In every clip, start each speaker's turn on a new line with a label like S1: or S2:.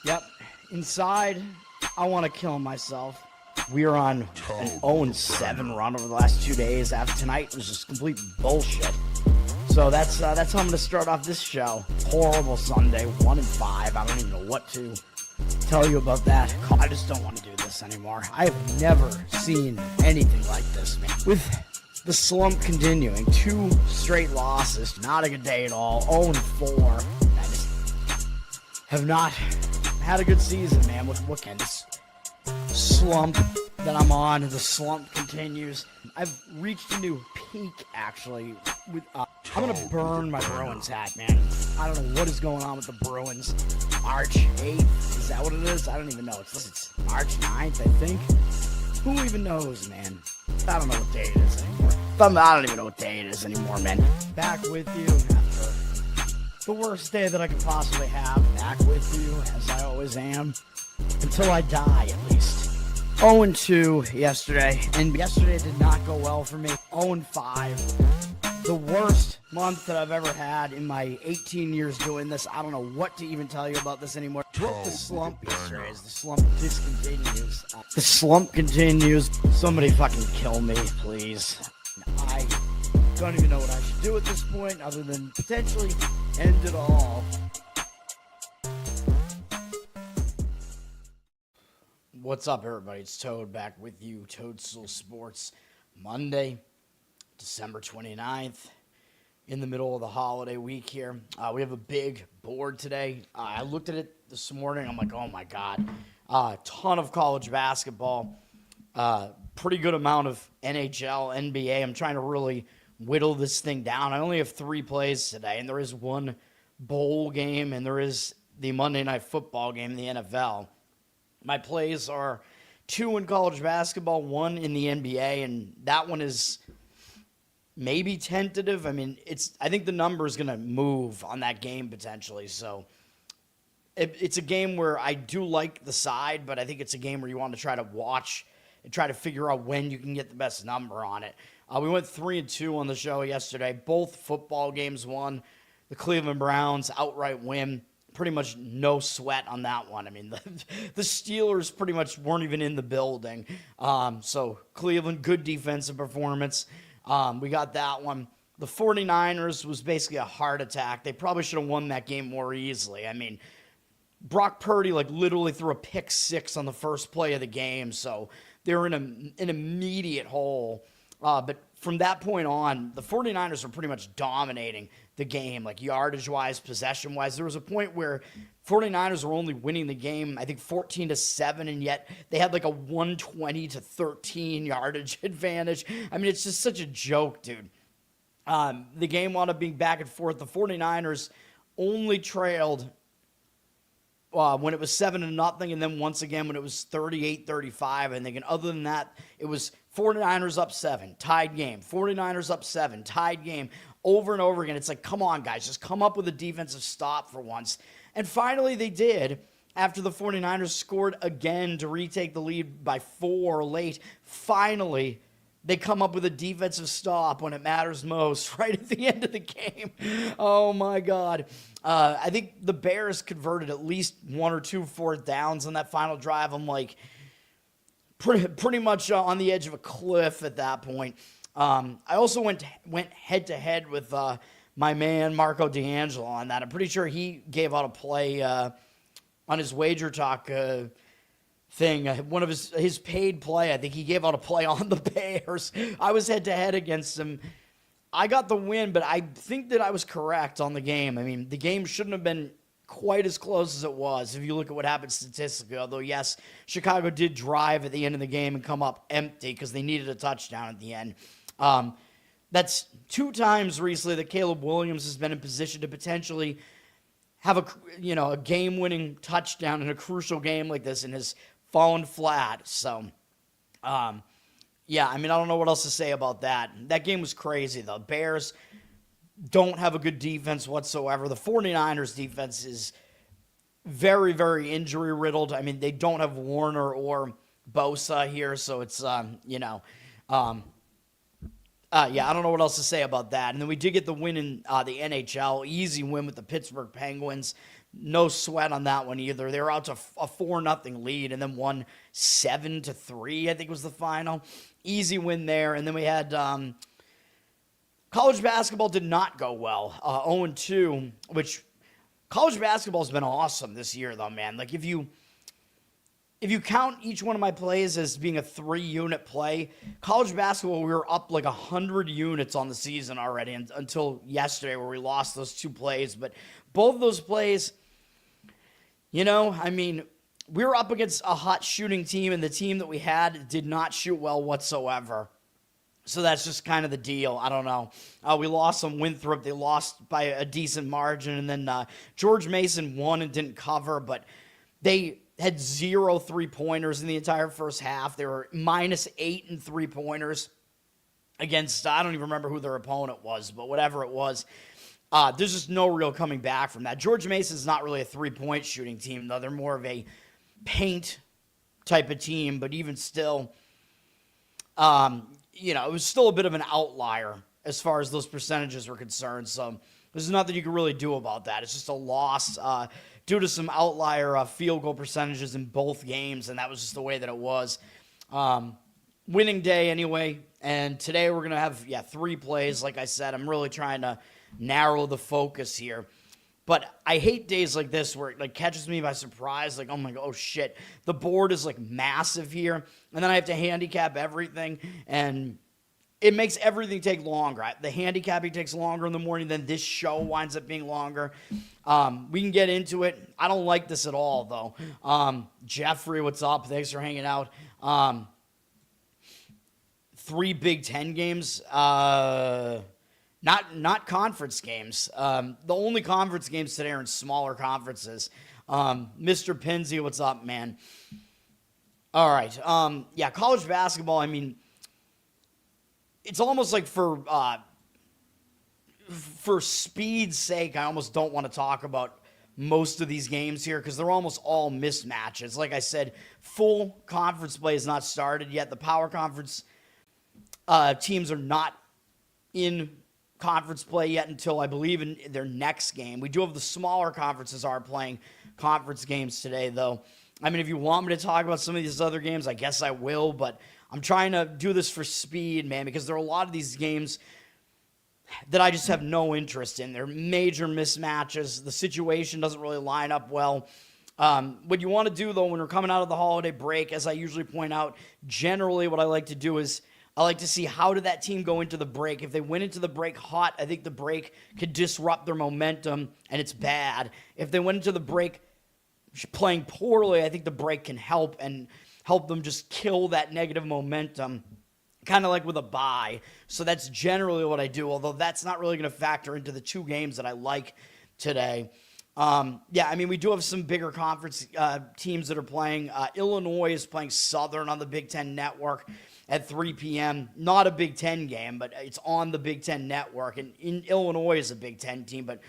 S1: Yep. Inside, I want to kill myself. We are on an 0-7 run over the last 2 days. After tonight was just complete bullshit. So that's how I'm going to start off this show. Horrible Sunday, 1-5. I don't even know what to tell you about that. I just don't want to do this anymore. I have never seen anything like this, man. With the slump continuing, 2 straight losses, not a good day at all. 0-4. I just have not had a good season, man. What kind of slump that I'm on? The slump continues. I've reached a new peak, actually. With I'm gonna burn my Bruins hat, man. I don't know what is going on with the Bruins. March 8th, is that what it is? I don't even know. It's March 9th, I think. Who even knows, man? I don't know what day it is anymore. I don't even know what day it is anymore, man. Back with you after the worst day that I could possibly have. Back with you, as I always am. Until I die, at least. 0-2 yesterday, and yesterday did not go well for me. 0-5. The worst month that I've ever had in my 18 years doing this. I don't know what to even tell you about this anymore. Broke the slump yesterday as the slump discontinues. The slump continues. Somebody fucking kill me, please. I don't even know what I should do at this point other than potentially end it all. What's up, everybody? It's Toad back with you. Toadstool Sports, Monday, December 29th, in the middle of the holiday week here. We have a big board today. I looked at it this morning. I'm like, oh, my God. Ton of college basketball. Pretty good amount of NHL, NBA. I'm trying to really whittle this thing down. I only have 3 plays today, and there is one bowl game, and there is the Monday Night Football game in the NFL. My plays are 2 in college basketball, 1 in the NBA, and that one is maybe tentative. I mean, I think the number is going to move on that game potentially. So it's a game where I do like the side, but I think it's a game where you want to try to watch and try to figure out when you can get the best number on it. We went 3-2 on the show yesterday. Both football games won. The Cleveland Browns outright win. Pretty much no sweat on that one. I mean, the Steelers pretty much weren't even in the building. So Cleveland, good defensive performance. We got that one. The 49ers was basically a heart attack. They probably should have won that game more easily. I mean, Brock Purdy literally threw a pick 6 on the first play of the game. So they were in an immediate hole. But from that point on, the 49ers were pretty much dominating the game, yardage-wise, possession-wise. There was a point where 49ers were only winning the game, I think 14-7, and yet they had a 120-13 yardage advantage. I mean, it's just such a joke, dude. The game wound up being back and forth. The 49ers only trailed when it was 7-0, and then once again when it was 38-35. And thinking, other than that, it was 49ers up 7, tied game. 49ers up 7, tied game. Over and over again. It's like, come on, guys, just come up with a defensive stop for once. And finally they did. After the 49ers scored again to retake the lead by 4 late, finally they come up with a defensive stop when it matters most, right at the end of the game. Oh, my God. I think the Bears converted at least 1 or 2 fourth downs on that final drive. I'm pretty much on the edge of a cliff at that point. I also went head-to-head with my man Marco D'Angelo on that. I'm pretty sure he gave out a play on his Wager Talk thing. One of his paid play, I think he gave out a play on the Bears. I was head-to-head against him. I got the win, but I think that I was correct on the game. I mean, the game shouldn't have been quite as close as it was if you look at what happened statistically. Although, yes, Chicago did drive at the end of the game and come up empty because they needed a touchdown at the end. That's 2 times recently that Caleb Williams has been in position to potentially have a game-winning touchdown in a crucial game like this and has fallen flat. So, yeah, I mean, I don't know what else to say about that. That game was crazy. The Bears don't have a good defense whatsoever. The 49ers defense is very, very injury-riddled. I mean, they don't have Warner or Bosa here, so it's, yeah, I don't know what else to say about that. And then we did get the win in the NHL. Easy win with the Pittsburgh Penguins. no sweat on that one either. They were out to a 4-0 lead and then won 7-3, I think was the final. Easy win there. And then we had college basketball did not go well. 0-2, which college basketball has been awesome this year, though, man. Like, if you count each one of my plays as being a 3-unit play, college basketball, we were up like 100 units on the season already until yesterday where we lost those 2 plays. But both of those plays, we were up against a hot shooting team, and the team that we had did not shoot well whatsoever. So that's just kind of the deal. I don't know. We lost some Winthrop. They lost by a decent margin. And then George Mason won and didn't cover, but they had 0 3-pointers in the entire first half. They were -8 in 3-pointers against, I don't even remember who their opponent was, but whatever it was. There's just no real coming back from that. George Mason's not really a 3-point shooting team, though. They're more of a paint type of team, but even still, it was still a bit of an outlier as far as those percentages were concerned. So there's nothing you can really do about that. It's just a loss due to some outlier field goal percentages in both games, and that was just the way that it was. Winning day anyway, and today we're going to have, 3 plays. Like I said, I'm really trying to narrow the focus here. But I hate days like this where it catches me by surprise, like, oh my God, oh shit, the board is massive here, and then I have to handicap everything, and it makes everything take longer. The handicapping takes longer in the morning, then this show winds up being longer. We can get into it. I don't like this at all, though. Jeffrey, what's up? Thanks for hanging out. 3 Big Ten games. Not conference games. The only conference games today are in smaller conferences. Mr. Pinsey, what's up, man? All right. College basketball, it's almost like for speed's sake, I almost don't want to talk about most of these games here because they're almost all mismatches. Like I said, full conference play has not started yet. The power conference teams are not in conference play yet until, I believe, in their next game. We do have the smaller conferences are playing conference games today, though. If you want me to talk about some of these other games, I guess I will, but I'm trying to do this for speed, man, because there are a lot of these games that I just have no interest in. They're major mismatches. The situation doesn't really line up well. What you want to do, though, when we're coming out of the holiday break, as I usually point out, generally what I like to do is I like to see how did that team go into the break. If they went into the break hot, I think the break could disrupt their momentum, and it's bad. If they went into the break playing poorly, I think the break can help them just kill that negative momentum, kind of like with a bye. So that's generally what I do, although that's not really going to factor into the 2 games that I like today. We do have some bigger conference teams that are playing. Illinois is playing Southern on the Big Ten Network at 3 p.m. Not a Big Ten game, but it's on the Big Ten Network. And Illinois is a Big Ten team, but,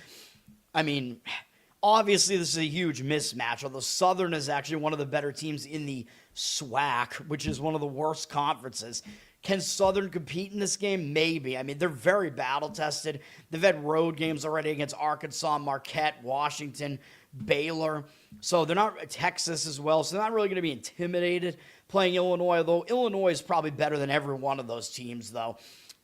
S1: obviously this is a huge mismatch, although Southern is actually one of the better teams in the SWAC, which is one of the worst conferences. Can Southern compete in this game? Maybe. They're very battle-tested. They've had road games already against Arkansas, Marquette, Washington, Baylor. So they're not Texas as well. So they're not really going to be intimidated playing Illinois, although Illinois is probably better than every one of those teams, though.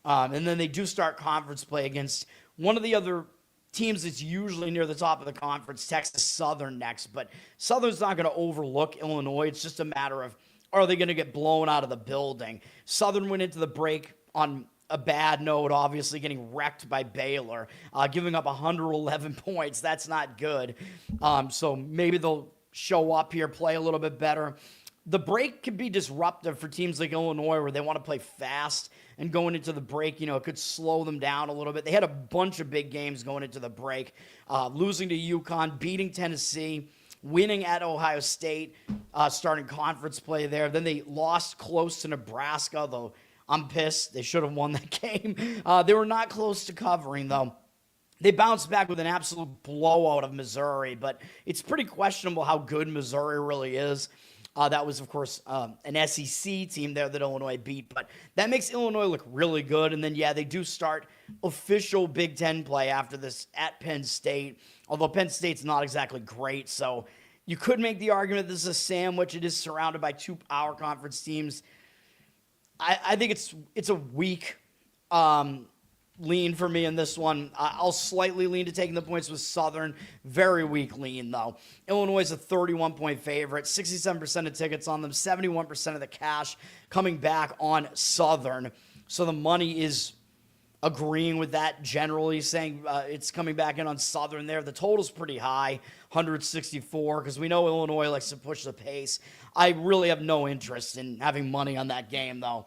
S1: And then they do start conference play against one of the other teams that's usually near the top of the conference, Texas Southern next. But Southern's not going to overlook Illinois. It's just a matter of, are they going to get blown out of the building? Southern went into the break on a bad note, obviously getting wrecked by Baylor, giving up 111 points. That's not good. So maybe they'll show up here, play a little bit better. The break could be disruptive for teams like Illinois where they want to play fast, and going into the break, it could slow them down a little bit. They had a bunch of big games going into the break, losing to UConn, beating Tennessee, winning at Ohio State, starting conference play there. Then they lost close to Nebraska, though I'm pissed. They should have won that game. They were not close to covering, though. They bounced back with an absolute blowout of Missouri, but it's pretty questionable how good Missouri really is. That was, of course, an SEC team there that Illinois beat, but that makes Illinois look really good. And then, yeah, they do start official Big Ten play after this at Penn State, although Penn State's not exactly great. So you could make the argument this is a sandwich. It is surrounded by two power conference teams. I think it's a weak lean for me in this one. I'll slightly lean to taking the points with Southern. Very weak lean, though. Illinois is a 31-point favorite. 67% of tickets on them. 71% of the cash coming back on Southern. So the money is agreeing with that generally, saying it's coming back in on Southern there. The total's pretty high, 164, because we know Illinois likes to push the pace. I really have no interest in having money on that game, though.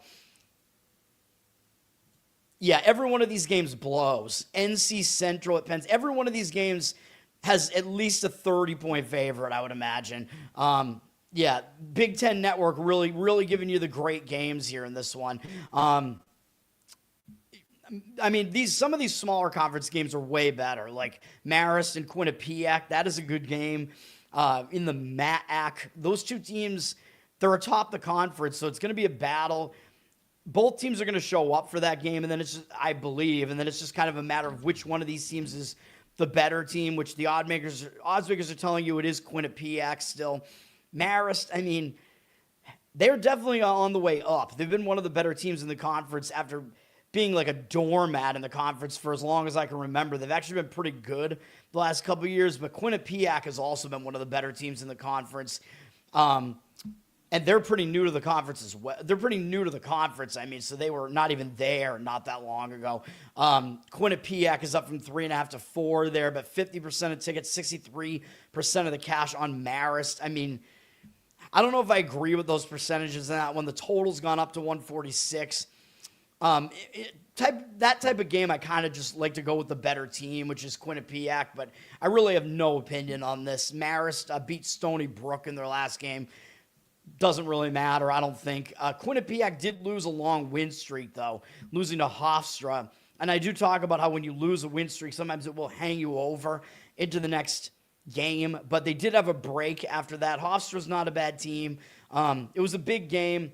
S1: Yeah, every one of these games blows. NC Central at Penn. Every one of these games has at least a 30-point favorite, I would imagine. Yeah, Big Ten Network really giving you the great games here in this one. I mean, some of these smaller conference games are way better, like Marist and Quinnipiac. That is a good game. In the MAAC, those two teams, they're atop the conference, so it's going to be a battle. Both teams are going to show up for that game, and then it's just, I believe, and then it's just kind of a matter of which one of these teams is the better team, which the odds makers are telling you it is Quinnipiac still. Marist, I mean, they're definitely on the way up. They've been one of the better teams in the conference after being like a doormat in the conference for as long as I can remember. They've actually been pretty good the last couple of years, but Quinnipiac has also been one of the better teams in the conference. And they're pretty new to the conference as well. They're pretty new to the conference, I mean, so they were not even there not that long ago. Quinnipiac is up from 3.5 to 4 there, but 50% of tickets, 63% of the cash on Marist. I mean, I don't know if I agree with those percentages in that one. The total's gone up to 146. That type of game, I kind of just like to go with the better team, which is Quinnipiac, but I really have no opinion on this. Marist beat Stony Brook in their last game. Doesn't really matter, I don't think. Quinnipiac did lose a long win streak, though, losing to Hofstra. And I do talk about how when you lose a win streak, sometimes it will hang you over into the next game. But they did have a break after that. Hofstra's not a bad team. It was a big game.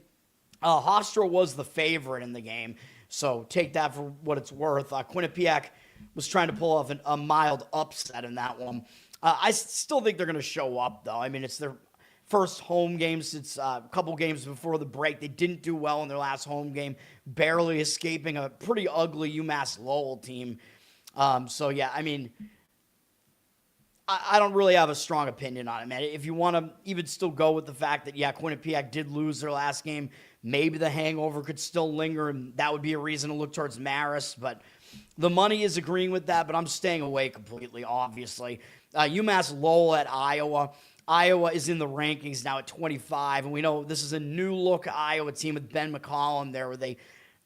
S1: Hofstra was the favorite in the game, so take that for what it's worth. Quinnipiac was trying to pull off a mild upset in that one. I still think they're going to show up, though. I mean, it's their first home game since a couple games before the break. They didn't do well in their last home game, barely escaping a pretty ugly UMass Lowell team. So, yeah, I mean, I don't really have a strong opinion on it, man. If you want to even still go with the fact that, yeah, Quinnipiac did lose their last game, maybe the hangover could still linger, and that would be a reason to look towards Marist. But the money is agreeing with that, but I'm staying away completely, obviously. UMass Lowell at Iowa. Iowa is in the rankings now at 25, and we know this is a new-look Iowa team with Ben McCollum there, where they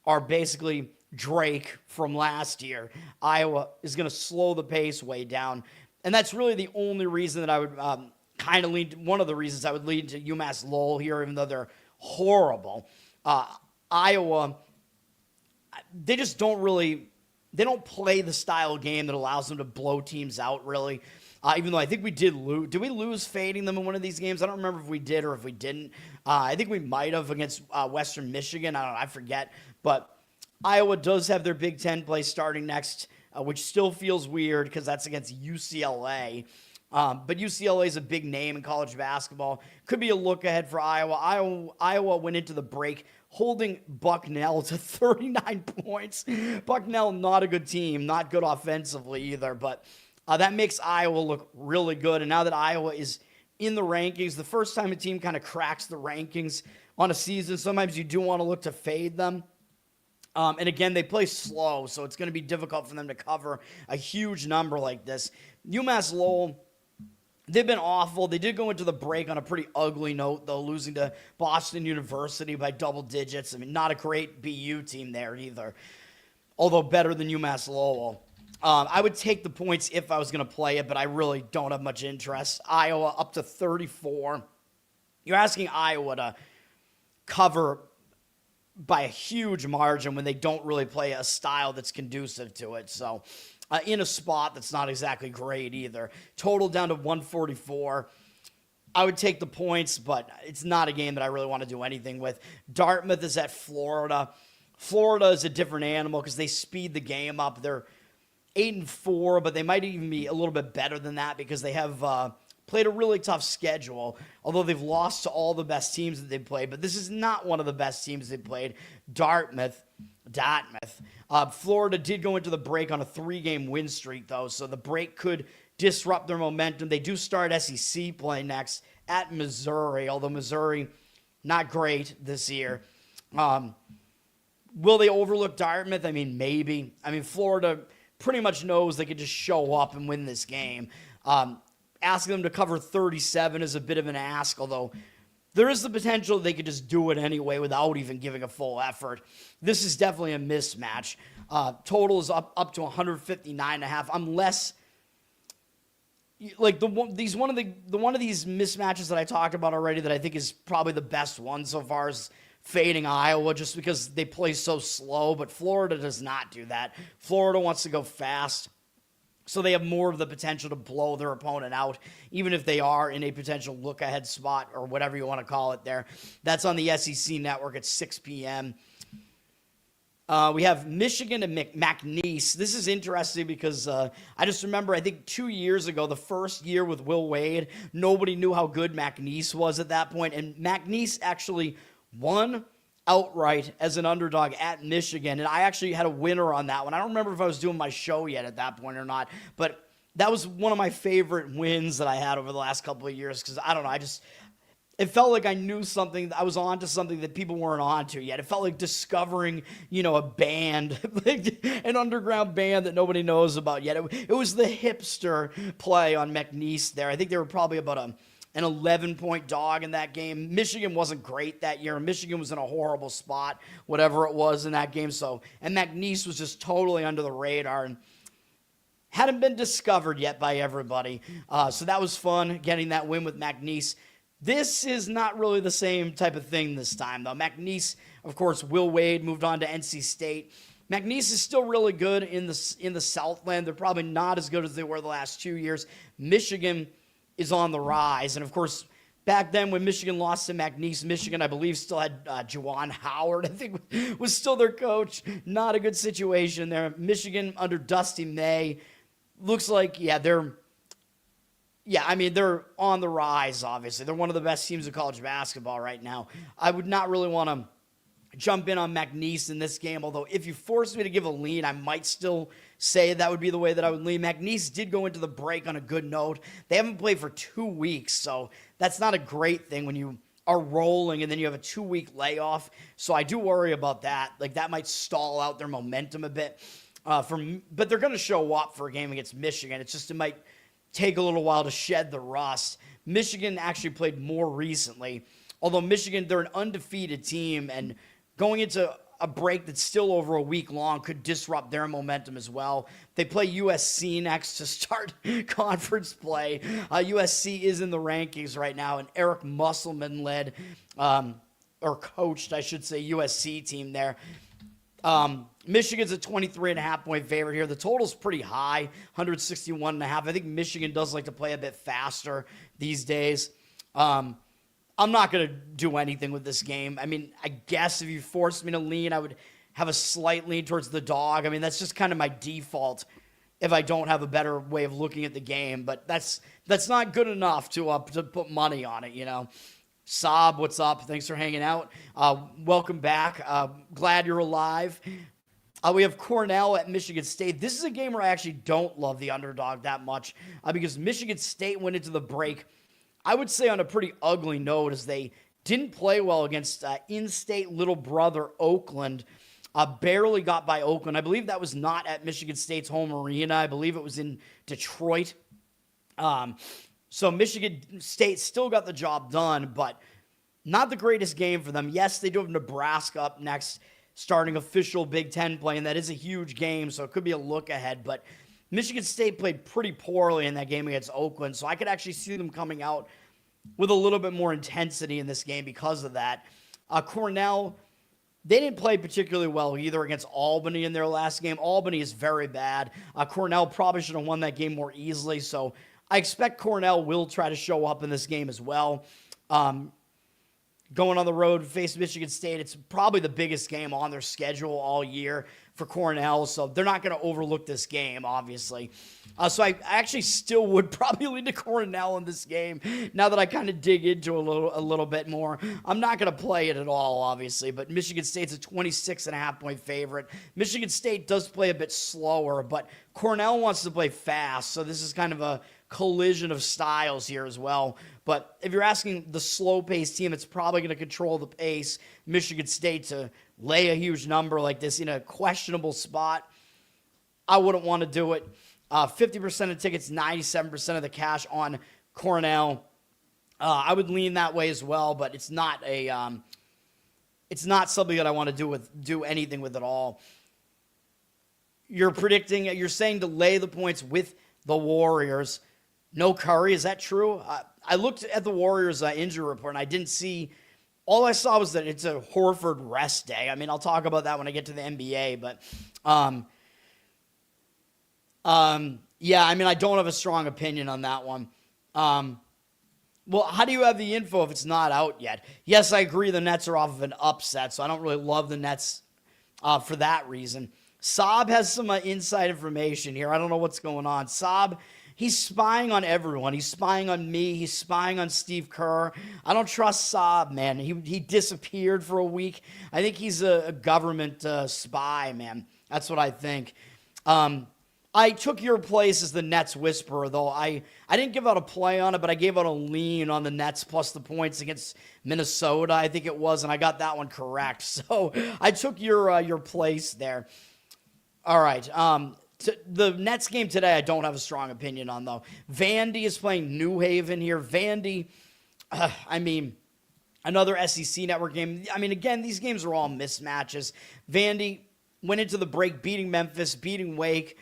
S1: are basically Drake from last year. Iowa is going to slow the pace way down, and that's really the only reason that I would kind of lean to, one of the reasons I would lean to UMass Lowell here, even though they're horrible. Iowa, they just don't play the style of game that allows them to blow teams out, really. Even though I think we did lose. Did we lose fading them in one of these games? I don't remember if we did or if we didn't. I think we might have against Western Michigan. I don't know. I forget. But Iowa does have their Big Ten play starting next, which still feels weird because that's against UCLA. But UCLA is a big name in college basketball. Could be a look ahead for Iowa. Iowa went into the break holding Bucknell to 39 points. Bucknell, not a good team. Not good offensively either, but that makes Iowa look really good. And now that Iowa is in the rankings, the first time a team kind of cracks the rankings on a season, sometimes you do want to look to fade them. And again, they play slow, so it's going to be difficult for them to cover a huge number like this. UMass Lowell, they've been awful. They did go into the break on a pretty ugly note, though, losing to Boston University by double digits. I mean, not a great BU team there either, although better than UMass Lowell. I would take the points if I was going to play it, but I really don't have much interest. Iowa up to 34. You're asking Iowa to cover by a huge margin when they don't really play a style that's conducive to it. So in a spot that's not exactly great either. Total down to 144. I would take the points, but it's not a game that I really want to do anything with. Dartmouth is at Florida. Florida is a different animal because they speed the game up. They're 8-4, but they might even be a little bit better than that because they have played a really tough schedule, although they've lost to all the best teams that they've played. But this is not one of the best teams they've played. Dartmouth. Florida did go into the break on a 3-game win streak, though, so the break could disrupt their momentum. They do start SEC play next at Missouri, although Missouri, not great this year. Will they overlook Dartmouth? I mean, maybe. I mean, Florida pretty much knows they could just show up and win this game. Asking them to cover 37 is a bit of an ask, although there is the potential they could just do it anyway without even giving a full effort. This is definitely a mismatch. Total is up to 159.5. I'm less like one of these mismatches that I talked about already that I think is probably the best one so far is fading Iowa just because they play so slow, but Florida does not do that. Florida wants to go fast. So they have more of the potential to blow their opponent out, even if they are in a potential look-ahead spot or whatever you want to call it there. That's on the SEC Network at 6 p.m. We have Michigan and McNeese. This is interesting because I just remember, I think 2 years ago, the first year with Will Wade, nobody knew how good McNeese was at that point, and McNeese actually won outright as an underdog at Michigan, and I actually had a winner on that one. I don't remember if I was doing my show yet at that point or not, but that was one of my favorite wins that I had over the last couple of years because, I don't know, it felt like I knew something, I was on to something that people weren't on to yet. It felt like discovering, a band, like an underground band that nobody knows about yet. It was the hipster play on McNeese there. I think they were probably about an 11-point dog in that game. Michigan wasn't great that year. Michigan was in a horrible spot, whatever it was in that game. And McNeese was just totally under the radar and hadn't been discovered yet by everybody. So that was fun, getting that win with McNeese. This is not really the same type of thing this time, though. McNeese, of course, Will Wade moved on to NC State. McNeese is still really good in the Southland. They're probably not as good as they were the last 2 years. Michigan is on the rise. And, of course, back then when Michigan lost to McNeese, Michigan, I believe, still had Juwan Howard, I think, was still their coach. Not a good situation there. Michigan under Dusty May looks like, they're on the rise, obviously. They're one of the best teams in college basketball right now. I would not really want to jump in on McNeese in this game, although if you force me to give a lean, I might still say that would be the way that I would lean. McNeese did go into the break on a good note. They haven't played for 2 weeks, so that's not a great thing when you are rolling and then you have a 2-week layoff. So I do worry about that. Like, that might stall out their momentum a bit. But they're going to show up for a game against Michigan. It's just it might take a little while to shed the rust. Michigan actually played more recently, although Michigan, they're an undefeated team, and going into a break that's still over a week long could disrupt their momentum as well. They play USC next to start conference play. USC is in the rankings right now, and Eric Musselman led, or coached, I should say, USC team there. Michigan's a 23.5-point favorite here. The total's pretty high, 161.5. I think Michigan does like to play a bit faster these days. I'm not going to do anything with this game. I mean, I guess if you forced me to lean, I would have a slight lean towards the dog. I mean, that's just kind of my default if I don't have a better way of looking at the game. But that's not good enough to put money on it, Saab, what's up? Thanks for hanging out. Welcome back. Glad you're alive. We have Cornell at Michigan State. This is a game where I actually don't love the underdog that much because Michigan State went into the break, I would say, on a pretty ugly note, as they didn't play well against in-state little brother Oakland. Barely got by Oakland. I believe that was not at Michigan State's home arena. I believe it was in Detroit. So Michigan State still got the job done, but not the greatest game for them. Yes, they do have Nebraska up next, starting official Big Ten play, and that is a huge game, so it could be a look ahead. But Michigan State played pretty poorly in that game against Oakland, so I could actually see them coming out with a little bit more intensity in this game because of that. Cornell, they didn't play particularly well either against Albany in their last game. Albany is very bad. Cornell probably should have won that game more easily, so I expect Cornell will try to show up in this game as well. Going on the road to face Michigan State, it's probably the biggest game on their schedule all year for Cornell, so they're not going to overlook this game, obviously. So I actually still would probably lean to Cornell in this game now that I kind of dig into a little bit more. I'm not going to play it at all, obviously, but Michigan State's a 26.5-point favorite. Michigan State does play a bit slower, but Cornell wants to play fast, so this is kind of a collision of styles here as well. But if you're asking the slow-paced team, it's probably going to control the pace. Michigan State to lay a huge number like this in a questionable spot, I wouldn't want to do it. 50% of tickets, 97% of the cash on Cornell. I would lean that way as well, but it's not something that I want to do anything with at all. You're saying to lay the points with the Warriors. No Curry, is that true? I looked at the Warriors' injury report, and I didn't see. All I saw was that it's a Horford rest day. I mean, I'll talk about that when I get to the NBA, but yeah, I mean, I don't have a strong opinion on that one. Well, how do you have the info if it's not out yet? Yes, I agree the Nets are off of an upset, so I don't really love the Nets for that reason. Saab has some inside information here. I don't know what's going on. Saab, he's spying on everyone. He's spying on me. He's spying on Steve Kerr. I don't trust Saab, man. He disappeared for a week. I think he's a government spy, man. That's what I think. I took your place as the Nets whisperer, though. I didn't give out a play on it, but I gave out a lean on the Nets plus the points against Minnesota, I think it was, and I got that one correct. So I took your place there. All right. The Nets game today, I don't have a strong opinion on, though. Vandy is playing New Haven here. Vandy, I mean, another SEC network game. I mean, again, these games are all mismatches. Vandy went into the break beating Memphis, beating Wake.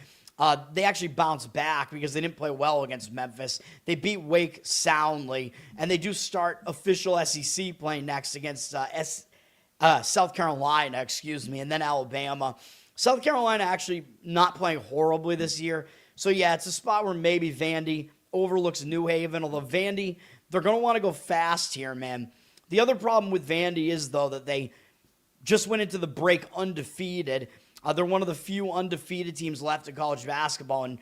S1: They actually bounced back because they didn't play well against Memphis. They beat Wake soundly, and they do start official SEC play next against South Carolina, and then Alabama. South Carolina actually not playing horribly this year. So, yeah, it's a spot where maybe Vandy overlooks New Haven, although Vandy, they're going to want to go fast here, man. The other problem with Vandy is, though, that they just went into the break undefeated. They're one of the few undefeated teams left in college basketball, and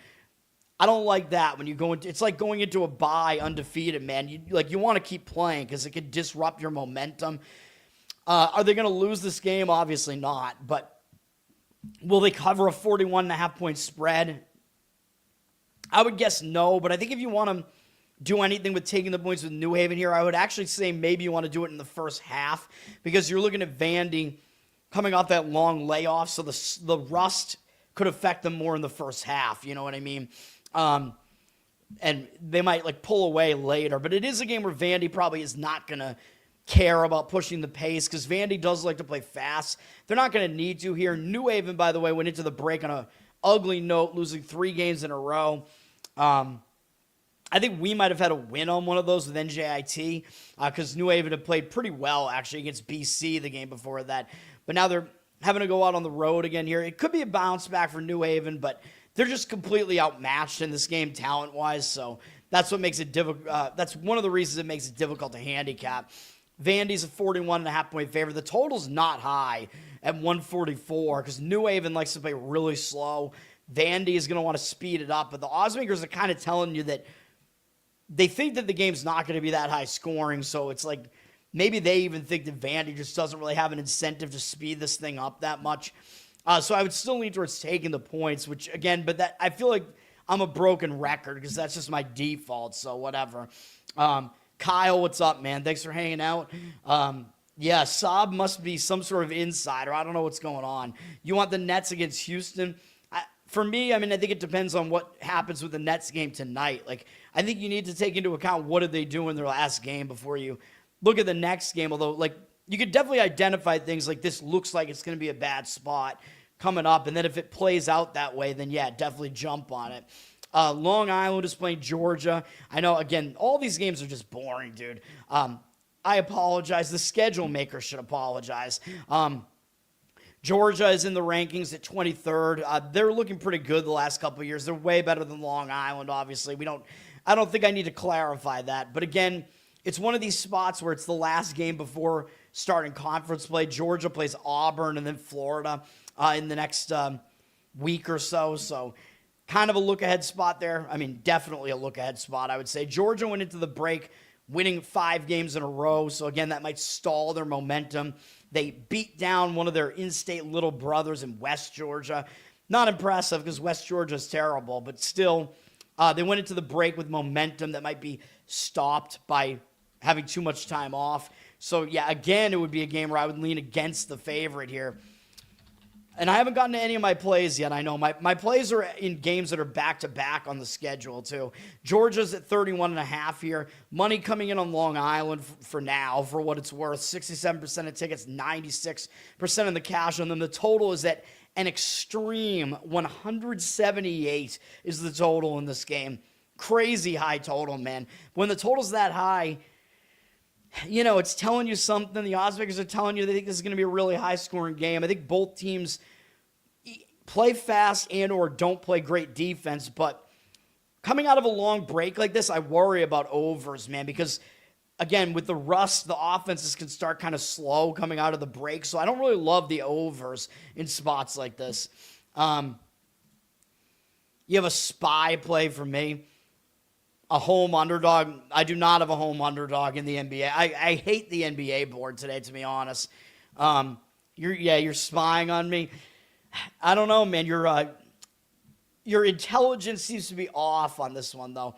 S1: I don't like that when you go into. It's like going into a bye undefeated, man. You want to keep playing because it could disrupt your momentum. Are they going to lose this game? Obviously not, but will they cover a 41.5-point spread? I would guess no, but I think if you want to do anything with taking the points with New Haven here, I would actually say maybe you want to do it in the first half because you're looking at Vandy coming off that long layoff, so the rust could affect them more in the first half, you know what I mean? And they might pull away later, but it is a game where Vandy probably is not going to care about pushing the pace because Vandy does like to play fast. They're not going to need to here. New Haven, by the way, went into the break on an ugly note, losing 3 games in a row. I think we might have had a win on one of those with NJIT because New Haven had played pretty well, actually, against BC the game before that. But now they're having to go out on the road again here. It could be a bounce back for New Haven, but they're just completely outmatched in this game talent-wise, so that's what makes it difficult. That's one of the reasons it makes it difficult to handicap. Vandy's a 41.5-point favorite. The total's not high at 144 because New Haven likes to play really slow. Vandy is going to want to speed it up, but the odds makers are kind of telling you that they think that the game's not going to be that high scoring, so it's like maybe they even think that Vandy just doesn't really have an incentive to speed this thing up that much. So I would still lean towards taking the points, which, again, but that I feel like I'm a broken record because that's just my default, so whatever. Kyle, what's up, man? Thanks for hanging out. Yeah, Saab must be some sort of insider. I don't know what's going on. You want the Nets against Houston? For me, I mean, I think it depends on what happens with the Nets game tonight. I think you need to take into account what did they do in their last game before you look at the next game. Although, you could definitely identify things like this looks like it's going to be a bad spot coming up. And then if it plays out that way, then, yeah, definitely jump on it. Long Island is playing Georgia. I know, again, all these games are just boring, dude. I apologize. The schedule maker should apologize. Georgia is in the rankings at 23rd. They're looking pretty good the last couple of years. They're way better than Long Island, obviously. We don't I don't think I need to clarify that. But again, it's one of these spots where it's the last game before starting conference play. Georgia plays Auburn and then Florida in the next week or so. So kind of a look-ahead spot there. I mean, definitely a look-ahead spot, I would say. Georgia went into the break winning 5 games in a row. So, again, that might stall their momentum. They beat down one of their in-state little brothers in West Georgia. Not impressive because West Georgia is terrible, but still, they went into the break with momentum that might be stopped by having too much time off. So, yeah, again, it would be a game where I would lean against the favorite here. And I haven't gotten to any of my plays yet. I know my plays are in games that are back-to-back on the schedule, too. Georgia's at 31.5 here. Money coming in on Long Island for now, for what it's worth. 67% of tickets, 96% of the cash on them. The total is at an extreme 178 is the total in this game. Crazy high total, man. When the total's that high, you know, it's telling you something. The odds makers are telling you they think this is going to be a really high-scoring game. I think both teams play fast and or don't play great defense, but coming out of a long break like this, I worry about overs, man, because, again, with the rust, the offenses can start kind of slow coming out of the break, so I don't really love the overs in spots like this. You have a spy play for me. A home underdog. I do not have a home underdog in the NBA. I hate the NBA board today, to be honest. You're spying on me. I don't know, man. Your intelligence seems to be off on this one, though.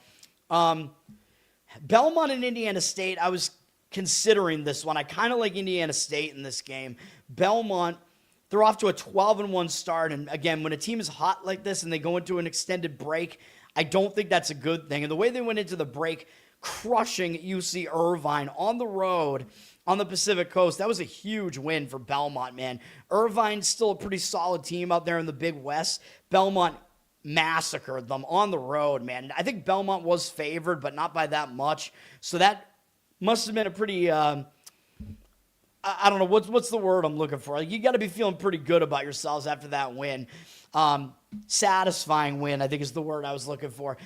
S1: Belmont and Indiana State, I was considering this one. I kind of like Indiana State in this game. Belmont, they're off to a 12-1 start. And again, when a team is hot like this and they go into an extended break, I don't think that's a good thing. And the way they went into the break, crushing UC Irvine on the road on the Pacific Coast, that was a huge win for Belmont, man. Irvine's still a pretty solid team out there in the Big West. Belmont massacred them on the road, man. I think Belmont was favored, but not by that much. So that must have been a pretty, I don't know, what's the word I'm looking for? Like, you got to be feeling pretty good about yourselves after that win. Satisfying win, I think is the word I was looking for.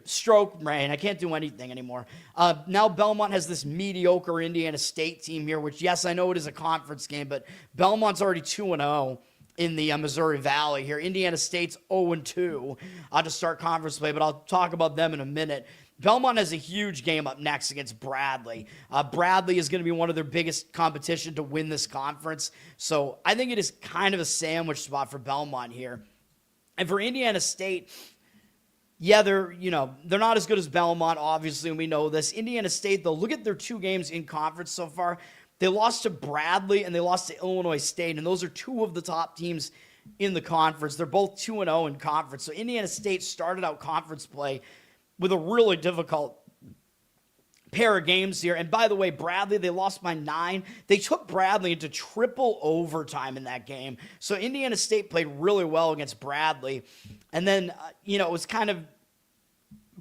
S1: Stroke brain. I can't do anything anymore. Now Belmont has this mediocre Indiana State team here, which, yes, I know it is a conference game, but Belmont's already 2-0 in the Missouri Valley here. Indiana State's 0-2 to start conference play, but I'll talk about them in a minute. Belmont has a huge game up next against Bradley. Bradley is going to be one of their biggest competition to win this conference. So I think it is kind of a sandwich spot for Belmont here. And for Indiana State, yeah, they're not as good as Belmont, obviously, and we know this. Indiana State, though, look at their 2 games in conference so far. They lost to Bradley and they lost to Illinois State, and those are 2 of the top teams in the conference. They're both 2-0 in conference. So Indiana State started out conference play with a really difficult pair of games here. And by the way, Bradley, they lost by 9. They took Bradley into triple overtime in that game. So Indiana State played really well against Bradley. And then, it was kind of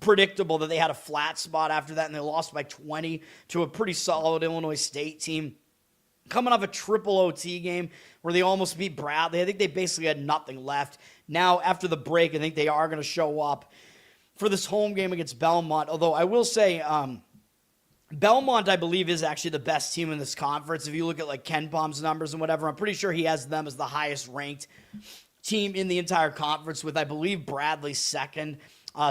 S1: predictable that they had a flat spot after that, and they lost by 20 to a pretty solid Illinois State team. Coming off a triple OT game where they almost beat Bradley. I think they basically had nothing left. Now, after the break, I think they are going to show up for this home game against Belmont. Although I will say, Belmont, I believe, is actually the best team in this conference. If you look at like Ken Palm's numbers and whatever, I'm pretty sure he has them as the highest ranked team in the entire conference, with, I believe, Bradley second.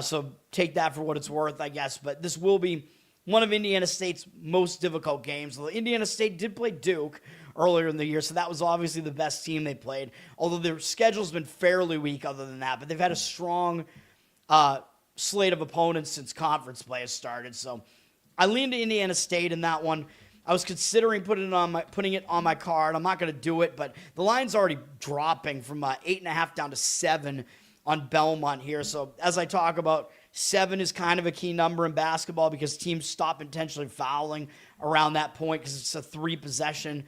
S1: So take that for what it's worth, I guess. But this will be one of Indiana State's most difficult games. Indiana State did play Duke earlier in the year, so that was obviously the best team they played, although their schedule's been fairly weak other than that. But they've had a strong slate of opponents since conference play has started. So I leaned to Indiana State in that one. I was considering putting it on my card. I'm not going to do it, but the line's already dropping from 8.5 down to 7 on Belmont here. So as I talk about, 7 is kind of a key number in basketball because teams stop intentionally fouling around that point because it's a 3-possession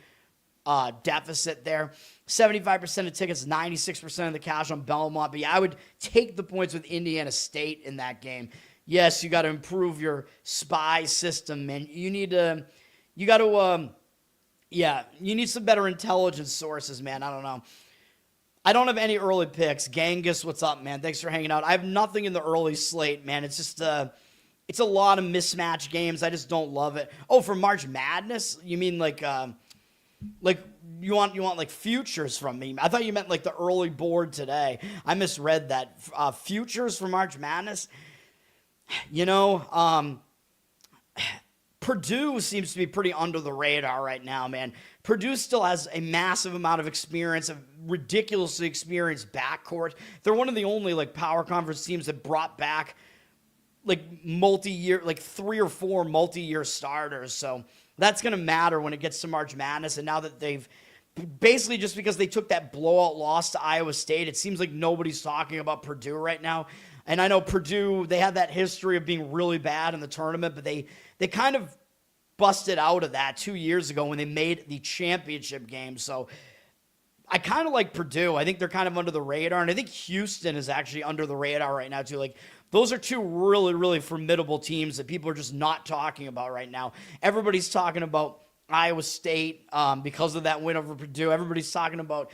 S1: deficit there. 75% of tickets, 96% of the cash on Belmont. But yeah, I would take the points with Indiana State in that game. Yes, you got to improve your spy system, man. You need some better intelligence sources, man. I don't know. I don't have any early picks. Genghis, what's up, man? Thanks for hanging out. I have nothing in the early slate, man. It's just it's a lot of mismatch games. I just don't love it. Oh, for March Madness, you mean like you want like futures from me? I thought you meant like the early board today. I misread that. Futures for March Madness. You know, Purdue seems to be pretty under the radar right now, man. Purdue still has a massive amount of experience, a ridiculously experienced backcourt. They're one of the only like power conference teams that brought back like multi-year, like 3 or 4 multi-year starters. So that's going to matter when it gets to March Madness. And now that they've basically, just because they took that blowout loss to Iowa State, it seems like nobody's talking about Purdue right now. And I know Purdue, they had that history of being really bad in the tournament, but they kind of busted out of that 2 years ago when they made the championship game. So I kind of like Purdue. I think they're kind of under the radar, and I think Houston is actually under the radar right now too. Like, those are 2 really, really formidable teams that people are just not talking about right now. Everybody's talking about Iowa State because of that win over Purdue. Everybody's talking about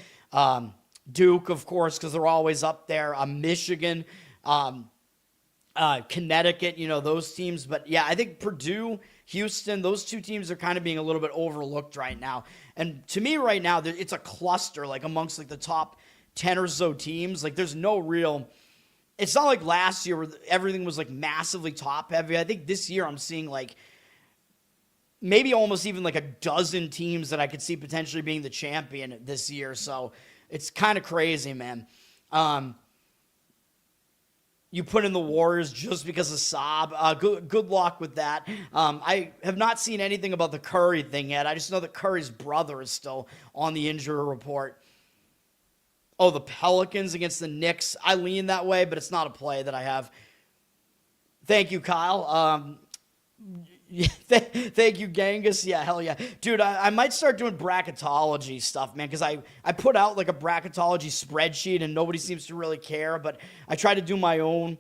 S1: Duke, of course, because they're always up there. Michigan, Connecticut, you know, those teams. But yeah, I think Purdue, Houston, those 2 teams are kind of being a little bit overlooked right now. And to me right now, it's a cluster, like amongst like the top 10 or so teams. Like, there's no real, it's not like last year where everything was like massively top heavy. I think this year I'm seeing like maybe almost even like a dozen teams that I could see potentially being the champion this year. So it's kind of crazy, man. You put in the Warriors just because of Saab. Good luck with that. I have not seen anything about the Curry thing yet. I just know that Curry's brother is still on the injury report. Oh, the Pelicans against the Knicks. I lean that way, but it's not a play that I have. Thank you, Kyle. Thank you, Genghis. Yeah, hell yeah. Dude, I might start doing bracketology stuff, man, because I put out like a bracketology spreadsheet and nobody seems to really care, but I try to do my own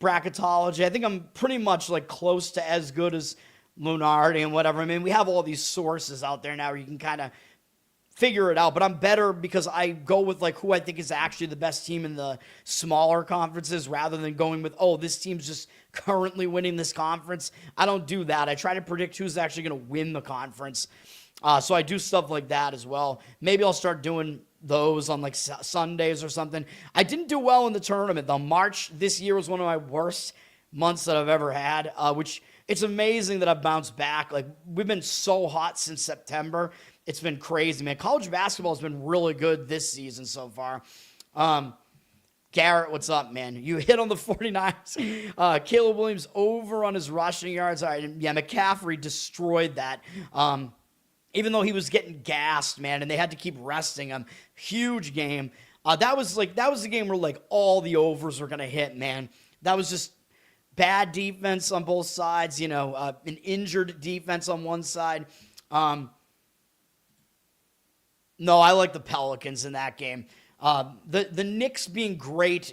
S1: bracketology. I think I'm pretty much like close to as good as Lunardi and whatever. I mean, we have all these sources out there now where you can kind of figure it out, but I'm better because I go with like who I think is actually the best team in the smaller conferences rather than going with, oh, this team's just currently winning this conference. I don't do that. I try to predict who's actually going to win the conference. So I do stuff like that as well. Maybe I'll start doing those on like Sundays or something. I didn't do well in the tournament though. March this year was one of my worst months that I've ever had, which it's amazing that I've bounced back. Like, we've been so hot since September. It's been crazy, man. College basketball has been really good this season so far. Garrett, what's up, man? You hit on the 49ers. Caleb Williams over on his rushing yards. All right, yeah, McCaffrey destroyed that. Even though he was getting gassed, man, and they had to keep resting him. Huge game. That was the game where like all the overs were gonna hit, man. That was just bad defense on both sides. You know, an injured defense on one side. No, I like the Pelicans in that game. The Knicks being great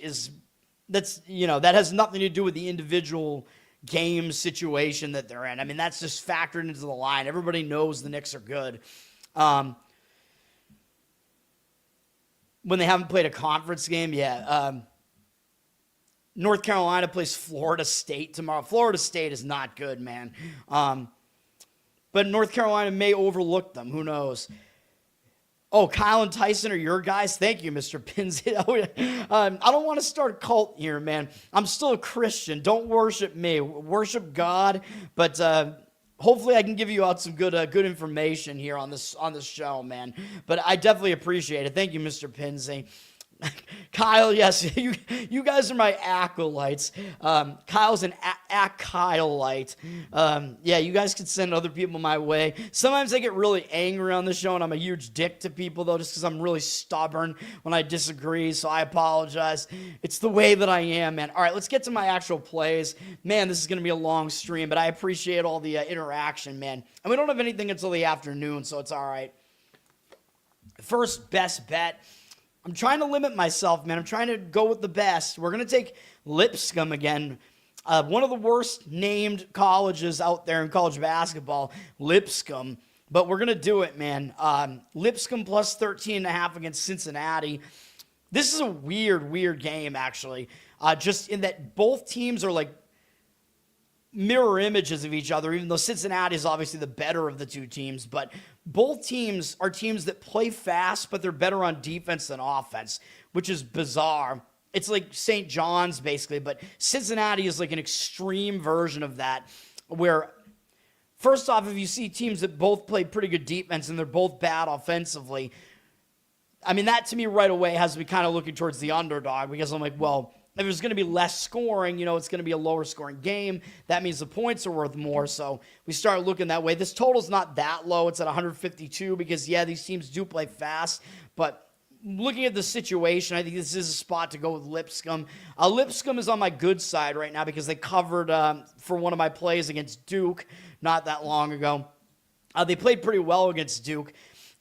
S1: that has nothing to do with the individual game situation that they're in. I mean, that's just factored into the line. Everybody knows the Knicks are good. When they haven't played a conference game, yeah. North Carolina plays Florida State tomorrow. Florida State is not good, man. But North Carolina may overlook them. Who knows? Oh, Kyle and Tyson are your guys? Thank you, Mr. Pinzit. I don't want to start a cult here, man. I'm still a Christian. Don't worship me. Worship God. But hopefully I can give you out some good information here on this show, man. But I definitely appreciate it. Thank you, Mr. Pinzit. Kyle, yes, you guys are my acolytes. Kyle's an Kyle-lite. Yeah, you guys can send other people my way. Sometimes I get really angry on the show, and I'm a huge dick to people, though, just because I'm really stubborn when I disagree, so I apologize. It's the way that I am, man. All right, let's get to my actual plays. Man, this is going to be a long stream, but I appreciate all the interaction, man. And we don't have anything until the afternoon, so it's all right. First best bet. I'm trying to limit myself, man. I'm trying to go with the best. We're going to take Lipscomb again. One of the worst named colleges out there in college basketball, Lipscomb. But we're going to do it, man. Lipscomb plus 13.5 against Cincinnati. This is a weird game, actually. Just in that both teams are like mirror images of each other, even though Cincinnati is obviously the better of the two teams. But both teams are teams that play fast, but they're better on defense than offense, which is bizarre. It's like St. John's, basically, but Cincinnati is like an extreme version of that, where, first off, if you see teams that both play pretty good defense and they're both bad offensively, I mean, that to me right away has me kind of looking towards the underdog, because I'm like, well, if there's going to be less scoring, it's going to be a lower scoring game. That means the points are worth more. So we start looking that way. This total's not that low. It's at 152 because, yeah, these teams do play fast. But looking at the situation, I think this is a spot to go with Lipscomb. Lipscomb is on my good side right now because they covered for one of my plays against Duke not that long ago. They played pretty well against Duke.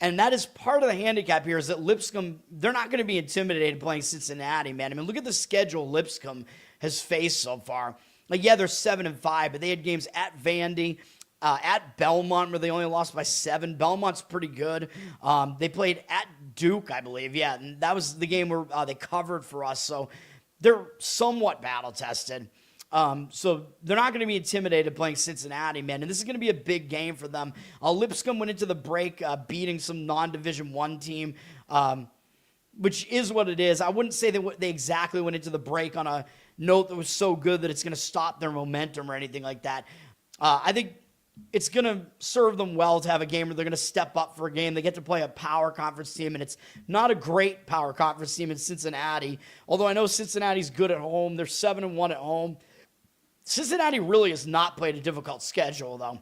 S1: And that is part of the handicap here, is that Lipscomb, they're not going to be intimidated playing Cincinnati, man. I mean, look at the schedule Lipscomb has faced so far. Like, yeah, they're 7-5, but they had games at Vandy, at Belmont, where they only lost by 7. Belmont's pretty good. They played at Duke, I believe. Yeah, and that was the game where they covered for us. So they're somewhat battle-tested. So they're not going to be intimidated playing Cincinnati, man. And this is going to be a big game for them. Lipscomb went into the break beating some non-Division I team, which is what it is. I wouldn't say they exactly went into the break on a note that was so good that it's going to stop their momentum or anything like that. I think it's going to serve them well to have a game where they're going to step up for a game. They get to play a power conference team, and it's not a great power conference team in Cincinnati. Although I know Cincinnati's good at home. They're 7-1 at home. Cincinnati really has not played a difficult schedule, though.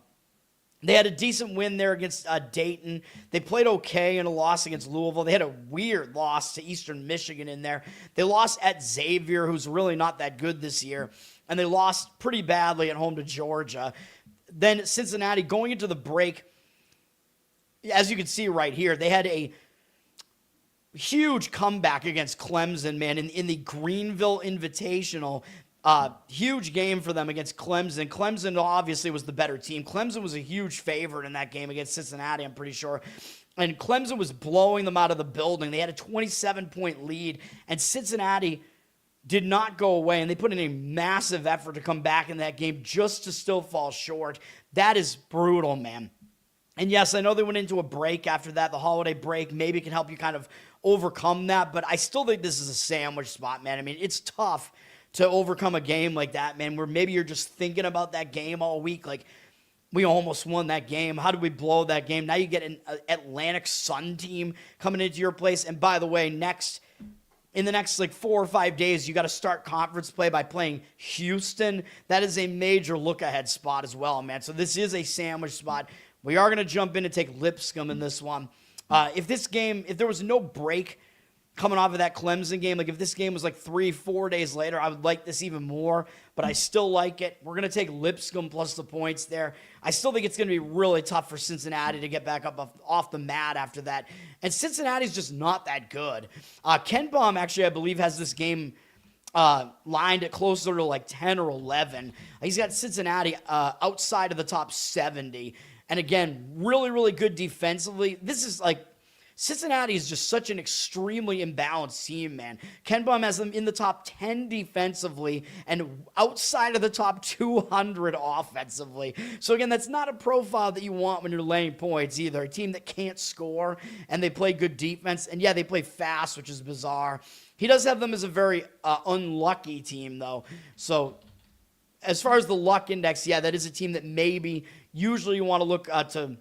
S1: They had a decent win there against Dayton. They played okay in a loss against Louisville. They had a weird loss to Eastern Michigan in there. They lost at Xavier, who's really not that good this year. And they lost pretty badly at home to Georgia. Then Cincinnati, going into the break, as you can see right here, they had a huge comeback against Clemson, man, in the Greenville Invitational. Huge game for them against Clemson. Clemson obviously was the better team. Clemson was a huge favorite in that game against Cincinnati, I'm pretty sure. And Clemson was blowing them out of the building. They had a 27-point lead, and Cincinnati did not go away, and they put in a massive effort to come back in that game just to still fall short. That is brutal, man. And yes, I know they went into a break after that, the holiday break. Maybe it can help you kind of overcome that, but I still think this is a sandwich spot, man. I mean, it's tough to overcome a game like that, man, where maybe you're just thinking about that game all week. Like, we almost won that game. How did we blow that game? Now you get an Atlantic Sun team coming into your place. And by the way, in the next like 4 or 5 days, you got to start conference play by playing Houston. That is a major look-ahead spot as well, man. So this is a sandwich spot. We are going to jump in and take Lipscomb in this one. If there was no break coming off of that Clemson game, like if this game was like 3-4 days later, I would like this even more, but I still like it. We're going to take Lipscomb plus the points there. I still think it's going to be really tough for Cincinnati to get back up off the mat after that. And Cincinnati's just not that good. Ken Baum actually, I believe, has this game lined at closer to like 10 or 11. He's got Cincinnati outside of the top 70. And again, really, really good defensively. This is like, Cincinnati is just such an extremely imbalanced team, man. Ken Baum has them in the top 10 defensively and outside of the top 200 offensively. So again, that's not a profile that you want when you're laying points either. A team that can't score and they play good defense. And yeah, they play fast, which is bizarre. He does have them as a very unlucky team, though. So as far as the luck index, yeah, that is a team that maybe usually you want to look to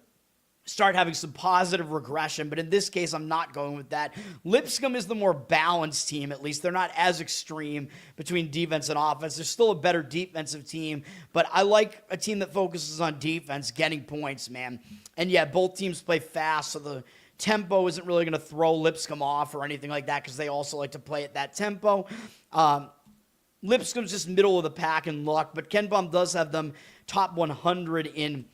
S1: start having some positive regression, but in this case, I'm not going with that. Lipscomb is the more balanced team, at least. They're not as extreme between defense and offense. They're still a better defensive team, but I like a team that focuses on defense, getting points, man. And yeah, both teams play fast, so the tempo isn't really going to throw Lipscomb off or anything like that because they also like to play at that tempo. Lipscomb's just middle of the pack in luck, but Ken Baum does have them top 100 in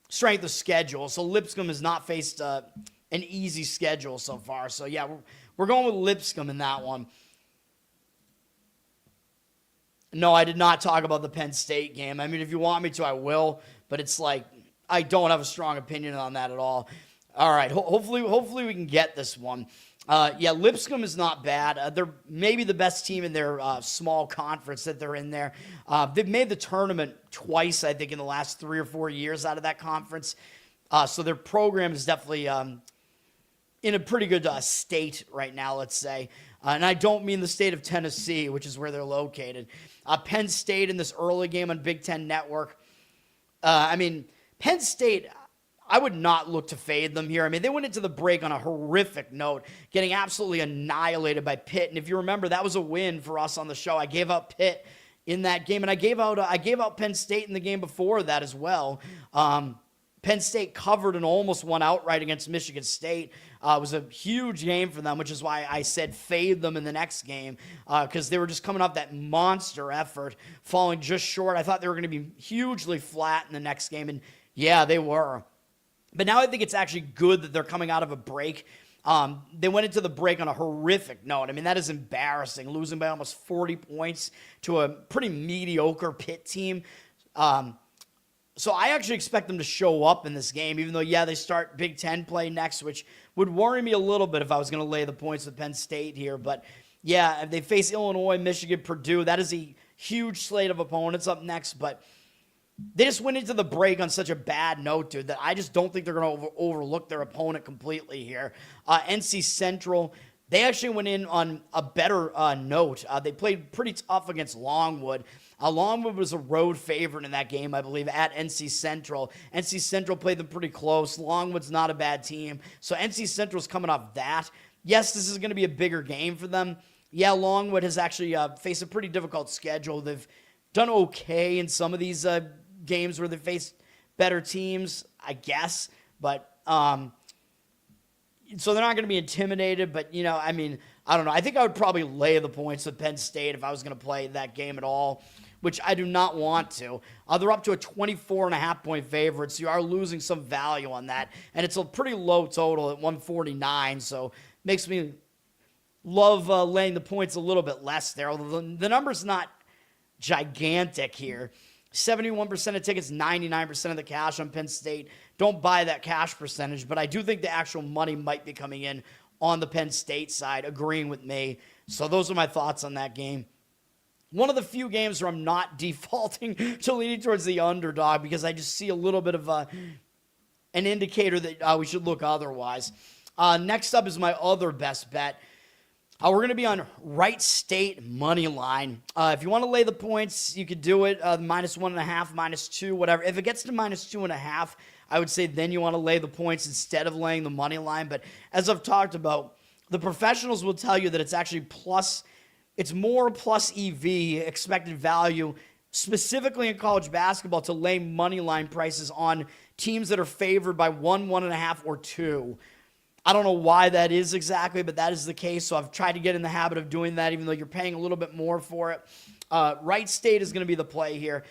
S1: strength of schedule. So Lipscomb has not faced an easy schedule so far. So yeah, we're going with Lipscomb in that one. No, I did not talk about the Penn State game. I mean, if you want me to, I will. But it's like, I don't have a strong opinion on that at all. All right, hopefully we can get this one. Yeah, Lipscomb is not bad. They're maybe the best team in their small conference that they're in there. They've made the tournament twice, I think, in the last 3 or 4 years out of that conference. So their program is definitely in a pretty good state right now, let's say. And I don't mean the state of Tennessee, which is where they're located. Penn State in this early game on Big Ten Network. Penn State, I would not look to fade them here. They went into the break on a horrific note, getting absolutely annihilated by Pitt. And if you remember, that was a win for us on the show. I gave out Pitt in that game, and I gave out Penn State in the game before that as well. Penn State covered and almost won outright against Michigan State. It was a huge game for them, which is why I said fade them in the next game, because they were just coming off that monster effort, falling just short. I thought they were going to be hugely flat in the next game, and yeah, they were. But now I think it's actually good that they're coming out of a break. They went into the break on a horrific note. That is embarrassing, losing by almost 40 points to a pretty mediocre Pitt team. So I actually expect them to show up in this game, even though, yeah, they start Big Ten play next, which would worry me a little bit if I was going to lay the points with Penn State here. But, yeah, they face Illinois, Michigan, Purdue. That is a huge slate of opponents up next. But they just went into the break on such a bad note, dude, that I just don't think they're going to overlook their opponent completely here. NC Central, they actually went in on a better note. They played pretty tough against Longwood. Longwood was a road favorite in that game, I believe, at NC Central. NC Central played them pretty close. Longwood's not a bad team. So NC Central's coming off that. Yes, this is going to be a bigger game for them. Yeah, Longwood has actually faced a pretty difficult schedule. They've done okay in some of these games where they face better teams, I guess. But so they're not going to be intimidated. But, I don't know. I think I would probably lay the points with Penn State if I was going to play that game at all, which I do not want to. They're up to a 24.5-point favorite, so you are losing some value on that. And it's a pretty low total at 149, so makes me love laying the points a little bit less there. Although the number's not gigantic here. 71% of tickets, 99% of the cash on Penn State. Don't buy that cash percentage, but I do think the actual money might be coming in on the Penn State side, agreeing with me. So those are my thoughts on that game. One of the few games where I'm not defaulting to leaning towards the underdog because I just see a little bit of an indicator that we should look otherwise. Next up is my other best bet. We're going to be on Wright State money line. If you want to lay the points, you could do it -1.5, -2, whatever. If it gets to -2.5, I would say then you want to lay the points instead of laying the money line. But as I've talked about, the professionals will tell you that it's actually it's more plus EV, expected value, specifically in college basketball, to lay money line prices on teams that are favored by 1, 1.5, or 2. I don't know why that is exactly, but that is the case. So I've tried to get in the habit of doing that, even though you're paying a little bit more for it. Wright State is going to be the play here.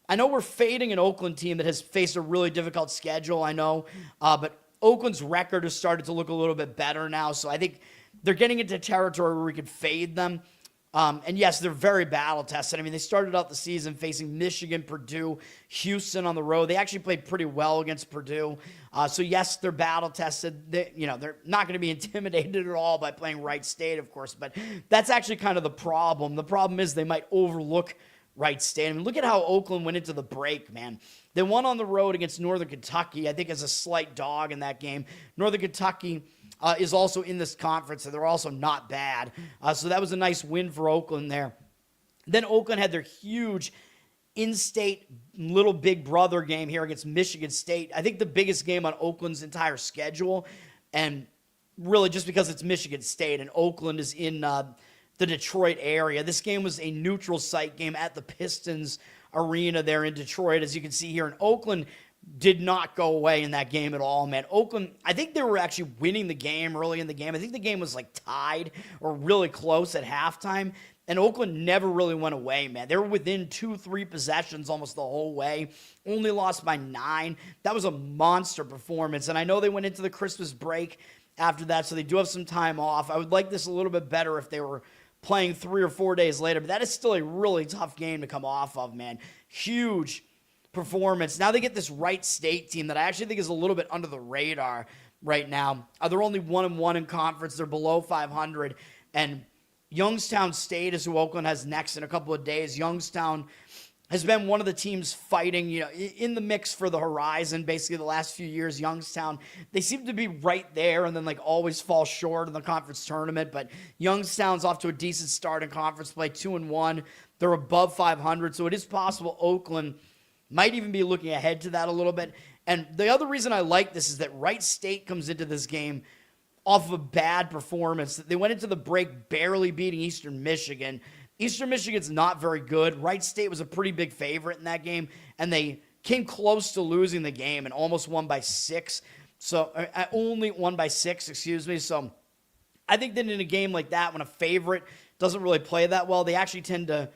S1: I know we're fading an Oakland team that has faced a really difficult schedule, I know. But Oakland's record has started to look a little bit better now. So I think they're getting into territory where we could fade them. And yes, they're very battle-tested. They started out the season facing Michigan, Purdue, Houston on the road. They actually played pretty well against Purdue. So yes, they're battle-tested. They're not going to be intimidated at all by playing Wright State, of course. But that's actually kind of the problem. The problem is they might overlook Wright State. Look at how Oakland went into the break, man. They won on the road against Northern Kentucky, I think, as a slight dog in that game. Northern Kentucky is also in this conference, so they're also not bad. So that was a nice win for Oakland there. Then Oakland had their huge in-state little big brother game here against Michigan State. I think the biggest game on Oakland's entire schedule, and really just because it's Michigan State and Oakland is in the Detroit area. This game was a neutral site game at the Pistons Arena there in Detroit, as you can see here. And Oakland did not go away in that game at all, man. Oakland, I think they were actually winning the game early in the game. I think the game was tied or really close at halftime. And Oakland never really went away, man. They were within 2-3 possessions almost the whole way. Only lost by 9. That was a monster performance. And I know they went into the Christmas break after that, so they do have some time off. I would like this a little bit better if they were playing 3 or 4 days later. But that is still a really tough game to come off of, man. Huge performance. Now they get this Wright State team that I actually think is a little bit under the radar. right now. They're only 1-1 in conference. They're below 500. And Youngstown State is who Oakland has next in a couple of days. Youngstown has been one of the teams fighting, in the mix for the horizon. Basically, the last few years, Youngstown, they seem to be right there and then always fall short in the conference tournament. But Youngstown's off to a decent start in conference play, 2-1. They're above 500, so it is possible Oakland might even be looking ahead to that a little bit. And the other reason I like this is that Wright State comes into this game off of a bad performance. They went into the break barely beating Eastern Michigan. Eastern Michigan's not very good. Wright State was a pretty big favorite in that game, and they came close to losing the game and almost won by 6. So only won by 6, excuse me. So I think that in a game like that, when a favorite doesn't really play that well, they actually tend to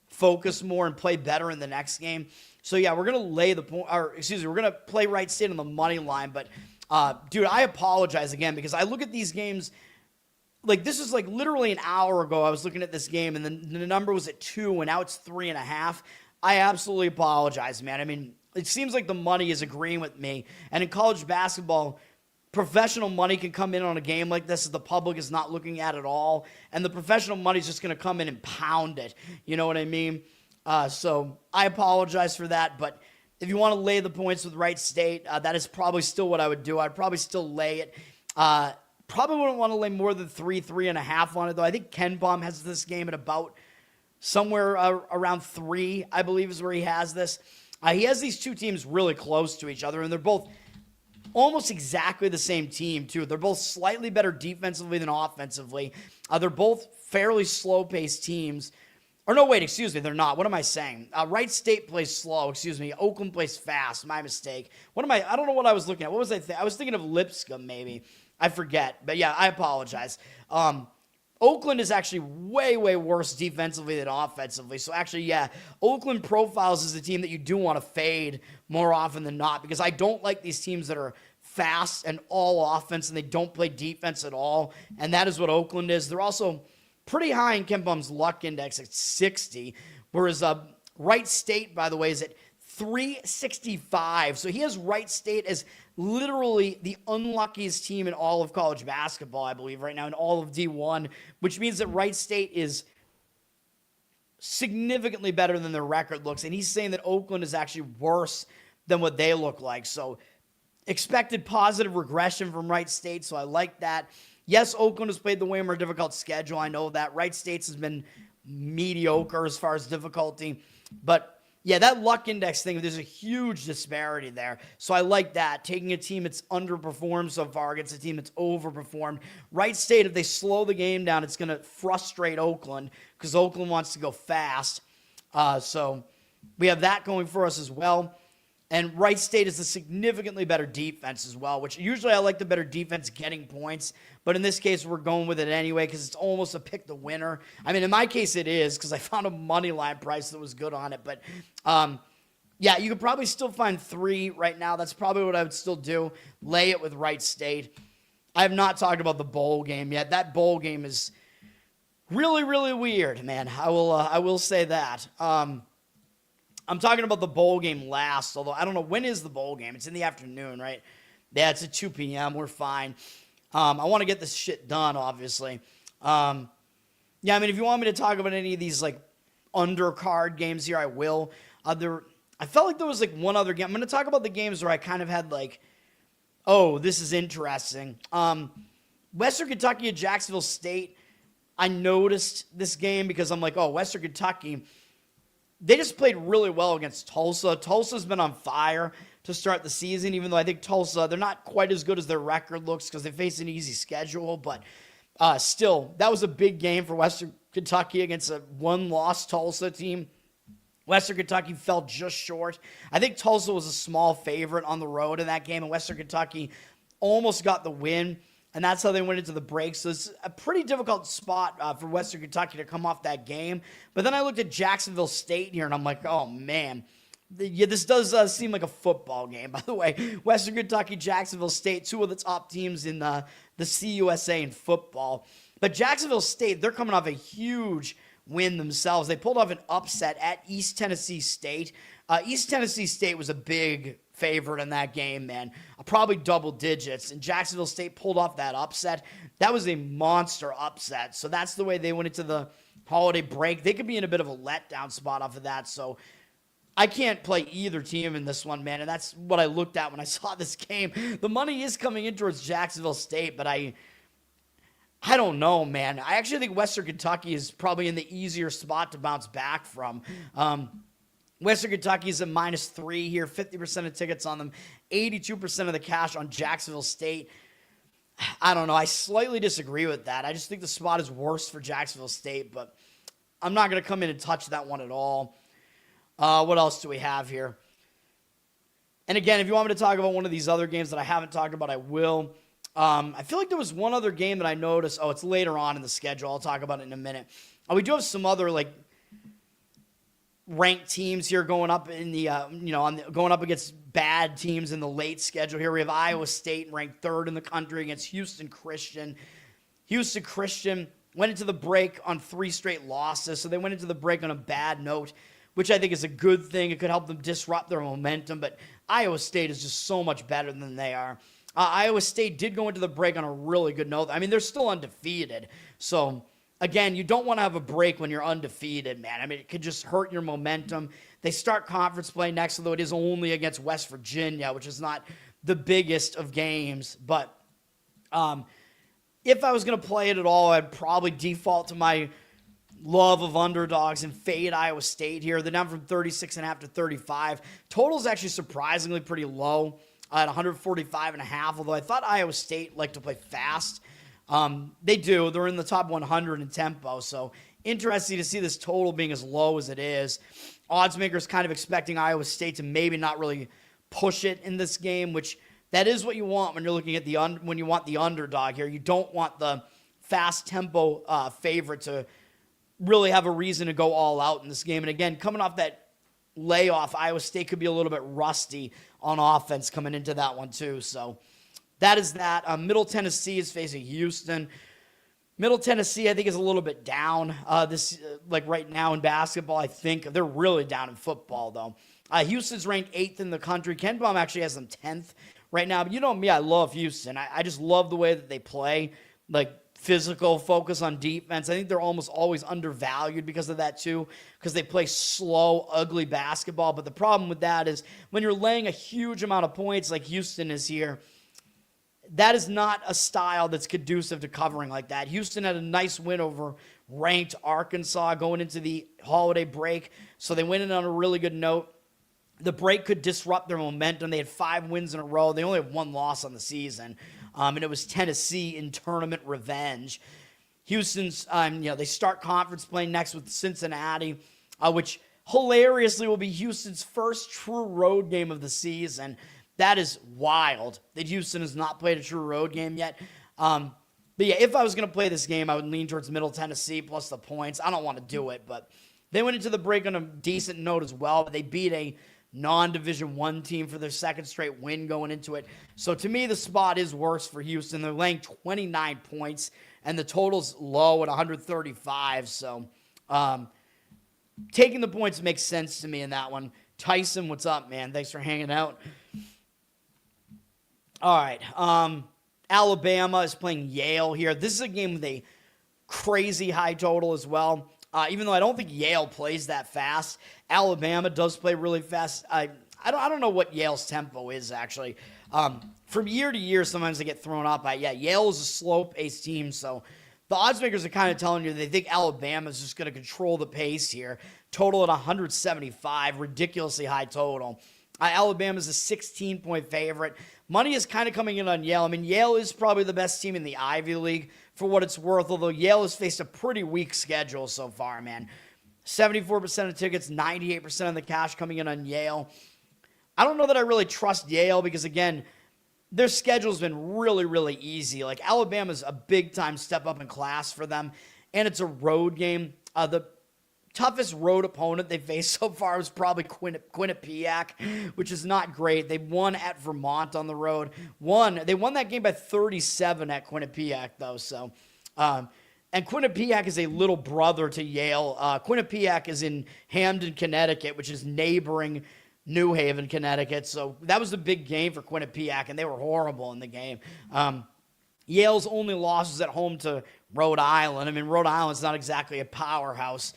S1: focus more and play better in the next game. So yeah, we're gonna we're gonna play Wright State on the money line. But dude, I apologize again because I look at these games. This is literally an hour ago I was looking at this game and the number was at 2 and now it's 3.5. I absolutely apologize, man. I mean, it seems like the money is agreeing with me. And in college basketball, professional money can come in on a game like this that the public is not looking at all. And the professional money is just going to come in and pound it. You know what I mean? So I apologize for that. But if you want to lay the points with Wright State, that is probably still what I would do. I'd probably still lay it. Probably wouldn't want to lay more than 3.5 on it, though. I think Ken Baum has this game at about somewhere around 3, I believe is where he has this. He has these two teams really close to each other, and they're both almost exactly the same team, too. They're both slightly better defensively than offensively. They're both fairly slow-paced teams. Or no, wait, excuse me, they're not. What am I saying? Wright State plays slow, excuse me. Oakland plays fast, my mistake. I don't know what I was looking at. What was I thinking? I was thinking of Lipscomb, maybe. I forget. But yeah, I apologize. Oakland is actually way, way worse defensively than offensively. So actually, yeah, Oakland profiles as a team that you do want to fade more often than not because I don't like these teams that are fast and all offense and they don't play defense at all. And that is what Oakland is. They're also pretty high in Ken Baum's luck index at 60, whereas Wright State, by the way, is at 365. So he has Wright State as literally the unluckiest team in all of college basketball, I believe, right now, in all of D1, which means that Wright State is significantly better than their record looks. And he's saying that Oakland is actually worse than what they look like. So expected positive regression from Wright State, so I like that. Yes, Oakland has played the way more difficult schedule. I know that. Wright State's has been mediocre as far as difficulty. But yeah, that luck index thing, there's a huge disparity there. So I like that. Taking a team that's underperformed so far against a team that's overperformed. Wright State, if they slow the game down, it's going to frustrate Oakland because Oakland wants to go fast. So we have that going for us as well. And Wright State is a significantly better defense as well, which usually I like the better defense getting points. But in this case, we're going with it anyway because it's almost a pick the winner. I mean, in my case, it is because I found a money line price that was good on it. But, yeah, you could probably still find 3 right now. That's probably what I would still do. Lay it with Wright State. I have not talked about the bowl game yet. That bowl game is really, really weird, man. I will say that. I'm talking about the bowl game last, although I don't know. When is the bowl game? It's in the afternoon, right? Yeah, it's at 2 p.m. We're fine. I want to get this shit done, obviously. Yeah, I mean, if you want me to talk about any of these, undercard games here, I will. I felt like there was, one other game. I'm going to talk about the games where I kind of had, oh, this is interesting. Western Kentucky at Jacksonville State. I noticed this game because I'm like, oh, Western Kentucky, they just played really well against Tulsa. Tulsa's been on fire to start the season, even though I think Tulsa, they're not quite as good as their record looks because they face an easy schedule. But still, that was a big game for Western Kentucky against a one-loss Tulsa team. Western Kentucky fell just short. I think Tulsa was a small favorite on the road in that game, and Western Kentucky almost got the win. And that's how they went into the break. So it's a pretty difficult spot for Western Kentucky to come off that game. But then I looked at Jacksonville State here, and I'm like, oh, man. Yeah, this does seem like a football game, by the way. Western Kentucky, Jacksonville State, 2 of the top teams in the CUSA in football. But Jacksonville State, they're coming off a huge win themselves. They pulled off an upset at East Tennessee State. East Tennessee State was a big favorite in that game, man. Probably double digits. And Jacksonville State pulled off that upset. That was a monster upset. So that's the way they went into the holiday break. They could be in a bit of a letdown spot off of that. So I can't play either team in this one, man. And that's what I looked at when I saw this game. The money is coming in towards Jacksonville State, but I don't know, man. I actually think Western Kentucky is probably in the easier spot to bounce back from. Western Kentucky is at -3 here, 50% of tickets on them, 82% of the cash on Jacksonville State. I don't know. I slightly disagree with that. I just think the spot is worse for Jacksonville State, but I'm not going to come in and touch that one at all. What else do we have here? And again, if you want me to talk about one of these other games that I haven't talked about, I will. I feel like there was one other game that I noticed. Oh, it's later on in the schedule. I'll talk about it in a minute. We do have some other ranked teams here going up in the going up against bad teams in the late schedule. Here we have Iowa State ranked 3rd in the country against Houston Christian. Houston Christian went into the break on 3 straight losses, so they went into the break on a bad note, which I think is a good thing. It could help them disrupt their momentum, but Iowa State is just so much better than they are. Iowa State did go into the break on a really good note. I mean, they're still undefeated. So, again, you don't want to have a break when you're undefeated, man. I mean, it could just hurt your momentum. They start conference play next, although it is only against West Virginia, which is not the biggest of games. But if I was going to play it at all, I'd probably default to my love of underdogs and fade Iowa State here. They're down from 36.5 to 35. Total is actually surprisingly pretty low at 145.5, although I thought Iowa State liked to play fast. They do. They're in the top 100 in tempo, so interesting to see this total being as low as it is. Odds makers kind of expecting Iowa State to maybe not really push it in this game, which that is what you want when you're looking at when you want the underdog here. You don't want the fast tempo favorite to really have a reason to go all out in this game. And again, coming off that layoff, Iowa State could be a little bit rusty on offense coming into that one too. So that is that. Middle Tennessee is facing Houston. Middle Tennessee, I think, is a little bit down right now in basketball. I think they're really down in football, though. Houston's ranked 8th in the country. Ken Baum actually has them 10th right now. But you know me, I love Houston. I just love the way that they play, physical focus on defense. I think they're almost always undervalued because of that too, because they play slow, ugly basketball. But the problem with that is when you're laying a huge amount of points like Houston is here, that is not a style that's conducive to covering like that. Houston had a nice win over ranked Arkansas going into the holiday break, so they went in on a really good note. The break could disrupt their momentum. They had 5 wins in a row. They only have 1 loss on the season, and it was Tennessee in tournament revenge. Houston's, they start conference play next with Cincinnati, which hilariously will be Houston's first true road game of the season. That is wild that Houston has not played a true road game yet. But yeah, if I was going to play this game, I would lean towards Middle Tennessee plus the points. I don't want to do it, but they went into the break on a decent note as well. But they beat a non-Division I team for their 2nd straight win going into it. So to me, the spot is worse for Houston. They're laying 29 points, and the total's low at 135. So taking the points makes sense to me in that one. Tyson, what's up, man? Thanks for hanging out. All right. Alabama is playing Yale here. This is a game with a crazy high total as well. Even though I don't think Yale plays that fast, Alabama does play really fast. I don't know what Yale's tempo is, actually. From year to year, sometimes they get thrown off by, Yale is a slow-paced team, so the odds makers are kind of telling you they think Alabama is just going to control the pace here. Total at 175, ridiculously high total. Alabama's a 16-point favorite. Money is kind of coming in on Yale. I mean, Yale is probably the best team in the Ivy League for what it's worth, although Yale has faced a pretty weak schedule so far, man. 74% of tickets, 98% of the cash coming in on Yale. I don't know that I really trust Yale because, again, their schedule's been really, really easy. Alabama's a big-time step up in class for them, and it's a road game. The toughest road opponent they faced so far was probably Quinnipiac, which is not great. They won at Vermont on the road. They won that game by 37 at Quinnipiac, though. So, and Quinnipiac is a little brother to Yale. Quinnipiac is in Hamden, Connecticut, which is neighboring New Haven, Connecticut. So that was a big game for Quinnipiac, and they were horrible in the game. Yale's only loss was at home to Rhode Island. I mean, Rhode Island's not exactly a powerhouse.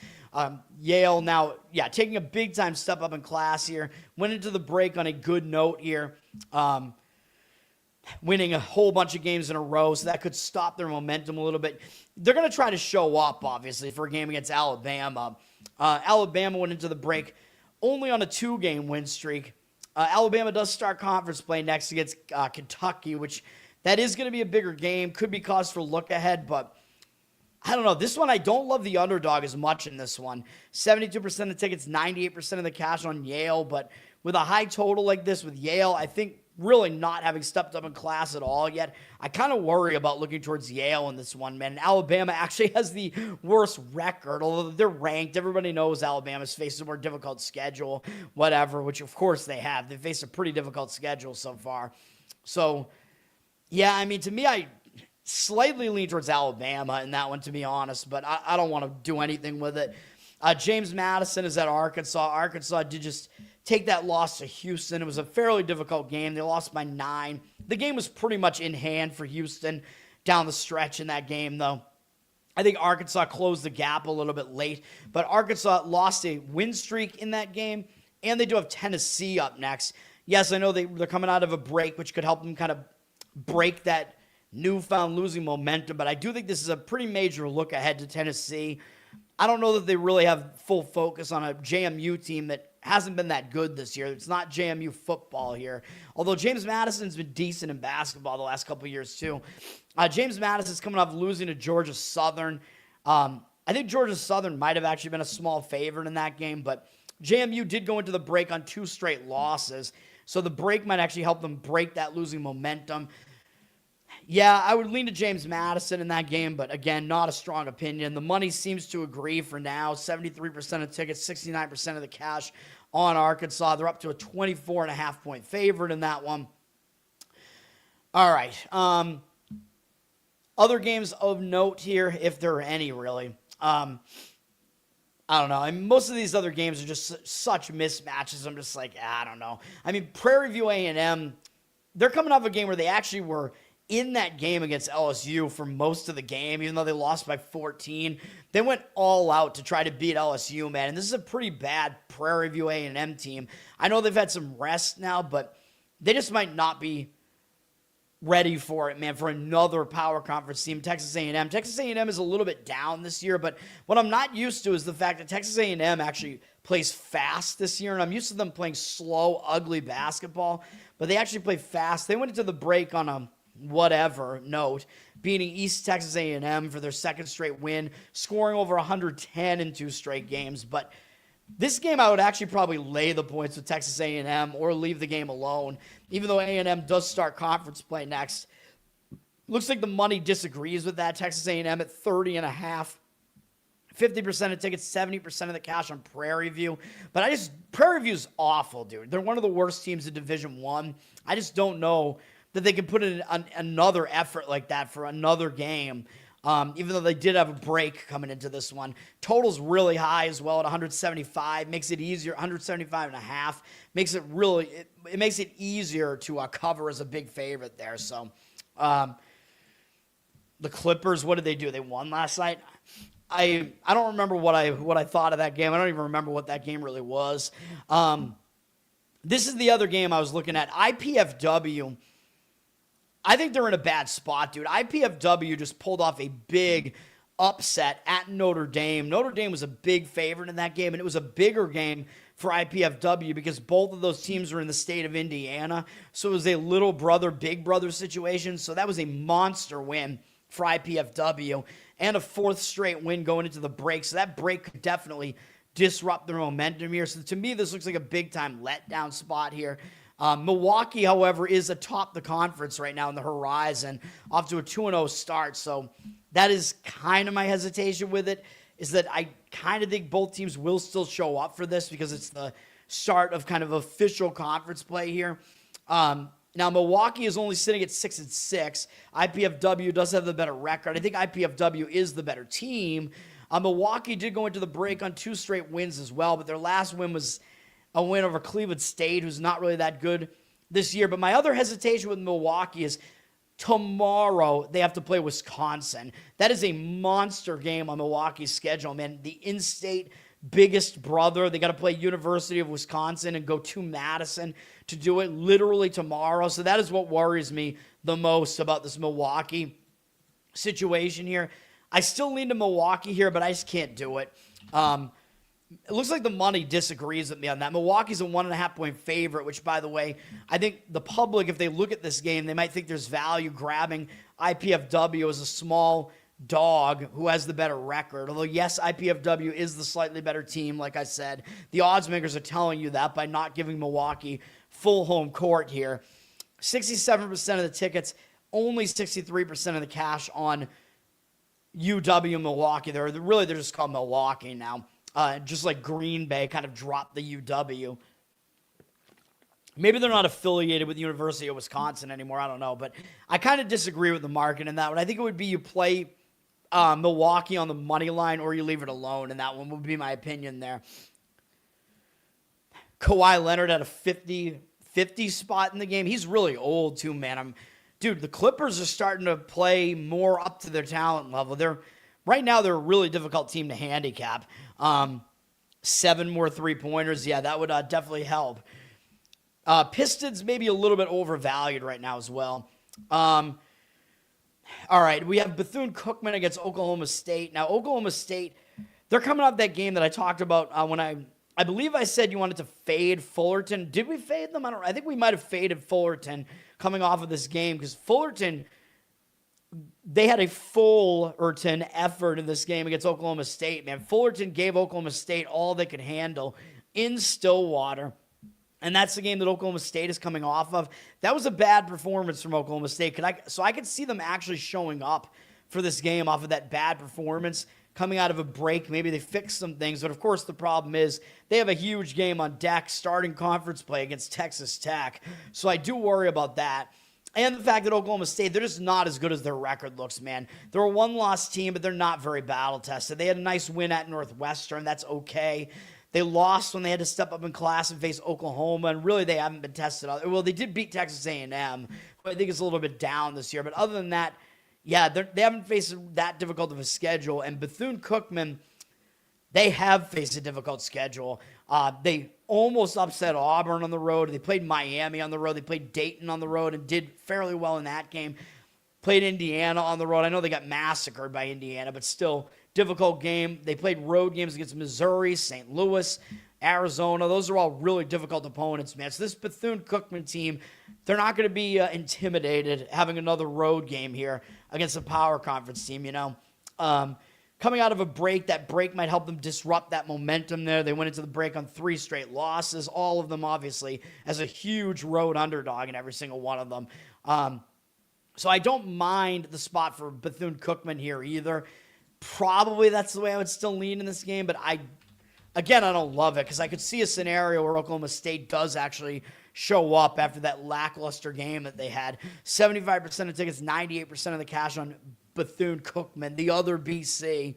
S1: Yale now, taking a big-time step up in class here. Went into the break on a good note here, winning a whole bunch of games in a row, so that could stop their momentum a little bit. They're going to try to show up, obviously, for a game against Alabama. Alabama went into the break only on a 2-game win streak. Alabama does start conference play next against Kentucky, which that is going to be a bigger game. Could be cause for look ahead, but I don't know. This one, I don't love the underdog as much in this one. 72% of the tickets, 98% of the cash on Yale, but with a high total like this with Yale, I think really not having stepped up in class at all yet, I kind of worry about looking towards Yale in this one, man. Alabama actually has the worst record, although they're ranked. Everybody knows Alabama's faced a more difficult schedule, whatever, which of course they have. They've faced a pretty difficult schedule so far. So, yeah, I mean, to me, I slightly lean towards Alabama in that one, to be honest, but I don't want to do anything with it. James Madison is at Arkansas. Arkansas did just take that loss to Houston. It was a fairly difficult game. They lost by 9. The game was pretty much in hand for Houston down the stretch in that game, though. I think Arkansas closed the gap a little bit late, but Arkansas lost a win streak in that game, and they do have Tennessee up next. Yes, I know they're coming out of a break, which could help them kind of break that newfound losing momentum, but I do think this is a pretty major look ahead to Tennessee. I don't know that they really have full focus on a JMU team that hasn't been that good this year. It's not JMU football here, although James Madison's been decent in basketball the last couple of years too. James Madison's coming off losing to Georgia Southern. I think Georgia Southern might have actually been a small favorite in that game, but JMU did go into the break on 2 straight losses, so the break might actually help them break that losing momentum. Yeah, I would lean to James Madison in that game, but again, not a strong opinion. The money seems to agree for now. 73% of tickets, 69% of the cash on Arkansas. They're up to a 24.5-point favorite in that one. All right. Other games of note here, if there are any, really. I don't know. I mean, most of these other games are just such mismatches. I'm just like, I don't know. I mean, Prairie View A&M, they're coming off a game where they actually were in that game against LSU for most of the game, even though they lost by 14. They went all out to try to beat LSU, man. And this is a pretty bad Prairie View A&M team. I know they've had some rest now, but they just might not be ready for it, man, for another power conference team. Texas A&M. Texas A&M is a little bit down this year, but what I'm not used to is the fact that Texas A&M actually plays fast this year, and I'm used to them playing slow, ugly basketball, but they actually play fast. They went into the break on a whatever note, beating East Texas A&M for their second straight win, scoring over 110 in 2 straight games. But this game, I would actually probably lay the points with Texas A&M or leave the game alone, even though A&M does start conference play next. Looks like the money disagrees with that. Texas A&M at 30.5. 50% of tickets, 70% of the cash on Prairie View. But Prairie View's awful, dude. They're one of the worst teams in Division I. I just don't know that they can put in another effort like that for another game, even though they did have a break coming into this one. Total's really high as well at 175, makes it easier, 175.5, makes it really, it makes it easier to cover as a big favorite there. So the Clippers, what did they do? They won last night. I don't remember what I thought of that game. I don't even remember what that game really was. This is the other game I was looking at. IPFW, I think they're in a bad spot, dude. IPFW just pulled off a big upset at Notre Dame. Notre Dame was a big favorite in that game, and it was a bigger game for IPFW because both of those teams are in the state of Indiana. So it was a little brother, big brother situation. So that was a monster win for IPFW and a 4th straight win going into the break. So that break could definitely disrupt their momentum here. So to me, this looks like a big-time letdown spot here. Milwaukee, however, is atop the conference right now in the horizon, off to a 2-0 start. So that is kind of my hesitation with it, is that I kind of think both teams will still show up for this because it's the start of kind of official conference play here. Now, Milwaukee is only sitting at 6-6. IPFW does have the better record. I think IPFW is the better team. Milwaukee did go into the break on 2 straight wins as well, but their last win was a win over Cleveland State, who's not really that good this year. But my other hesitation with Milwaukee is tomorrow they have to play Wisconsin. That is a monster game on Milwaukee's schedule, man. The in-state biggest brother. They got to play University of Wisconsin and go to Madison to do it literally tomorrow. So that is what worries me the most about this Milwaukee situation here. I still lean to Milwaukee here, but I just can't do it. It looks like the money disagrees with me on that. Milwaukee's a 1.5-point favorite, which, by the way, I think the public, if they look at this game, they might think there's value grabbing IPFW as a small dog who has the better record. Although, yes, IPFW is the slightly better team, like I said. The odds makers are telling you that by not giving Milwaukee full home court here. 67% of the tickets, only 63% of the cash on UW Milwaukee. They're just called Milwaukee now. Just like Green Bay kind of dropped the UW. Maybe they're not affiliated with the University of Wisconsin anymore. I don't know. But I kind of disagree with the market in that one. I think it would be you play Milwaukee on the money line or you leave it alone. And that one would be my opinion there. Kawhi Leonard had a 50 spot in the game. He's really old too, man. Dude, the Clippers are starting to play more up to their talent level. Right now, they're a really difficult team to handicap. 7 more three-pointers. Yeah, that would definitely help. Pistons maybe a little bit overvalued right now as well. All right, we have Bethune-Cookman against Oklahoma State. Now, Oklahoma State, they're coming off that game that I talked about when I believe I said you wanted to fade Fullerton. Did we fade them? I think we might have faded Fullerton coming off of this game because Fullerton, they had a Fullerton effort in this game against Oklahoma State, man. Fullerton gave Oklahoma State all they could handle in Stillwater. And that's the game that Oklahoma State is coming off of. That was a bad performance from Oklahoma State. So I could see them actually showing up for this game off of that bad performance coming out of a break. Maybe they fix some things. But, of course, the problem is they have a huge game on deck starting conference play against Texas Tech. So I do worry about that. And the fact that Oklahoma State, they're just not as good as their record looks, man. They're a one-loss team, but they're not very battle-tested. They had a nice win at Northwestern. That's okay. They lost when they had to step up in class and face Oklahoma, and really they haven't been tested. Well, they did beat Texas A&M, who I think is a little bit down this year. But other than that, yeah, they haven't faced that difficult of a schedule. And Bethune-Cookman, they have faced a difficult schedule. They almost upset Auburn on the road. They played Miami on the road. They played Dayton on the road and did fairly well in that game. Played Indiana on the road. I know they got massacred by Indiana, but still difficult game. They played road games against Missouri, St. Louis, Arizona. Those are all really difficult opponents, man. So this Bethune-Cookman team, they're not going to be intimidated having another road game here against a power conference team, you know. Coming out of a break, that break might help them disrupt that momentum there. They went into the break on 3 straight losses, all of them obviously as a huge road underdog in every single one of them. So I don't mind the spot for Bethune-Cookman here either. Probably that's the way I would still lean in this game, but I don't love it because I could see a scenario where Oklahoma State does actually show up after that lackluster game that they had. 75% of tickets, 98% of the cash on Bethune-Cookman, the other BC.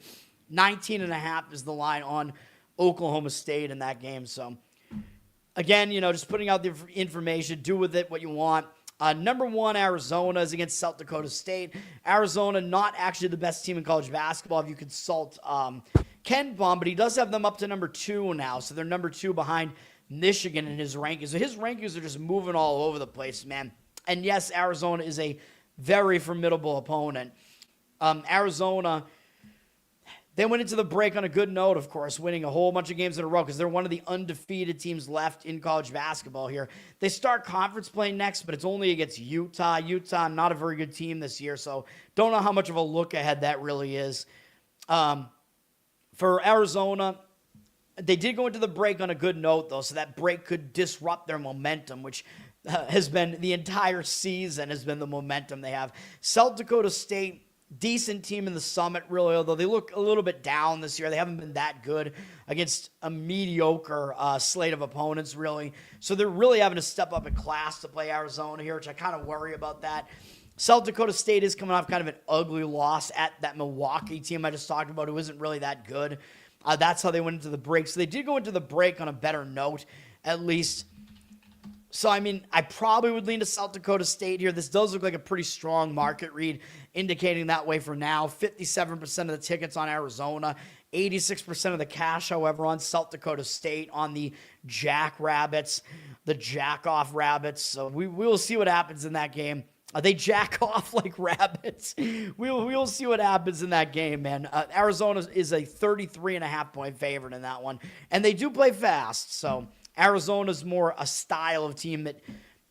S1: 19.5 is the line on Oklahoma State in that game. So, again, just putting out the information. Do with it what you want. Number 1, Arizona is against South Dakota State. Arizona, not actually the best team in college basketball if you consult Ken Baum, but he does have them up to number 2 now. So they're number 2 behind Michigan in his rankings. So his rankings are just moving all over the place, man. And yes, Arizona is a very formidable opponent. Arizona, they went into the break on a good note, of course, winning a whole bunch of games in a row because they're one of the undefeated teams left in college basketball here. They start conference play next, but it's only against Utah. Utah, not a very good team this year, so don't know how much of a look ahead that really is. For Arizona, they did go into the break on a good note, though, so that break could disrupt their momentum, which has been the entire season has been the momentum they have. South Dakota State, decent team in the Summit, really, although they look a little bit down this year. They haven't been that good against a mediocre slate of opponents, really. So they're really having to step up in class to play Arizona here, which I kind of worry about that. South Dakota State is coming off kind of an ugly loss at that Milwaukee team I just talked about, who isn't really that good. That's how they went into the break. So they did go into the break on a better note. at least. So, I mean, I probably would lean to South Dakota State here. This does look like a pretty strong market read, indicating that way for now. 57% of the tickets on Arizona, 86% of the cash, however, on South Dakota State, on the Jackrabbits, the Jack-Off Rabbits. So we will see what happens in that game. They jack off like rabbits. We'll see what happens in that game, man. Arizona is a 33.5-point favorite in that one. And they do play fast, so Arizona's more a style of team that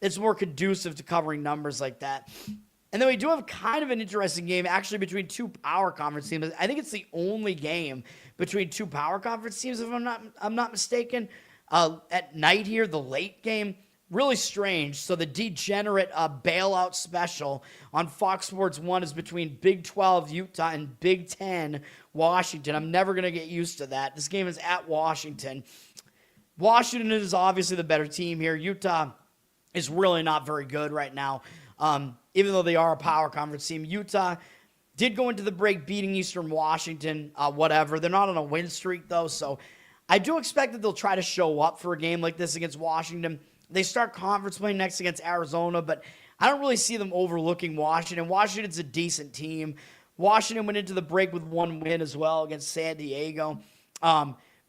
S1: it's more conducive to covering numbers like that. And then we do have kind of an interesting game, actually, between two power conference teams. I think it's the only game between two power conference teams, if I'm not mistaken. At night here, the late game, really strange. So the degenerate bailout special on Fox Sports 1 is between Big 12 Utah and Big 10 Washington. I'm never going to get used to that. This game is at Washington. Washington is obviously the better team here. Utah is really not very good right now. Even though they are a power conference team, Utah did go into the break beating Eastern Washington, whatever. They're not on a win streak, though, so I do expect that they'll try to show up for a game like this against Washington. They start conference play next against Arizona, but I don't really see them overlooking Washington. Washington's a decent team. Washington went into the break with one win as well against San Diego.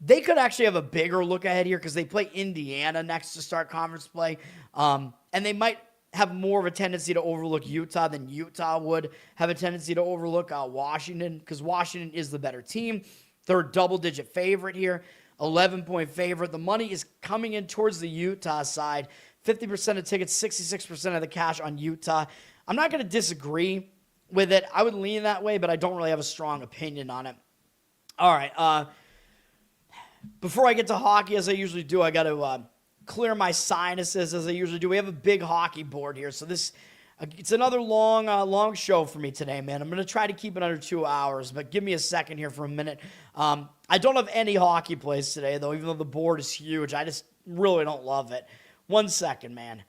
S1: They could actually have a bigger look ahead here because they play Indiana next to start conference play. And they might have more of a tendency to overlook Utah than Utah would have a tendency to overlook Washington, because Washington is the better team. They're a double-digit favorite here, 11-point favorite. The money is coming in towards the Utah side. 50% of tickets, 66% of the cash on Utah. I'm not going to disagree with it. I would lean that way, but I don't really have a strong opinion on it. All right. Before I get to hockey, as I usually do, I got to clear my sinuses, as I usually do. We have a big hockey board here, so it's another long show for me today, man. I'm going to try to keep it under 2 hours, but give me a second here for a minute. I don't have any hockey plays today, though, even though the board is huge. I just really don't love it. 1 second, man.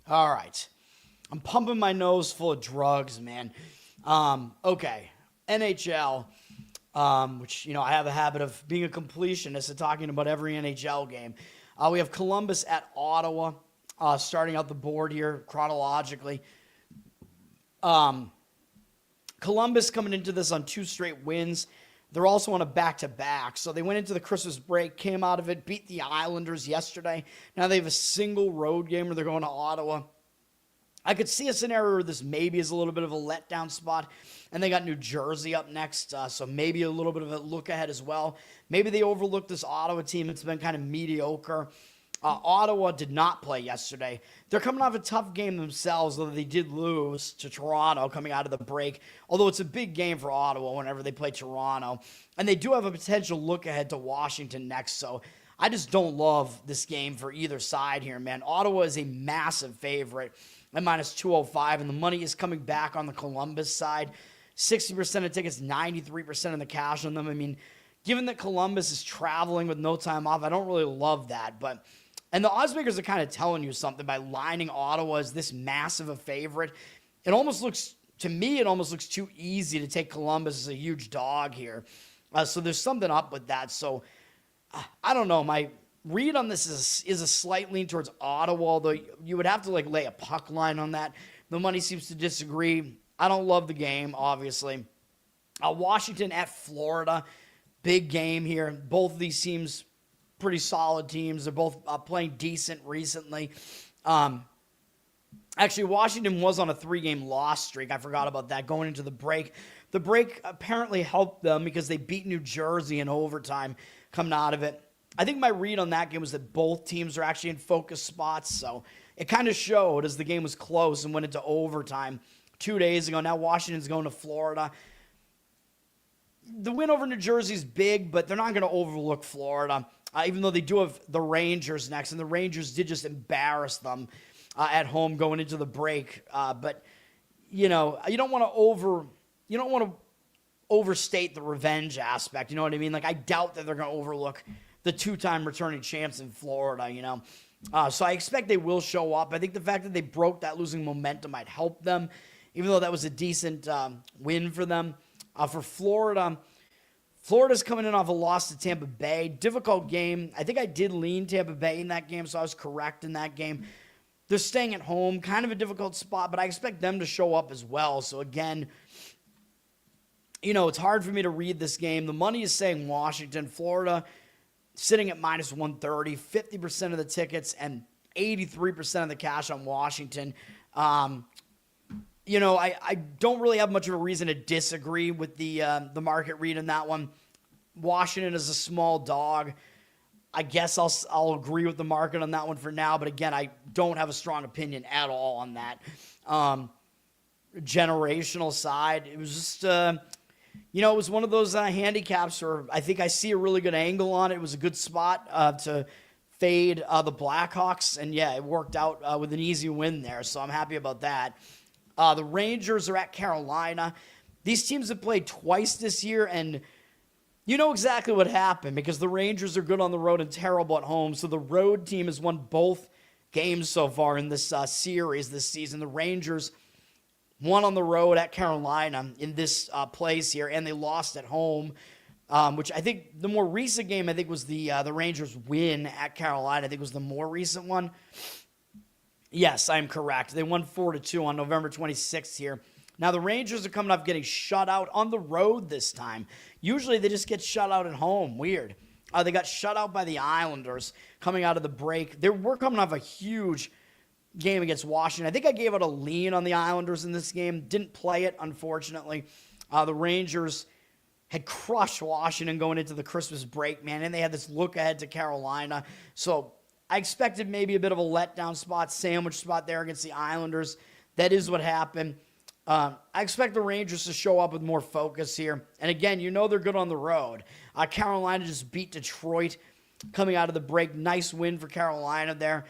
S1: All right. I'm pumping my nose full of drugs, man. Okay. NHL, which, I have a habit of being a completionist and talking about every NHL game. We have Columbus at Ottawa, starting out the board here chronologically. Columbus coming into this on 2 straight wins. They're also on a back-to-back. So they went into the Christmas break, came out of it, beat the Islanders yesterday. Now they have a single road game where they're going to Ottawa. I could see a scenario where this maybe is a little bit of a letdown spot. And they got New Jersey up next, so maybe a little bit of a look ahead as well. Maybe they overlooked this Ottawa team. It's been kind of mediocre. Ottawa did not play yesterday. They're coming off a tough game themselves, though they did lose to Toronto coming out of the break. Although it's a big game for Ottawa whenever they play Toronto. And they do have a potential look ahead to Washington next. So I just don't love this game for either side here, man. Ottawa is a massive favorite at minus 205, and the money is coming back on the Columbus side. 60% of tickets, 93% of the cash on them. I mean, given that Columbus is traveling with no time off, I don't really love that. But And the odds makers are kind of telling you something by lining Ottawa as this massive a favorite. It almost looks, to me, it almost looks too easy to take Columbus as a huge dog here. So there's something up with that. So I don't know. My read on this is a slight lean towards Ottawa, although you would have to like lay a puck line on that. The money seems to disagree. I don't love the game, obviously. Washington at Florida. Big game here. Both of these teams, pretty solid teams. They're both playing decent recently. Actually, Washington was on a 3-game loss streak. I forgot about that going into the break. The break apparently helped them because they beat New Jersey in overtime coming out of it. I think my read on that game was that both teams are actually in focus spots, so it kind of showed as the game was close and went into overtime 2 days ago. Now Washington's going to Florida. The win over New Jersey is big, but they're not going to overlook Florida, even though they do have the Rangers next, and the Rangers did just embarrass them at home going into the break. But you know, you don't want to overstate the revenge aspect. You know what I mean? Like, I doubt that they're going to overlook the 2-time returning champs in Florida. You know, so I expect they will show up. I think the fact that they broke that losing momentum might help them, even though that was a decent win for them. For Florida, Florida's coming in off a loss to Tampa Bay. Difficult game. I think I did lean Tampa Bay in that game, so I was correct in that game. They're staying at home. Kind of a difficult spot, but I expect them to show up as well. So, again, you know, it's hard for me to read this game. The money is saying Washington. Florida sitting at minus 130, 50% of the tickets and 83% of the cash on Washington. You know, I don't really have much of a reason to disagree with the market read in that one. Washington is a small dog. I guess I'll agree with the market on that one for now, but again, I don't have a strong opinion at all on that. Generational side, it was just, you know, it was one of those handicaps where I think I see a really good angle on it. It was a good spot to fade the Blackhawks, and yeah, it worked out with an easy win there, so I'm happy about that. The Rangers are at Carolina. These teams have played twice this year, and you know exactly what happened because the Rangers are good on the road and terrible at home. So the road team has won both games so far in this series this season. The Rangers won on the road at Carolina in this place here, and they lost at home, which I think the more recent game, I think, was the Rangers win at Carolina. I think was the more recent one. Yes, I'm correct. They won 4-2 on November 26th here. Now, the Rangers are coming off getting shut out on the road this time. Usually, they just get shut out at home. Weird. They got shut out by the Islanders coming out of the break. We're coming off a huge game against Washington. I think I gave out a lean on the Islanders in this game. Didn't play it, unfortunately. The Rangers had crushed Washington going into the Christmas break, man, and they had this look ahead to Carolina. So I expected maybe a bit of a letdown spot, sandwich spot there against the Islanders. That is what happened. I expect the Rangers to show up with more focus here. And again, you know they're good on the road. Carolina just beat Detroit coming out of the break. Nice win for Carolina there.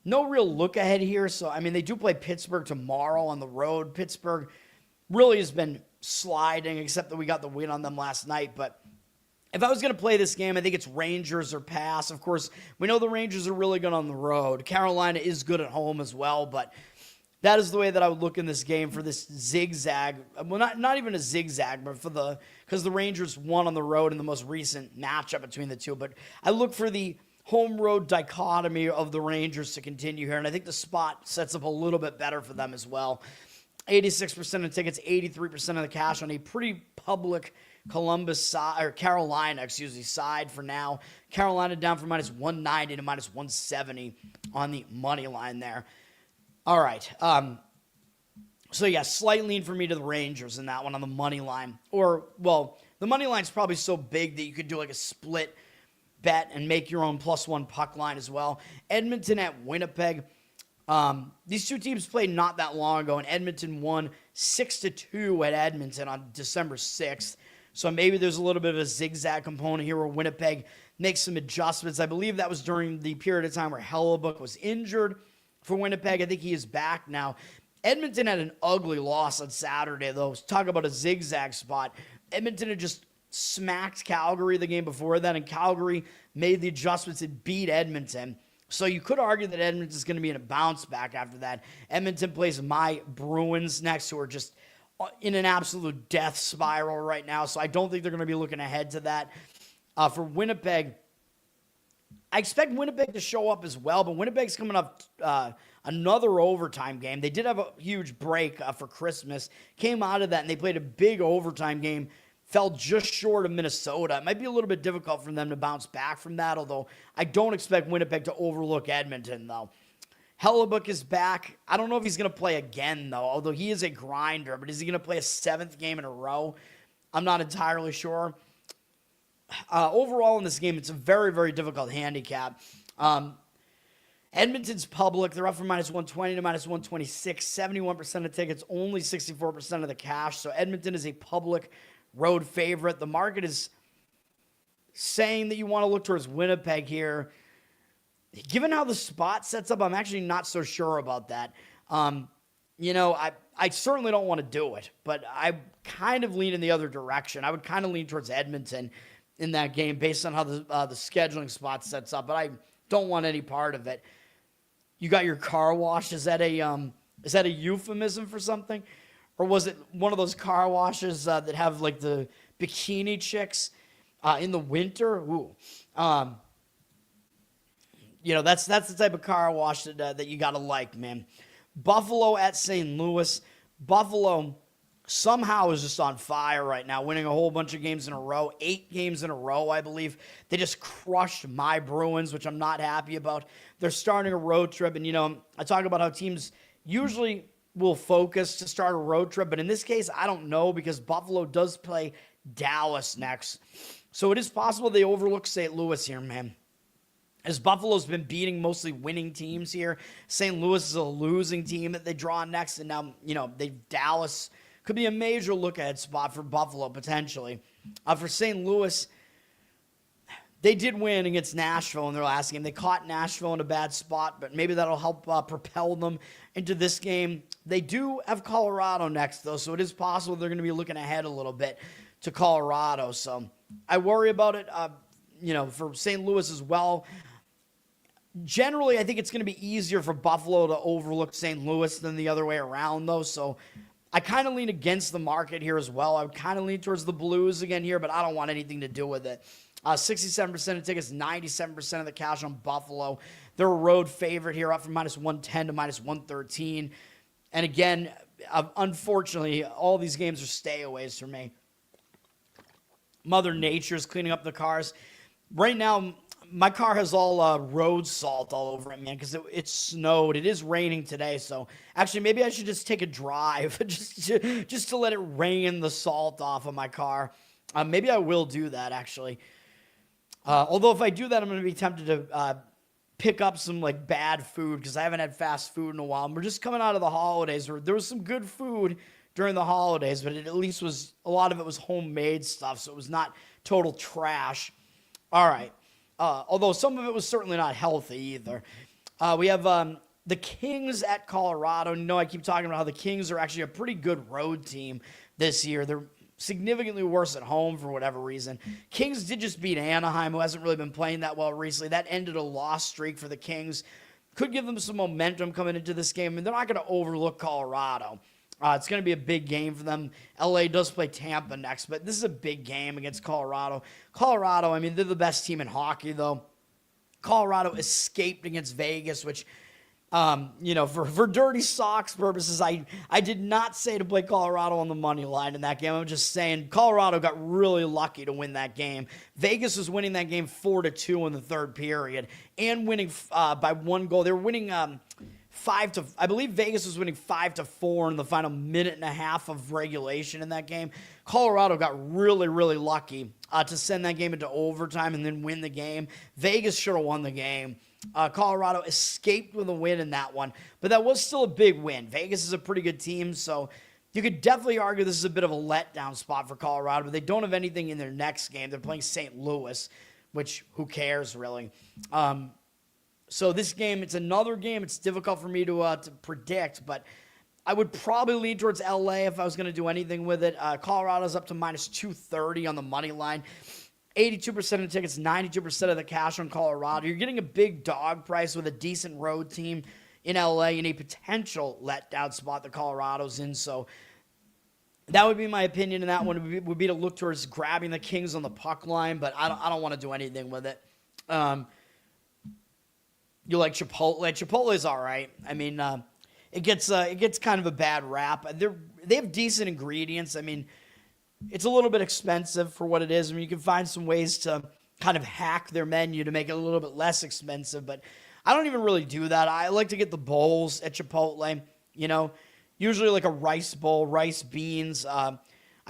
S1: No real look ahead here. So, I mean, they do play Pittsburgh tomorrow on the road. Pittsburgh really has been sliding, except that we got the win on them last night. But if I was going to play this game, I think it's Rangers or pass. Of course, we know the Rangers are really good on the road. Carolina is good at home as well, but that is the way that I would look in this game for this zigzag. Well, not even a zigzag, but because the Rangers won on the road in the most recent matchup between the two. But I look for the home-road dichotomy of the Rangers to continue here, and I think the spot sets up a little bit better for them as well. 86% of tickets, 83% of the cash on a pretty public Carolina side for now. Carolina down from minus 190 to minus 170 on the money line there. All right. So, yeah, slight lean for me to the Rangers in that one on the money line. Or, well, the money line's probably so big that you could do like a split bet and make your own +1 puck line as well. Edmonton at Winnipeg. These two teams played not that long ago, and Edmonton won 6-2 at Edmonton on December 6th. So maybe there's a little bit of a zigzag component here where Winnipeg makes some adjustments. I believe that was during the period of time where Hellebuck was injured for Winnipeg. I think he is back now. Edmonton had an ugly loss on Saturday, though. Talk about a zigzag spot. Edmonton had just smacked Calgary the game before that, and Calgary made the adjustments and beat Edmonton. So you could argue that Edmonton is going to be in a bounce back after that. Edmonton plays my Bruins next, who are just in an absolute death spiral right now. So I don't think they're going to be looking ahead to that. For Winnipeg, I expect Winnipeg to show up as well, but Winnipeg's coming up another overtime game. They did have a huge break for Christmas, came out of that, and they played a big overtime game, fell just short of Minnesota. It might be a little bit difficult for them to bounce back from that, although I don't expect Winnipeg to overlook Edmonton, though. Hellebuck is back. I don't know if he's going to play again, though, although he is a grinder, but is he going to play a 7th game in a row? I'm not entirely sure. Overall in this game, it's a very, very difficult handicap. Edmonton's public. They're up from minus 120 to minus 126. 71% of tickets, only 64% of the cash. So Edmonton is a public road favorite. The market is saying that you want to look towards Winnipeg here. Given how the spot sets up, I'm actually not so sure about that. I certainly don't want to do it, but I kind of lean in the other direction. I would kind of lean towards Edmonton in that game based on how the scheduling spot sets up, but I don't want any part of it. You got your car wash. Is that a euphemism for something? Or was it one of those car washes that have like the bikini chicks in the winter? Ooh. That's the type of car wash that you got to like, man. Buffalo at St. Louis. Buffalo somehow is just on fire right now, winning a whole bunch of games in a row, 8 games in a row, I believe. They just crushed my Bruins, which I'm not happy about. They're starting a road trip, and, I talk about how teams usually will focus to start a road trip, but in this case, I don't know because Buffalo does play Dallas next. So it is possible they overlook St. Louis here, man. As Buffalo's been beating mostly winning teams here, St. Louis is a losing team that they draw next, and now, Dallas could be a major look-ahead spot for Buffalo, potentially. For St. Louis, they did win against Nashville in their last game. They caught Nashville in a bad spot, but maybe that'll help propel them into this game. They do have Colorado next, though, so it is possible they're going to be looking ahead a little bit to Colorado. So I worry about it, for St. Louis as well. Generally, I think it's going to be easier for Buffalo to overlook St. Louis than the other way around, though, so I kind of lean against the market here as well. I would kind of lean towards the Blues again here, but I don't want anything to do with it. 67% of tickets, 97% of the cash on Buffalo. They're a road favorite here, up from minus 110 to minus 113. And again, unfortunately, all these games are stay-aways for me. Mother Nature's cleaning up the cars. Right now, my car has all road salt all over it, man, because it snowed. It is raining today, so actually maybe I should just take a drive just to let it rain the salt off of my car. Maybe I will do that, actually. Although if I do that, I'm going to be tempted to pick up some bad food because I haven't had fast food in a while. And we're just coming out of the holidays where there was some good food during the holidays, but it at least was a lot of it was homemade stuff, so it was not total trash. All right. Although some of it was certainly not healthy either. We have the Kings at Colorado. I keep talking about how the Kings are actually a pretty good road team this year. They're significantly worse at home for whatever reason. Kings did just beat Anaheim, who hasn't really been playing that well recently. That ended a loss streak for the Kings. Could give them some momentum coming into this game, and they're not going to overlook Colorado. It's going to be a big game for them. LA does play Tampa next, but this is a big game against Colorado. Colorado, they're the best team in hockey, though. Colorado escaped against Vegas, which, for Dirty Sox purposes, I did not say to play Colorado on the money line in that game. I'm just saying Colorado got really lucky to win that game. Vegas was winning that game 4-2 in the third period and winning by 1 goal. They were winning I believe Vegas was winning 5-4 in the final minute and a half of regulation in that game. Colorado got really, really lucky to send that game into overtime and then win the game. Vegas should have won the game. Colorado escaped with a win in that one, but that was still a big win. Vegas is a pretty good team, so you could definitely argue this is a bit of a letdown spot for Colorado, but they don't have anything in their next game. They're playing St. Louis, which who cares, really? So this game, it's another game. It's difficult for me to predict, but I would probably lean towards LA if I was going to do anything with it. Colorado's up to minus 230 on the money line. 82% of the tickets, 92% of the cash on Colorado. You're getting a big dog price with a decent road team in LA and a potential letdown spot that Colorado's in. So that would be my opinion in that one. Would be to look towards grabbing the Kings on the puck line, but I don't want to do anything with it. You like Chipotle? Chipotle is all right. I mean, it gets kind of a bad rap. They have decent ingredients. I mean, it's a little bit expensive for what it is. I mean, you can find some ways to kind of hack their menu to make it a little bit less expensive, but I don't even really do that. I like to get the bowls at Chipotle, usually like a rice bowl, rice, beans. I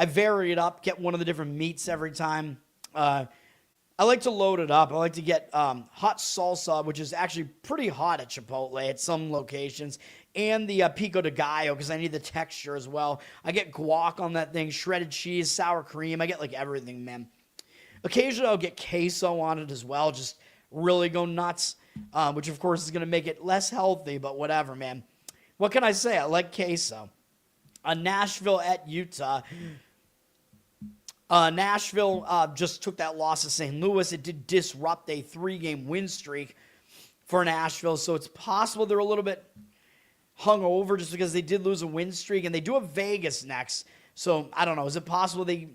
S1: vary it up, get one of the different meats every time. I like to load it up. I like to get hot salsa, which is actually pretty hot at Chipotle at some locations, and the pico de gallo because I need the texture as well. I get guac on that thing, shredded cheese, sour cream. I get like everything, man. Occasionally I'll get queso on it as well, just really go nuts, which of course is going to make it less healthy, but whatever, man. What can I say? I like queso. Nashville at Utah. Nashville just took that loss to St. Louis. It did disrupt a 3-game win streak for Nashville, so it's possible they're a little bit hungover just because they did lose a win streak, and they do have Vegas next. So, I don't know. Is it possible they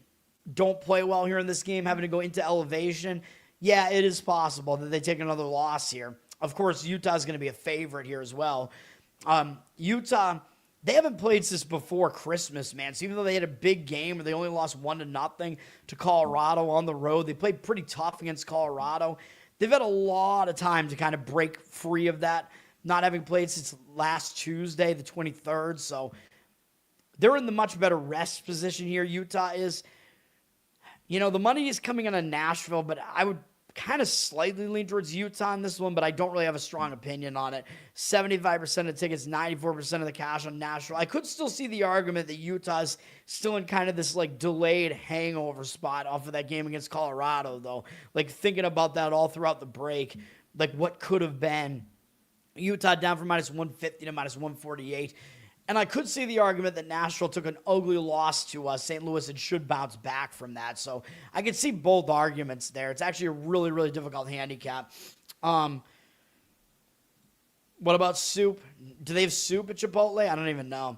S1: don't play well here in this game, having to go into elevation? Yeah, it is possible that they take another loss here. Of course, Utah's going to be a favorite here as well. Utah, they haven't played since before Christmas, man. So even though they had a big game where they only lost 1-0 to Colorado on the road, they played pretty tough against Colorado. They've had a lot of time to kind of break free of that, not having played since last Tuesday, the 23rd. So they're in the much better rest position here. Utah is. The money is coming in on Nashville, but I would kind of slightly lean towards Utah in this one, but I don't really have a strong opinion on it. 75% of tickets, 94% of the cash on Nashville. I could still see the argument that Utah's still in kind of this like delayed hangover spot off of that game against Colorado, though. Like thinking about that all throughout the break, like what could have been. Utah down from -150 to -148. And I could see the argument that Nashville took an ugly loss to St. Louis and should bounce back from that. So I could see both arguments there. It's actually a really, really difficult handicap. What about soup? Do they have soup at Chipotle? I don't even know.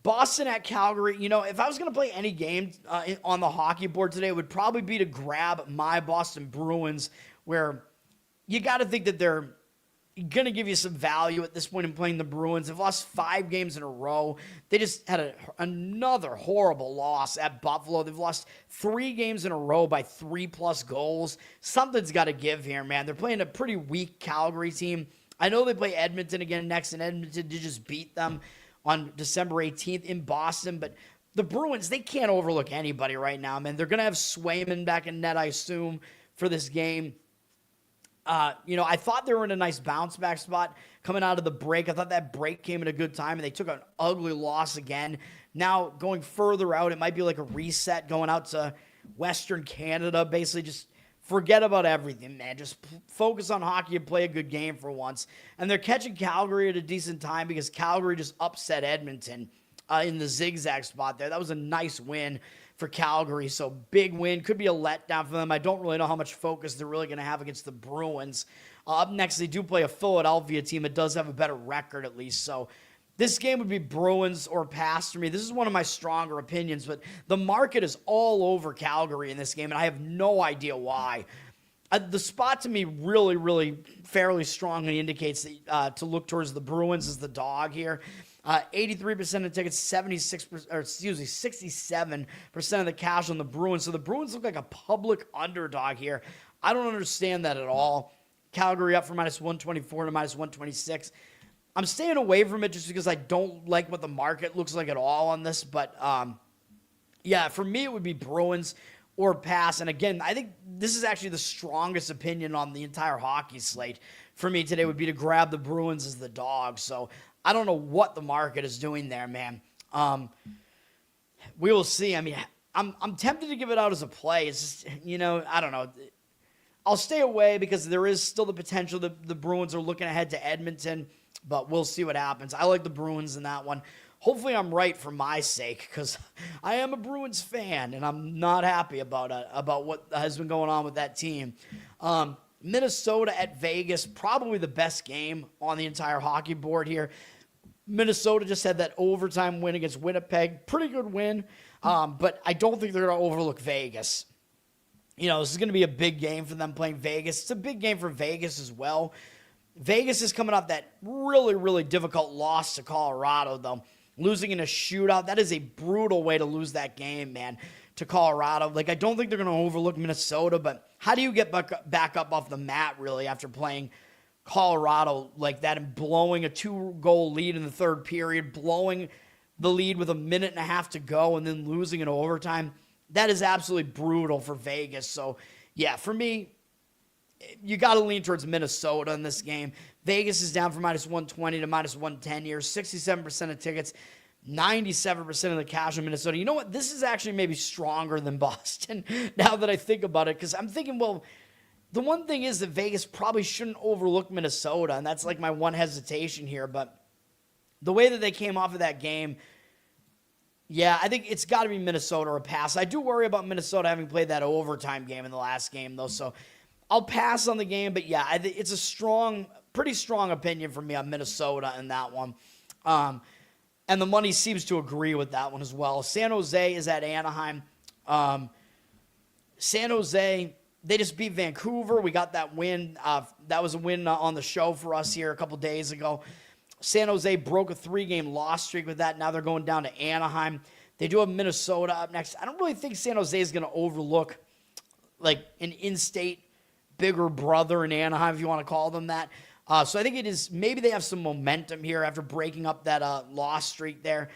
S1: Boston at Calgary. If I was going to play any game on the hockey board today, it would probably be to grab my Boston Bruins, where you got to think that they're going to give you some value at this point in playing the Bruins. They've lost 5 games in a row. They just had another horrible loss at Buffalo. They've lost 3 games in a row by 3+ goals. Something's got to give here, man. They're playing a pretty weak Calgary team. I know they play Edmonton again next, and Edmonton did just beat them on December 18th in Boston, but the Bruins, they can't overlook anybody right now, man. They're going to have Swayman back in net, I assume, for this game. I thought they were in a nice bounce back spot coming out of the break. I thought that break came at a good time, and they took an ugly loss again. Now, going further out, it might be like a reset going out to Western Canada. Basically, just forget about everything, man. Just focus on hockey and play a good game for once. And they're catching Calgary at a decent time because Calgary just upset Edmonton in the zigzag spot there. That was a nice win for Calgary, so big win. Could be a letdown for them. I don't really know how much focus they're really going to have against the Bruins. Up next, they do play a Philadelphia team that does have a better record at least, so this game would be Bruins or pass for me. This is one of my stronger opinions, but the market is all over Calgary in this game, and I have no idea why. The spot to me really, really fairly strongly indicates that, to look towards the Bruins as the dog here. 83% of tickets, 67% of the cash on the Bruins. So the Bruins look like a public underdog here. I don't understand that at all. Calgary up from -124 to -126. I'm staying away from it just because I don't like what the market looks like at all on this. But, yeah, for me, it would be Bruins or pass. And again, I think this is actually the strongest opinion on the entire hockey slate for me today would be to grab the Bruins as the dog. So I don't know what the market is doing there, man. We will see. I mean, I'm tempted to give it out as a play. It's just, I don't know. I'll stay away because there is still the potential that the Bruins are looking ahead to Edmonton, but we'll see what happens. I like the Bruins in that one. hopefully I'm right for my sake, because I am a Bruins fan, and I'm not happy about what has been going on with that team. Minnesota at Vegas, probably the best game on the entire hockey board here. Minnesota just had that overtime win against Winnipeg. Pretty good win, but I don't think they're going to overlook Vegas. This is going to be a big game for them playing Vegas. It's a big game for Vegas as well. Vegas is coming off that really, really difficult loss to Colorado, though. Losing in a shootout, that is a brutal way to lose that game, man, to Colorado. I don't think they're going to overlook Minnesota, but how do you get back up off the mat, really, after playing Colorado like that and blowing a 2-goal lead in the third period, blowing the lead with a minute and a half to go, and then losing in overtime? That is absolutely brutal for Vegas. So, yeah, for me, you got to lean towards Minnesota in this game. Vegas is down from -120 to -110 here. 67% of tickets, 97% of the cash in Minnesota. You know what? This is actually maybe stronger than Boston now that I think about it, because I'm thinking, well, the one thing is that Vegas probably shouldn't overlook Minnesota, and that's my one hesitation here. But the way that they came off of that game, yeah, I think it's got to be Minnesota or a pass. I do worry about Minnesota having played that overtime game in the last game, though, so I'll pass on the game. But, yeah, it's a pretty strong opinion from me on Minnesota in that one. And the money seems to agree with that one as well. San Jose is at Anaheim. San Jose, they just beat Vancouver. We got that win. That was a win on the show for us here a couple days ago. San Jose broke a 3-game loss streak with that. Now they're going down to Anaheim. They do have Minnesota up next. I don't really think San Jose is going to overlook an in-state bigger brother in Anaheim, if you want to call them that. So I think it is, maybe they have some momentum here after breaking up that loss streak there.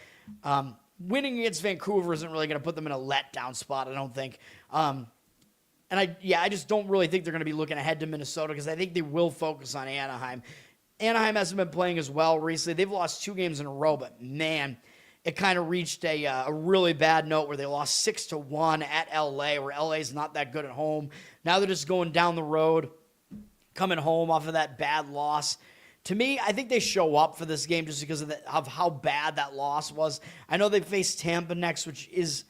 S1: Winning against Vancouver isn't really going to put them in a letdown spot, I don't think. I just don't really think they're going to be looking ahead to Minnesota, because I think they will focus on Anaheim. Anaheim hasn't been playing as well recently. They've lost 2 games in a row, but man, it kind of reached a really bad note where they lost 6-1 at LA, where LA is not that good at home. Now they're just going down the road, coming home off of that bad loss. To me, I think they show up for this game just because of how bad that loss was. I know they face Tampa next, which is,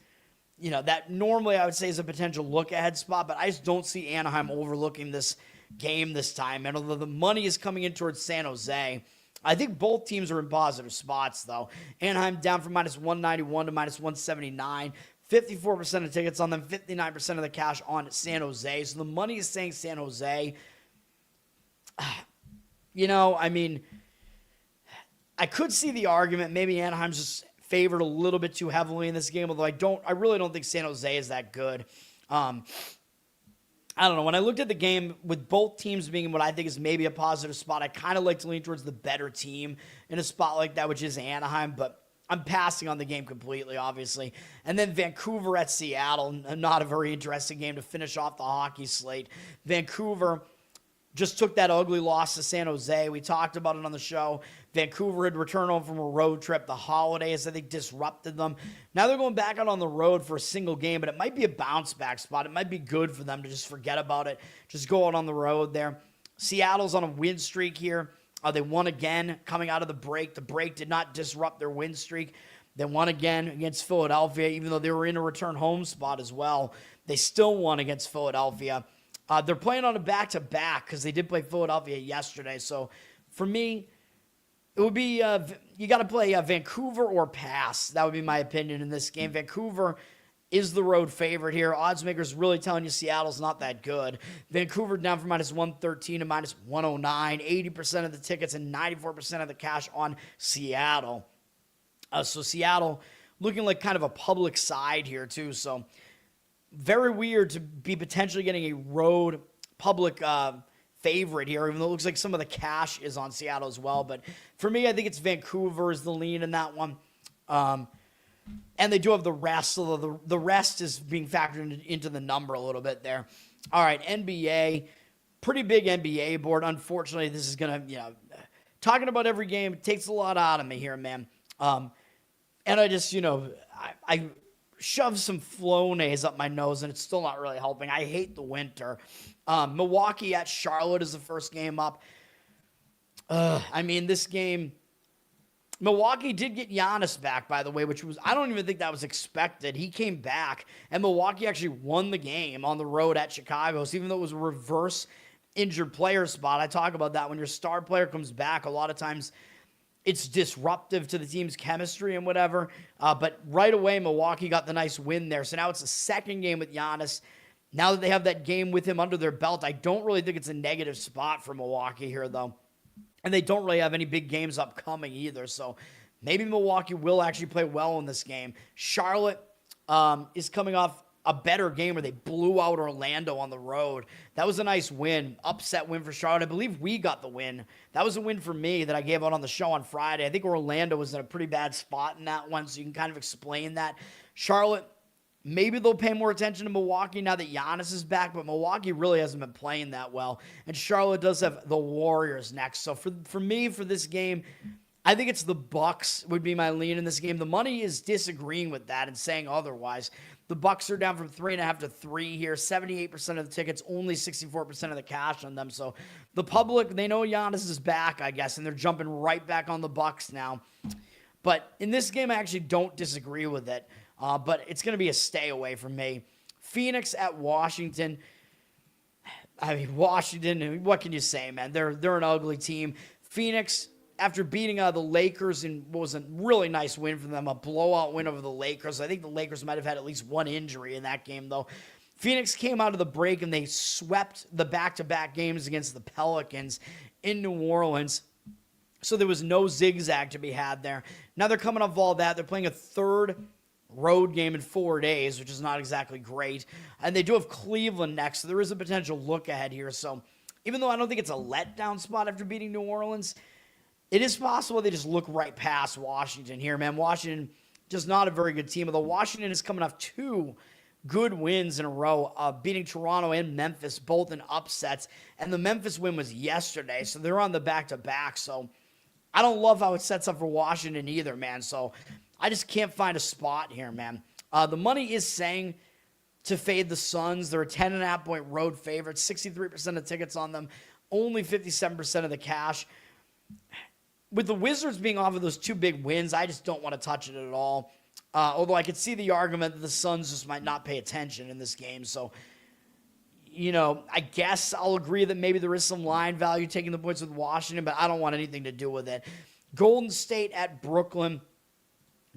S1: that normally I would say is a potential look-ahead spot, but I just don't see Anaheim overlooking this game this time. And although the money is coming in towards San Jose, I think both teams are in positive spots, though. Anaheim down from -191 to -179. 54% of tickets on them, 59% of the cash on San Jose. So the money is saying San Jose. I could see the argument. Maybe Anaheim's just favored a little bit too heavily in this game, although I really don't think San Jose is that good. I don't know. When I looked at the game, with both teams being in what I think is maybe a positive spot, I kind of like to lean towards the better team in a spot like that, which is Anaheim, but I'm passing on the game completely, obviously. And then Vancouver at Seattle, not a very interesting game to finish off the hockey slate. Vancouver just took that ugly loss to San Jose. We talked about it on the show. Vancouver had returned home from a road trip. The holidays, I think, disrupted them. Now they're going back out on the road for a single game, but it might be a bounce-back spot. It might be good for them to just forget about it, just go out on the road there. Seattle's on a win streak here. They won again coming out of the break. The break did not disrupt their win streak. They won again against Philadelphia, even though they were in a return home spot as well. They still won against Philadelphia. They're playing on a back-to-back because they did play Philadelphia yesterday. So for me, it would be you got to play Vancouver or pass. That would be my opinion in this game. Vancouver is the road favorite here. Odds makers really telling you Seattle's not that good. Vancouver down from -113 to -109. 80% of the tickets and 94% of the cash on Seattle. So Seattle looking like kind of a public side here too. So very weird to be potentially getting a road public favorite here, even though it looks like some of the cash is on Seattle as well. But for me, I think it's Vancouver is the lean in that one. And they do have the rest, so the rest is being factored into the number a little bit there. All right, NBA, pretty big NBA board. Unfortunately, this is going to, talking about every game takes a lot out of me here, man. And I just, I shove some Flonase up my nose, and it's still not really helping. I hate the winter. Milwaukee at Charlotte is the first game up. This game, Milwaukee did get Giannis back, by the way, which was, I don't even think that was expected. He came back, and Milwaukee actually won the game on the road at Chicago. So even though it was a reverse injured player spot, I talk about that when your star player comes back, a lot of times it's disruptive to the team's chemistry and whatever. But right away, Milwaukee got the nice win there. So now it's the second game with Giannis. Now that they have that game with him under their belt, I don't really think it's a negative spot for Milwaukee here, though. And they don't really have any big games upcoming either. So maybe Milwaukee will actually play well in this game. Charlotte is coming off a better game where they blew out Orlando on the road. That was a nice win, upset win for Charlotte. I believe we got the win. That was a win for me that I gave out on the show on Friday. I think Orlando was in a pretty bad spot in that one, so you can kind of explain that. Charlotte, maybe they'll pay more attention to Milwaukee now that Giannis is back, but Milwaukee really hasn't been playing that well. And Charlotte does have the Warriors next. So for me, for this game, I think it's the Bucks would be my lean in this game. The money is disagreeing with that and saying otherwise. The Bucks are down from 3.5 to 3 here. 78% of the tickets, only 64% of the cash on them. So the public, they know Giannis is back, I guess, and they're jumping right back on the Bucks now. But in this game, I actually don't disagree with it. But it's going to be a stay away from me. Phoenix at Washington. I mean, Washington, what can you say, man? They're an ugly team. Phoenix, after beating the Lakers in what was a really nice win for them, a blowout win over the Lakers. I think the Lakers might have had at least one injury in that game, though. Phoenix came out of the break, and they swept the back-to-back games against the Pelicans in New Orleans. So there was no zigzag to be had there. Now they're coming off all that. They're playing a third road game in 4 days, which is not exactly great. And they do have Cleveland next, so there is a potential look ahead here. So even though I don't think it's a letdown spot after beating New Orleans, it is possible they just look right past Washington here, man. Washington just not a very good team. Although Washington is coming off 2 good wins in a row, beating Toronto and Memphis, both in upsets. And the Memphis win was yesterday, so they're on the back-to-back. So I don't love how it sets up for Washington either, man. So I just can't find a spot here, man. The money is saying to fade the Suns. They're a 10.5-point road favorite. 63% of tickets on them. Only 57% of the cash. With the Wizards being off of those 2 big wins, I just don't want to touch it at all. Although I could see the argument that the Suns just might not pay attention in this game. So, you know, I guess I'll agree that maybe there is some line value taking the points with Washington, but I don't want anything to do with it. Golden State at Brooklyn.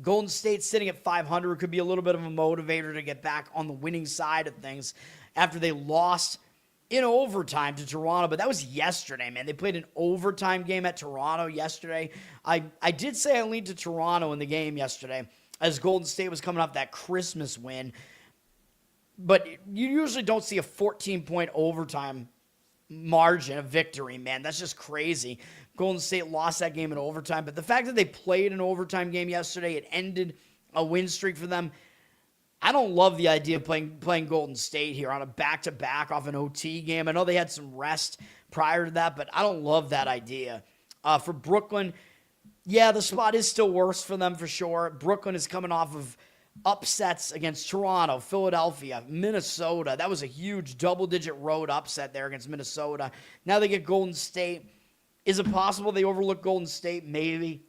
S1: Golden State sitting at 500 could be a little bit of a motivator to get back on the winning side of things after they lost in overtime to Toronto, but that was yesterday, man. They played an overtime game at Toronto yesterday. I did say I leaned to Toronto in the game yesterday as Golden State was coming off that Christmas win, but you usually don't see a 14-point overtime margin of victory, man. That's just crazy. Golden State lost that game in overtime, but the fact that they played an overtime game yesterday, it ended a win streak for them. I don't love the idea of playing Golden State here on a back-to-back off an OT game. I know they had some rest prior to that, but I don't love that idea. For Brooklyn, yeah, the spot is still worse for them for sure. Brooklyn is coming off of upsets against Toronto, Philadelphia, Minnesota. That was a huge double-digit road upset there against Minnesota. Now they get Golden State. Is it possible they overlook Golden State? Maybe.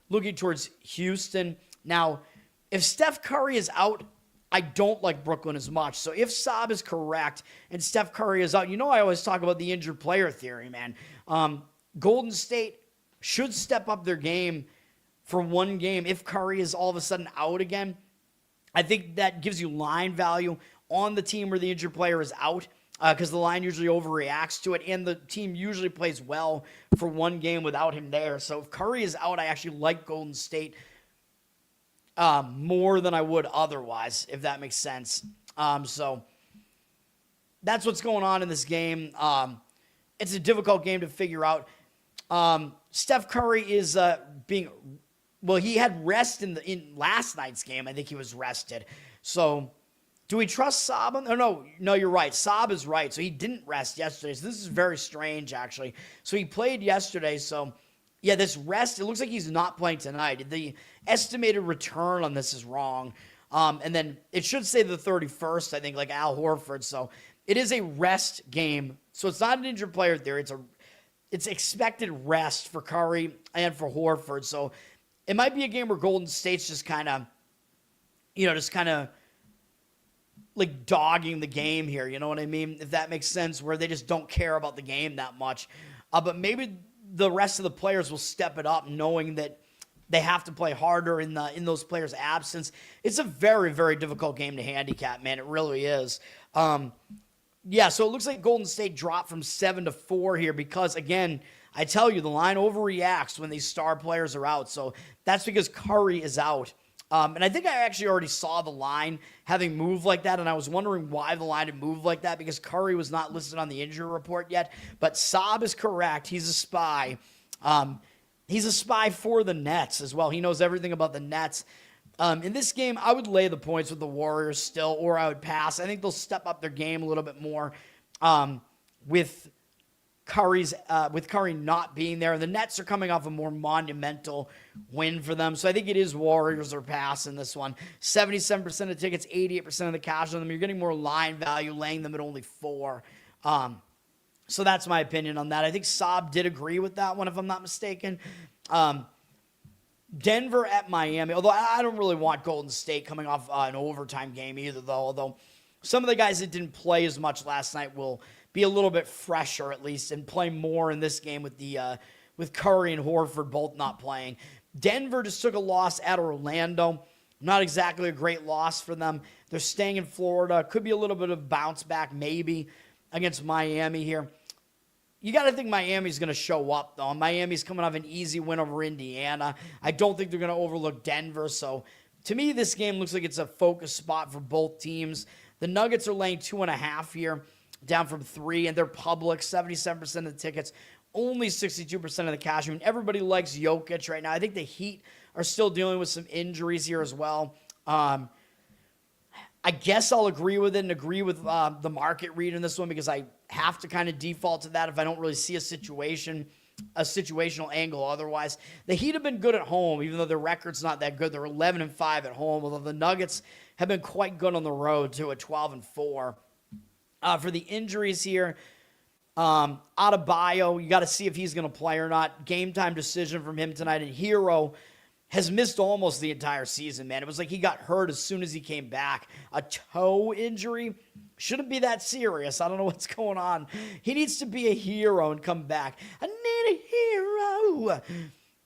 S1: Looking towards Houston. Now, if Steph Curry is out, I don't like Brooklyn as much. So if Saab is correct and Steph Curry is out, you know I always talk about the injured player theory, man. Golden State should step up their game for one game if Curry is all of a sudden out again. I think that gives you line value on the team where the injured player is out because the line usually overreacts to it, and the team usually plays well for one game without him there. So if Curry is out, I actually like Golden State more than I would otherwise, if that makes sense. So that's what's going on in this game. It's a difficult game to figure out. Steph Curry is he had rest in last night's game. I think he was rested. So do we trust Saab? No, you're right. Saab is right. So he didn't rest yesterday. So this is very strange, actually. So he played yesterday. So yeah, this rest, it looks like he's not playing tonight. The estimated return on this is wrong. And then it should say the 31st, I think, like Al Horford. So it is a rest game. So it's not an injured player theory. it's expected rest for Curry and for Horford. So it might be a game where Golden State's just kind of like dogging the game here. You know what I mean? If that makes sense, where they just don't care about the game that much. But maybe the rest of the players will step it up, knowing that they have to play harder in those players' absence. It's a very, very difficult game to handicap, man. It really is. Yeah, so it looks like Golden State dropped from 7 to 4 here because, again, I tell you, the line overreacts when these star players are out. So that's because Curry is out. And I think I actually already saw the line having moved like that, and I was wondering why the line had moved like that because Curry was not listed on the injury report yet. But Saab is correct. He's a spy. He's a spy for the Nets as well. He knows everything about the Nets. In this game, I would lay the points with the Warriors still, or I would pass. I think they'll step up their game a little bit more with Curry not being there. And the Nets are coming off a more monumental win for them. So I think it is Warriors or pass in this one. 77% of tickets, 88% of the cash on them. You're getting more line value, laying them at only 4. So that's my opinion on that. I think Saab did agree with that one, if I'm not mistaken. Denver at Miami, although I don't really want Golden State coming off an overtime game either, though. Although some of the guys that didn't play as much last night will be a little bit fresher at least and play more in this game with Curry and Horford both not playing. Denver just took a loss at Orlando. Not exactly a great loss for them. They're staying in Florida. Could be a little bit of bounce back maybe against Miami here. You got to think Miami's going to show up, though. Miami's coming off an easy win over Indiana. I don't think they're going to overlook Denver. So, to me, this game looks like it's a focus spot for both teams. The Nuggets are laying 2.5 here, down from 3, and they're public, 77% of the tickets, only 62% of the cash. I mean, everybody likes Jokic right now. I think the Heat are still dealing with some injuries here as well. I guess I'll agree with it and agree with the market read in this one because I have to kind of default to that if I don't really see a situational angle otherwise. The Heat have been good at home, even though their record's not that good. They're 11-5 at home, although the Nuggets have been quite good on the road too at 12-4. For the injuries here, Adebayo, you got to see if he's going to play or not. Game time decision from him tonight. And Hero has missed almost the entire season, man. It was like he got hurt as soon as he came back. A toe injury shouldn't be that serious. I don't know what's going on. He needs to be a hero and come back. I need a hero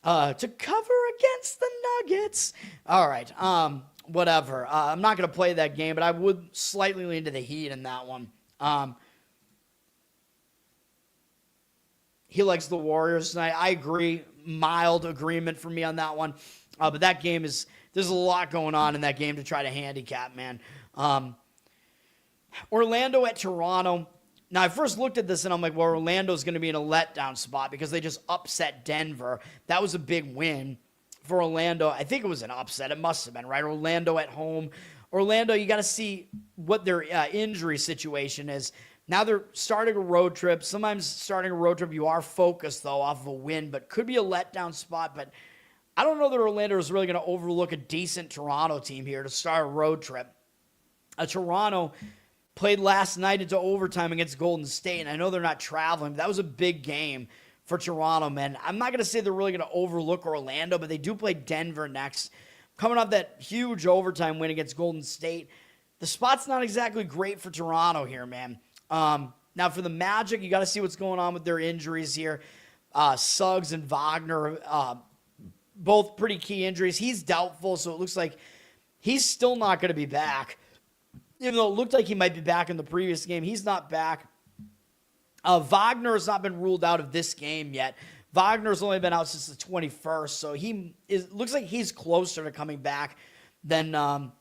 S1: to cover against the Nuggets. All right, whatever. I'm not going to play that game, but I would slightly lean to the Heat in that one. He likes the Warriors tonight. I agree. Mild agreement for me on that one. But that game there's a lot going on in that game to try to handicap, man. Orlando at Toronto. Now, I first looked at this and I'm like, well, Orlando's going to be in a letdown spot because they just upset Denver. That was a big win for Orlando. I think it was an upset. It must have been, right? Orlando at home. Orlando, you got to see what their injury situation is. Now they're starting a road trip. Sometimes starting a road trip, you are focused, though, off of a win, but could be a letdown spot. But I don't know that Orlando is really going to overlook a decent Toronto team here to start a road trip. Toronto played last night into overtime against Golden State, and I know they're not traveling, but that was a big game for Toronto, man. I'm not going to say they're really going to overlook Orlando, but they do play Denver next. Coming off that huge overtime win against Golden State, the spot's not exactly great for Toronto here, man. Now, for the Magic, you got to see what's going on with their injuries here. Suggs and Wagner, both pretty key injuries. He's doubtful, so it looks like he's still not going to be back. Even though it looked like he might be back in the previous game, he's not back. Wagner has not been ruled out of this game yet. Wagner's only been out since the 21st, so looks like he's closer to coming back than...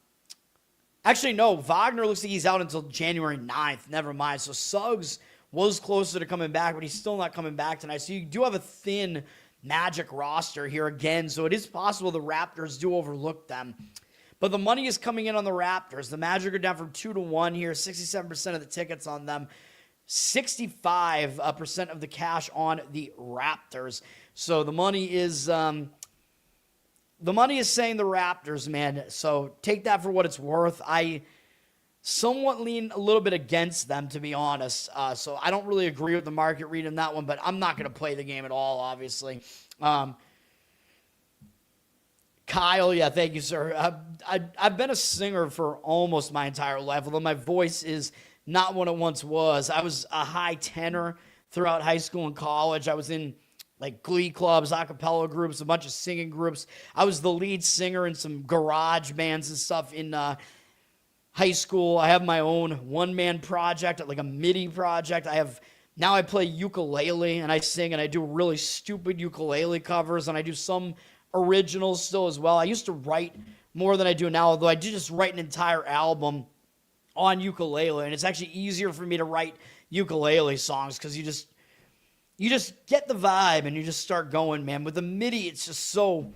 S1: Actually, no, Wagner looks like he's out until January 9th. Never mind. So Suggs was closer to coming back, but he's still not coming back tonight. So you do have a thin Magic roster here again. So it is possible the Raptors do overlook them. But the money is coming in on the Raptors. The Magic are down from 2-1 here. 67% of the tickets on them. 65% of the cash on the Raptors. So the money is... The money is saying the Raptors, man. So take that for what it's worth. somewhat lean a little bit against them, to be honest. So I don't really agree with the market read in that one, but I'm not going to play the game at all, obviously. Kyle, yeah, thank you, sir. I've been a singer for almost my entire life, although my voice is not what it once was. I was a high tenor throughout high school and college. I was in like glee clubs, a cappella groups, a bunch of singing groups. I was the lead singer in some garage bands and stuff in high school. I have my own one-man project, like a MIDI project. Now I play ukulele, and I sing, and I do really stupid ukulele covers, and I do some originals still as well. I used to write more than I do now, although I did just write an entire album on ukulele, and it's actually easier for me to write ukulele songs because you just get the vibe and you just start going, man. With the MIDI, it's just so,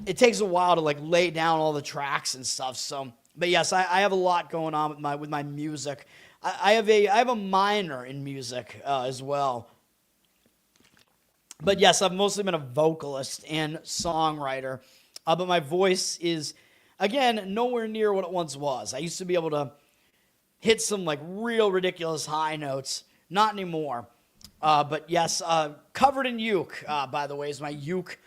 S1: it takes a while to like lay down all the tracks and stuff. So, but yes, I have a lot going on with my music. I have a minor in music as well. But yes, I've mostly been a vocalist and songwriter. But my voice is, again, nowhere near what it once was. I used to be able to hit some like real ridiculous high notes. Not anymore. But yes, Covered in Uke, by the way, is my Uke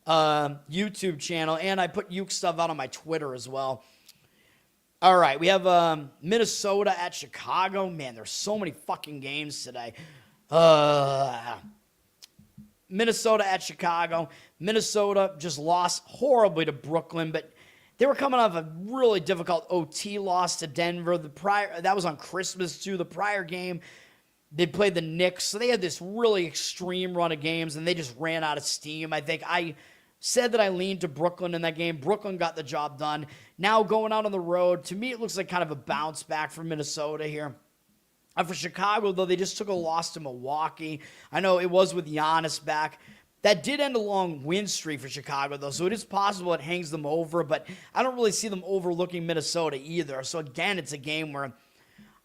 S1: YouTube channel. And I put Uke stuff out on my Twitter as well. All right, we have Minnesota at Chicago. Man, there's so many fucking games today. Minnesota at Chicago. Minnesota just lost horribly to Brooklyn, but they were coming off a really difficult OT loss to Denver. That was on Christmas, too. The prior game, they played the Knicks, so they had this really extreme run of games, and they just ran out of steam. I think I said that I leaned to Brooklyn in that game. Brooklyn got the job done. Now going out on the road, to me, it looks like kind of a bounce back for Minnesota here. For Chicago, though, they just took a loss to Milwaukee. I know it was with Giannis back. That did end a long win streak for Chicago, though, so it is possible it hangs them over, but I don't really see them overlooking Minnesota either. So, again, it's a game where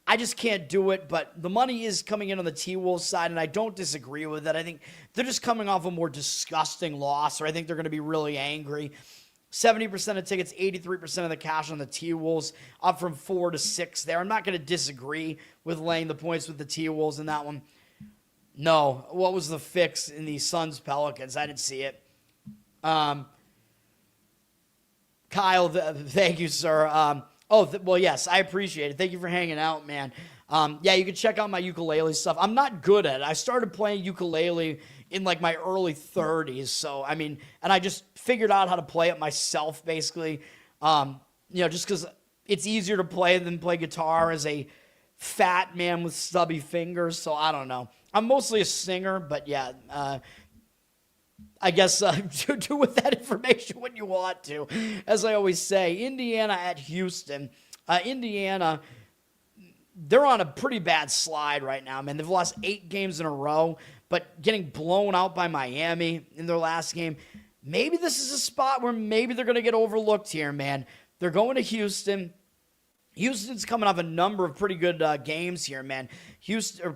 S1: I just can't do it, but the money is coming in on the T-Wolves side, and I don't disagree with it. I think they're just coming off a more disgusting loss, or I think they're going to be really angry. 70% of tickets, 83% of the cash on the T-Wolves, up from 4 to 6 there. I'm not going to disagree with laying the points with the T-Wolves in that one. No. What was the fix in the Suns-Pelicans? I didn't see it. Kyle, thank you, sir. Well, yes, I appreciate it. Thank you for hanging out, man. Yeah, you can check out my ukulele stuff. I'm not good at it. I started playing ukulele in like my early 30s. So, I mean, and I just figured out how to play it myself, basically. Just because it's easier to play than play guitar as a fat man with stubby fingers. So, I don't know. I'm mostly a singer, but yeah, I guess do with that information what you want to. As I always say, Indiana at Houston. Indiana, they're on a pretty bad slide right now, man. They've lost 8 games in a row, but getting blown out by Miami in their last game. Maybe this is a spot where maybe they're going to get overlooked here, man. They're going to Houston. Houston's coming off a number of pretty good games here, man.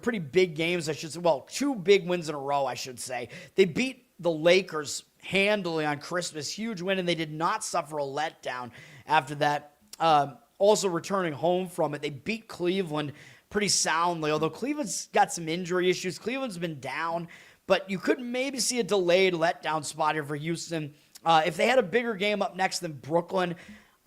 S1: Pretty big games, I should say. Well, 2 big wins in a row, I should say. They beat the Lakers handily on Christmas. Huge win, and they did not suffer a letdown after that. Also returning home from it, they beat Cleveland pretty soundly, although Cleveland's got some injury issues. Cleveland's been down, but you could maybe see a delayed letdown spot here for Houston. If they had a bigger game up next than Brooklyn,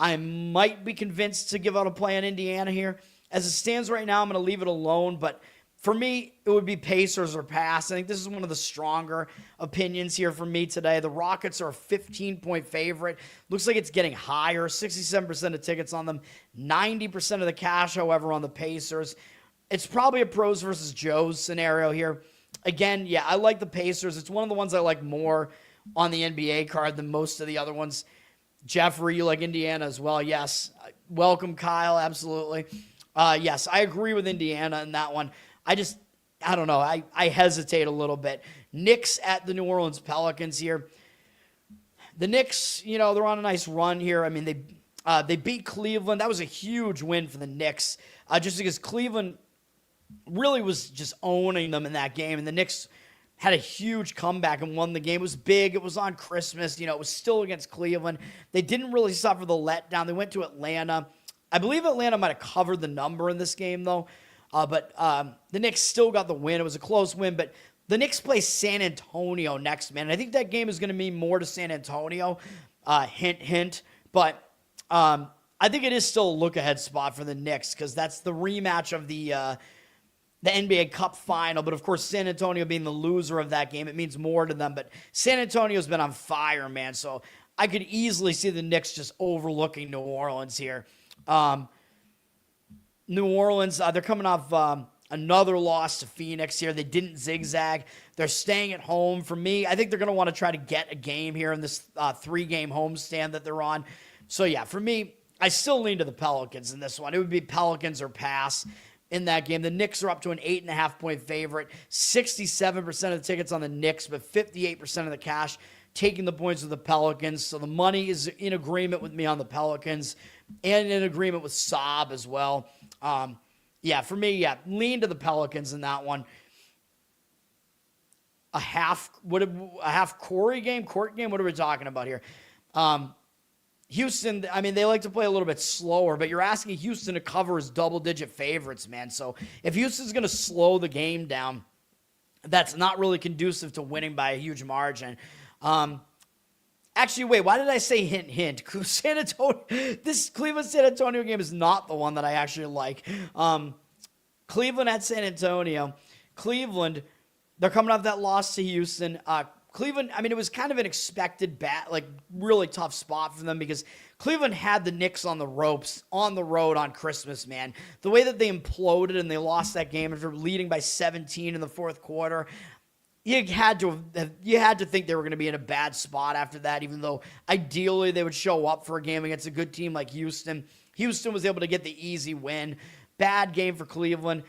S1: I might be convinced to give out a play on Indiana here. As it stands right now, I'm going to leave it alone, but for me, it would be Pacers or pass. I think this is one of the stronger opinions here for me today. The Rockets are a 15-point favorite. Looks like it's getting higher. 67% of tickets on them. 90% of the cash, however, on the Pacers. It's probably a pros versus Joes scenario here. Again, yeah, I like the Pacers. It's one of the ones I like more on the NBA card than most of the other ones. Jeffrey, you like Indiana as well? Yes. Welcome, Kyle. Absolutely. Yes, I agree with Indiana in that one. I don't know. I hesitate a little bit. Knicks at the New Orleans Pelicans here. The Knicks, they're on a nice run here. I mean, they beat Cleveland. That was a huge win for the Knicks, just because Cleveland really was just owning them in that game, and the Knicks had a huge comeback and won the game. It was big. It was on Christmas. It was still against Cleveland. They didn't really suffer the letdown. They went to Atlanta. I believe Atlanta might have covered the number in this game, though. But the Knicks still got the win. It was a close win, but the Knicks play San Antonio next, man. And I think that game is going to mean more to San Antonio. Hint, hint. But I think it is still a look-ahead spot for the Knicks because that's the rematch of the NBA Cup final. But, of course, San Antonio being the loser of that game, it means more to them. But San Antonio's been on fire, man. So I could easily see the Knicks just overlooking New Orleans here. New Orleans, they're coming off another loss to Phoenix here. They didn't zigzag. They're staying at home. For me, I think they're going to want to try to get a game here in this 3-game homestand that they're on. So, yeah, for me, I still lean to the Pelicans in this one. It would be Pelicans or pass in that game. The Knicks are up to an 8.5-point favorite. 67% of the tickets on the Knicks, but 58% of the cash taking the points with the Pelicans. So the money is in agreement with me on the Pelicans and in agreement with Saab as well. Yeah, for me, yeah, lean to the Pelicans in that one. A half court game? What are we talking about here? Houston, I mean, they like to play a little bit slower, but you're asking Houston to cover as double-digit favorites, man. So if Houston's going to slow the game down, that's not really conducive to winning by a huge margin. Actually, wait, why did I say hint, hint? San Antonio, this Cleveland-San Antonio game is not the one that I actually like. Cleveland at San Antonio. Cleveland, they're coming off that loss to Houston. Cleveland, I mean, it was kind of an expected really tough spot for them because Cleveland had the Knicks on the ropes on the road on Christmas, man. The way that they imploded and they lost that game after leading by 17 in the fourth quarter, you had to think they were going to be in a bad spot after that, even though ideally they would show up for a game against a good team like Houston. Houston was able to get the easy win. Bad game for Cleveland.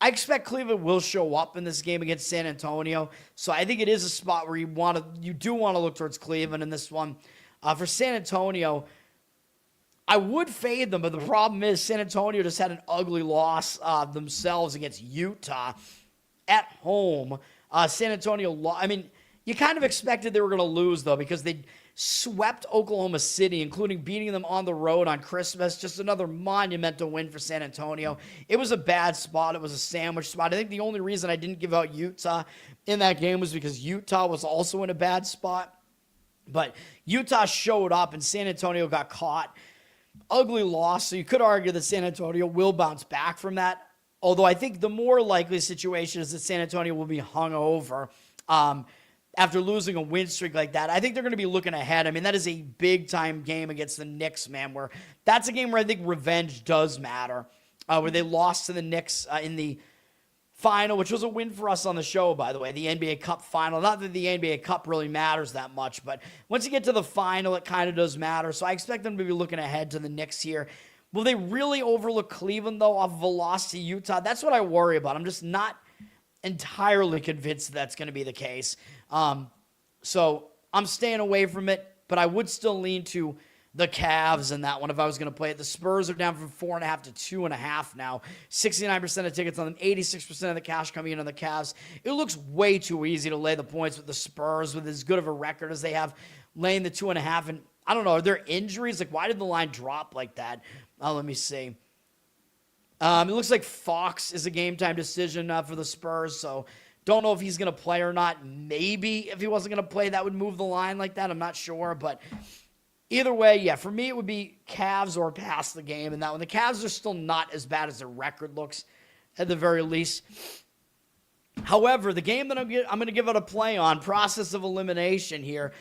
S1: I expect Cleveland will show up in this game against San Antonio. So I think it is a spot where you do want to look towards Cleveland in this one. For San Antonio, I would fade them, but the problem is San Antonio just had an ugly loss themselves against Utah at home. San Antonio, I mean, you kind of expected they were going to lose, though, because they swept Oklahoma City, including beating them on the road on Christmas. Just another monumental win for San Antonio. It was a bad spot. It was a sandwich spot. I think the only reason I didn't give out Utah in that game was because Utah was also in a bad spot. But Utah showed up, and San Antonio got caught. Ugly loss, so you could argue that San Antonio will bounce back from that. Although I think the more likely situation is that San Antonio will be hung over after losing a win streak like that. I think they're going to be looking ahead. I mean, that is a big-time game against the Knicks, man, where that's a game where I think revenge does matter, where they lost to the Knicks in the final, which was a win for us on the show, by the way, the NBA Cup final. Not that the NBA Cup really matters that much, but once you get to the final, it kind of does matter. So I expect them to be looking ahead to the Knicks here. Will they really overlook Cleveland, though, off of a loss to Utah? That's what I worry about. I'm just not entirely convinced that's going to be the case. So I'm staying away from it, but I would still lean to the Cavs in that one if I was going to play it. The Spurs are down from 4.5 to 2.5 now. 69% of tickets on them, 86% of the cash coming in on the Cavs. It looks way too easy to lay the points with the Spurs with as good of a record as they have laying the 2.5. And I don't know, are there injuries? Like, why did the line drop like that? Let me see. It looks like Fox is a game-time decision for the Spurs, so don't know if he's going to play or not. Maybe if he wasn't going to play, that would move the line like that. I'm not sure, but either way, yeah, for me it would be Cavs or pass the game in that one. The Cavs are still not as bad as their record looks, at the very least. However, the game that I'm going to give it a play on, process of elimination here,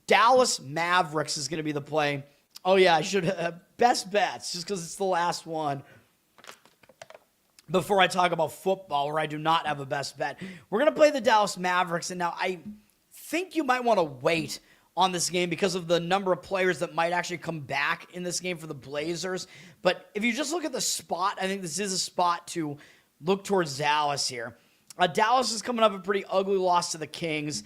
S1: Dallas Mavericks is going to be the play. Oh, yeah, I should have best bets, just because it's the last one. Before I talk about football, where I do not have a best bet, we're going to play the Dallas Mavericks. And now I think you might want to wait on this game because of the number of players that might actually come back in this game for the Blazers. But if you just look at the spot, I think this is a spot to look towards Dallas here. Dallas is coming up a pretty ugly loss to the Kings.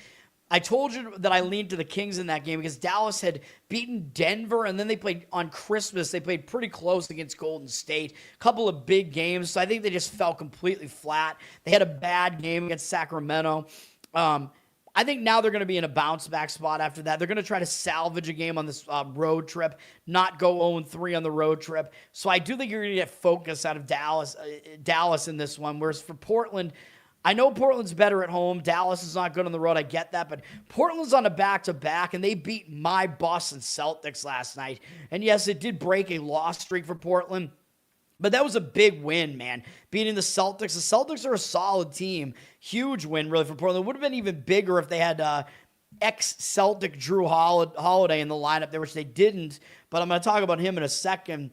S1: I told you that I leaned to the Kings in that game because Dallas had beaten Denver, and then they played on Christmas. They played pretty close against Golden State. A couple of big games, so I think they just fell completely flat. They had a bad game against Sacramento. I think now they're going to be in a bounce-back spot after that. They're going to try to salvage a game on this road trip, not go 0-3 on the road trip. So I do think you're going to get focus out of Dallas in this one, whereas for Portland, I know Portland's better at home. Dallas is not good on the road. I get that. But Portland's on a back-to-back, and they beat my Boston Celtics last night. And yes, it did break a loss streak for Portland. But that was a big win, man. Beating the Celtics. The Celtics are a solid team. Huge win, really, for Portland. It would have been even bigger if they had ex-Celtic Drew Holiday in the lineup there, which they didn't. But I'm going to talk about him in a second.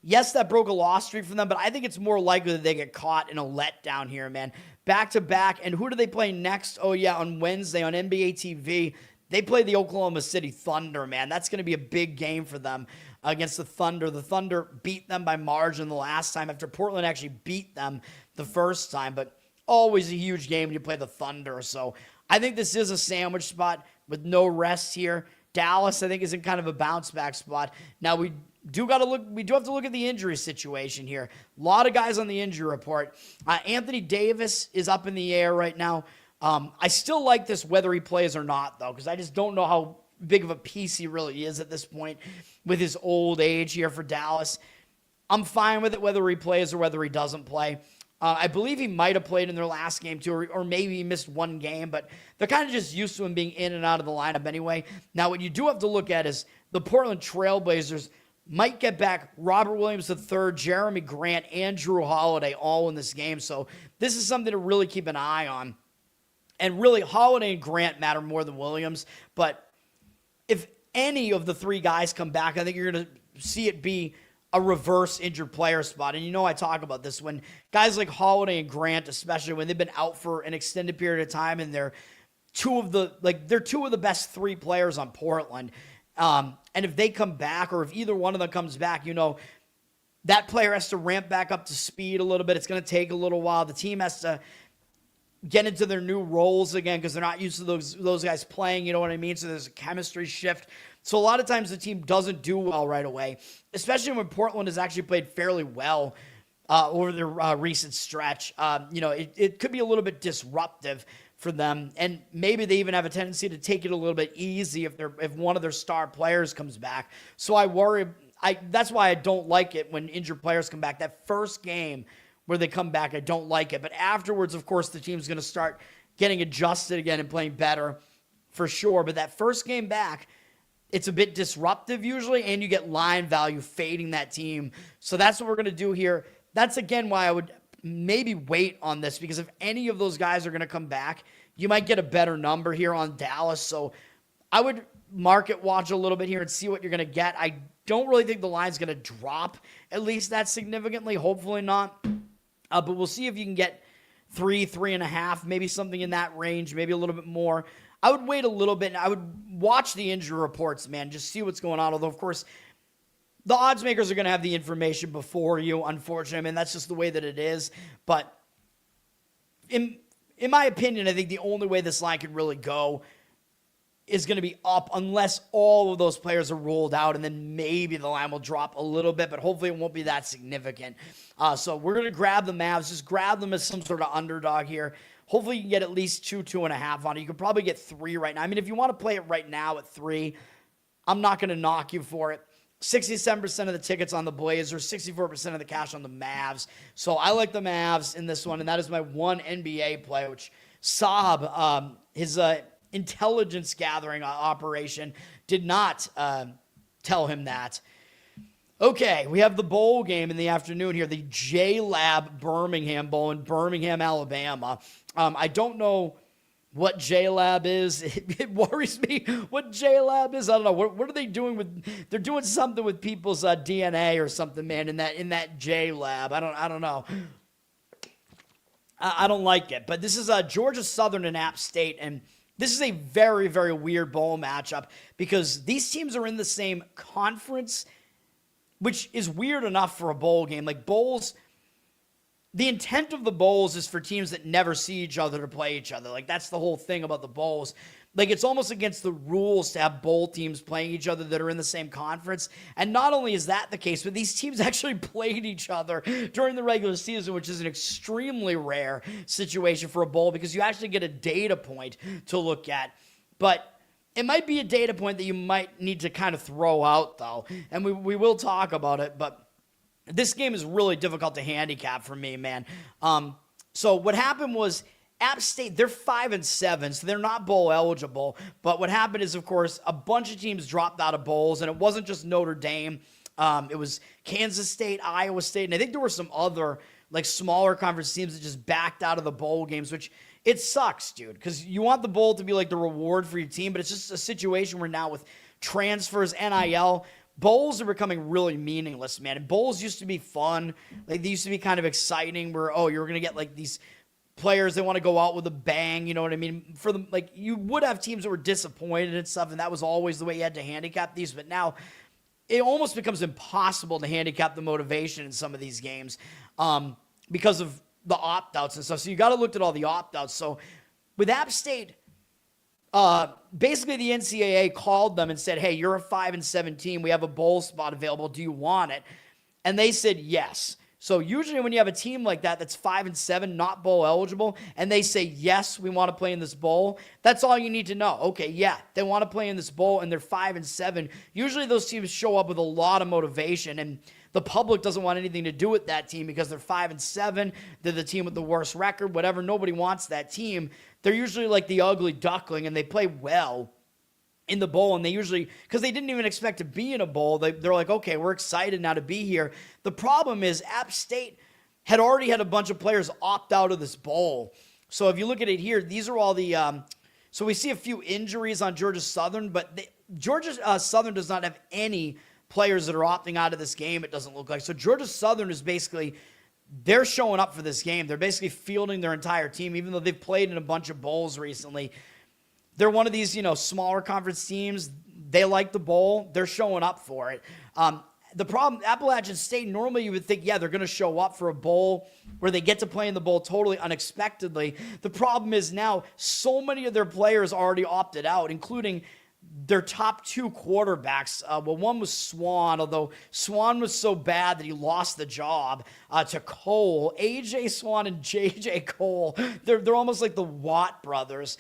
S1: Yes, that broke a loss streak for them, but I think it's more likely that they get caught in a letdown here, man. Back-to-back, and who do they play next? Oh, yeah, on Wednesday on NBA TV. They play the Oklahoma City Thunder, man. That's going to be a big game for them against the Thunder. The Thunder beat them by margin the last time after Portland actually beat them the first time, but always a huge game when you play the Thunder. So I think this is a sandwich spot with no rest here. Dallas, I think, is in kind of a bounce-back spot. Now, we do have to look at the injury situation here. A lot of guys on the injury report. Anthony Davis is up in the air right now. I still like this whether he plays or not, though, because I just don't know how big of a piece he really is at this point with his old age here for Dallas. I'm fine with it whether he plays or whether he doesn't play. I believe he might have played in their last game too, or maybe he missed one game, but they're kind of just used to him being in and out of the lineup anyway. Now, what you do have to look at is the Portland Trailblazers might get back Robert Williams III, Jeremy Grant, and Drew Holiday all in this game. So this is something to really keep an eye on. And really, Holiday and Grant matter more than Williams. But if any of the three guys come back, I think you're going to see it be a reverse injured player spot. And I talk about this when guys like Holiday and Grant, especially when they've been out for an extended period of time and they're two of the best three players on Portland. And if they come back, or if either one of them comes back, that player has to ramp back up to speed a little bit. It's going to take a little while. The team has to get into their new roles again because they're not used to those guys playing, you know what I mean? So there's a chemistry shift. So a lot of times the team doesn't do well right away, especially when Portland has actually played fairly well over their recent stretch. It could be a little bit disruptive for them, and maybe they even have a tendency to take it a little bit easy if one of their star players comes back. So I worry. That's why I don't like it when injured players come back. That first game where they come back, I don't like it. But afterwards, of course, the team's going to start getting adjusted again and playing better for sure. But that first game back, it's a bit disruptive usually, and you get line value fading that team. So that's what we're going to do here. That's, again, why I would maybe wait on this, because if any of those guys are going to come back, you might get a better number here on Dallas. So I would market watch a little bit here and see what you're going to get. I don't really think the line's going to drop at least that significantly. Hopefully not. But we'll see if you can get 3.5, maybe something in that range, maybe a little bit more. I would wait a little bit. I would watch the injury reports, man, just see what's going on. Although, of course, the odds makers are going to have the information before you, unfortunately. I mean, that's just the way that it is. But in my opinion, I think the only way this line could really go is going to be up unless all of those players are ruled out, and then maybe the line will drop a little bit, but hopefully it won't be that significant. So we're going to grab the Mavs, just grab them as some sort of underdog here. Hopefully you can get at least 2.5 on it. You could probably get 3 right now. I mean, if you want to play it right now at 3, I'm not going to knock you for it. 67% of the tickets on the Blazers, 64% of the cash on the Mavs. So I like the Mavs in this one, and that is my one NBA play, which Saab, his intelligence gathering operation did not tell him that. Okay, we have the bowl game in the afternoon here, the J-Lab Birmingham Bowl in Birmingham, Alabama. I don't know what J-Lab is. It worries me what J-Lab is. I don't know. What are they doing they're doing something with people's DNA or something, man, in that J-Lab. I don't know. I don't like it. But this is Georgia Southern and App State, and this is a very, very weird bowl matchup because these teams are in the same conference, which is weird enough for a bowl game. Like bowls, the intent of the bowls is for teams that never see each other to play each other. Like that's the whole thing about the bowls. Like, it's almost against the rules to have bowl teams playing each other that are in the same conference. And not only is that the case, but these teams actually played each other during the regular season, which is an extremely rare situation for a bowl because you actually get a data point to look at. But it might be a data point that you might need to kind of throw out, though. And we will talk about it, but this game is really difficult to handicap for me, man. So what happened was App State, they're 5-7, so they're not bowl eligible. But what happened is, of course, a bunch of teams dropped out of bowls, and it wasn't just Notre Dame. It was Kansas State, Iowa State, and I think there were some other like smaller conference teams that just backed out of the bowl games, which it sucks, dude, because you want the bowl to be like the reward for your team, but it's just a situation where now with transfers, NIL, bowls are becoming really meaningless, man. And bowls used to be fun. Like, they used to be kind of exciting where, oh, you're going to get like these players that want to go out with a bang, you know what I mean? For them, like, you would have teams that were disappointed and stuff, and that was always the way you had to handicap these. But now it almost becomes impossible to handicap the motivation in some of these games because of the opt-outs and stuff. So you got to look at all the opt-outs. So with App State, basically the NCAA called them and said, hey, you're a 5-7 team. We have a bowl spot available. Do you want it? And they said yes. So usually when you have a team like that that's 5-7, not bowl eligible, and they say, yes, we want to play in this bowl, that's all you need to know. Okay, yeah, they want to play in this bowl, and they're 5-7. Usually those teams show up with a lot of motivation, and the public doesn't want anything to do with that team because they're 5-7. They're the team with the worst record, whatever. Nobody wants that team. They're usually like the ugly duckling, and they play well in the bowl, and they usually, because they didn't even expect to be in a bowl, they're like, okay, we're excited now to be here. The problem is App State had already had a bunch of players opt out of this bowl. So if you look at it here, these are all the, so we see a few injuries on Georgia Southern, but Georgia Southern does not have any players that are opting out of this game, it doesn't look like. So Georgia Southern is basically, they're showing up for this game. They're basically fielding their entire team, even though they've played in a bunch of bowls recently. They're one of these, smaller conference teams. They like the bowl. They're showing up for it. The problem, Appalachian State, normally you would think, yeah, they're going to show up for a bowl where they get to play in the bowl totally unexpectedly. The problem is now so many of their players already opted out, including their top two quarterbacks. Well, one was Swan, although Swan was so bad that he lost the job to Cole. A.J. Swan and J.J. Cole, they're almost like the Watt brothers.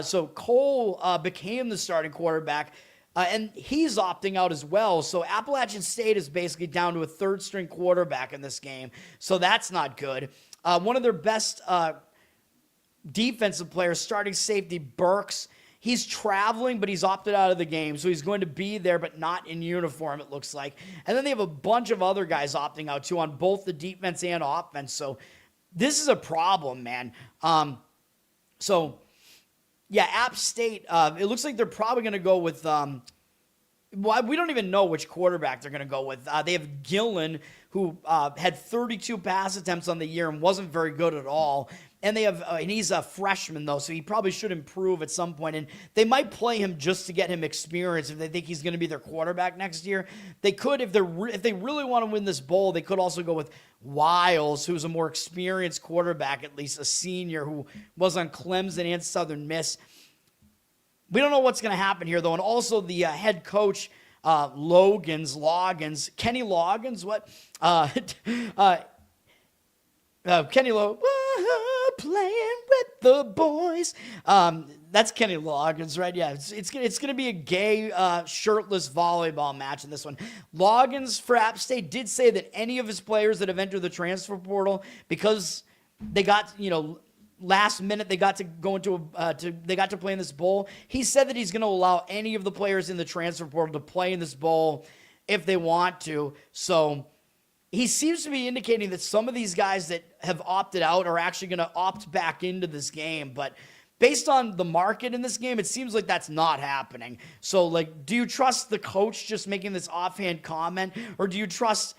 S1: So Cole became the starting quarterback, and he's opting out as well. So Appalachian State is basically down to a third-string quarterback in this game. So that's not good. One of their best defensive players, starting safety Burks, he's traveling, but he's opted out of the game. So he's going to be there, but not in uniform, it looks like. And then they have a bunch of other guys opting out, too, on both the defense and offense. So this is a problem, man. Yeah, App State, it looks like they're probably going to go with, we don't even know which quarterback they're going to go with. They have Gillen, who had 32 pass attempts on the year and wasn't very good at all. And they have, and he's a freshman, though, so he probably should improve at some point. And they might play him just to get him experience if they think he's going to be their quarterback next year. They could, if they really want to win this bowl, they could also go with Wiles, who's a more experienced quarterback, at least a senior, who was on Clemson and Southern Miss. We don't know what's going to happen here, though. And also the head coach, Kenny Loggins, Kenny playing with the boys. That's Kenny Loggins, right? Yeah, it's going to be a gay, shirtless volleyball match in this one. Loggins for App State did say that any of his players that have entered the transfer portal, because they got, last minute they got to go into they got to play in this bowl. He said that he's going to allow any of the players in the transfer portal to play in this bowl if they want to. So he seems to be indicating that some of these guys that have opted out are actually going to opt back into this game. But based on the market in this game, it seems like that's not happening. So, do you trust the coach just making this offhand comment? Or do you trust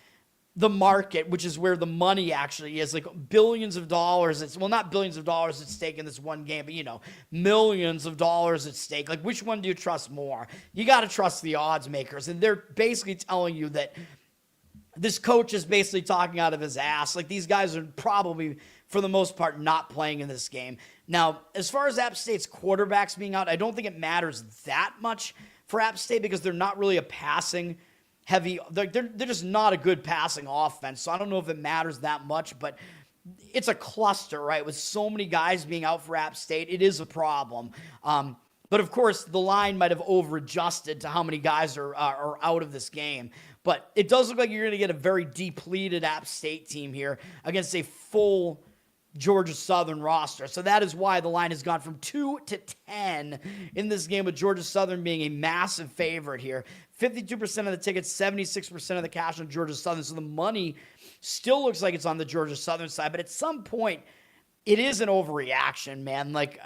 S1: the market, which is where the money actually is? Billions of dollars. Not billions of dollars at stake in this one game, but, millions of dollars at stake. Which one do you trust more? You got to trust the odds makers. And they're basically telling you that this coach is basically talking out of his ass. These guys are probably for the most part, not playing in this game. Now, as far as App State's quarterbacks being out, I don't think it matters that much for App State because they're not really a passing heavy. They're just not a good passing offense. So I don't know if it matters that much, but it's a cluster, right? With so many guys being out for App State, it is a problem. But of course, the line might have over-adjusted to how many guys are out of this game. But it does look like you're going to get a very depleted App State team here against a full Georgia Southern roster. So that is why the line has gone from 2 to 10 in this game, with Georgia Southern being a massive favorite here. 52% of the tickets, 76% of the cash on Georgia Southern. So the money still looks like it's on the Georgia Southern side. But at some point, it is an overreaction, man. Like,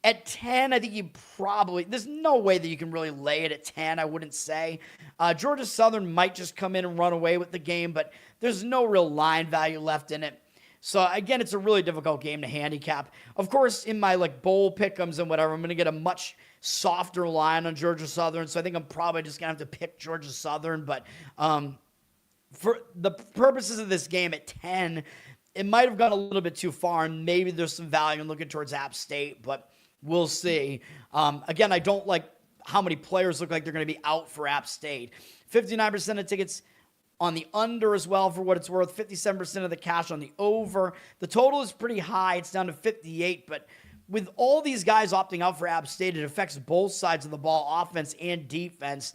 S1: at 10, I think you probably, there's no way that you can really lay it at 10, I wouldn't say. Georgia Southern might just come in and run away with the game, but there's no real line value left in it. So, again, it's a really difficult game to handicap. Of course, in my, like, bowl pick'ems and whatever, I'm going to get a much softer line on Georgia Southern, so I think I'm probably just going to have to pick Georgia Southern. But for the purposes of this game at 10, it might have gone a little bit too far, and maybe there's some value in looking towards App State, but we'll see. Again, I don't like how many players look like they're going to be out for App State. 59% of tickets on the under as well, for what it's worth. 57% of the cash on the over. The total is pretty high. It's down to 58, but with all these guys opting out for App State, it affects both sides of the ball, offense and defense.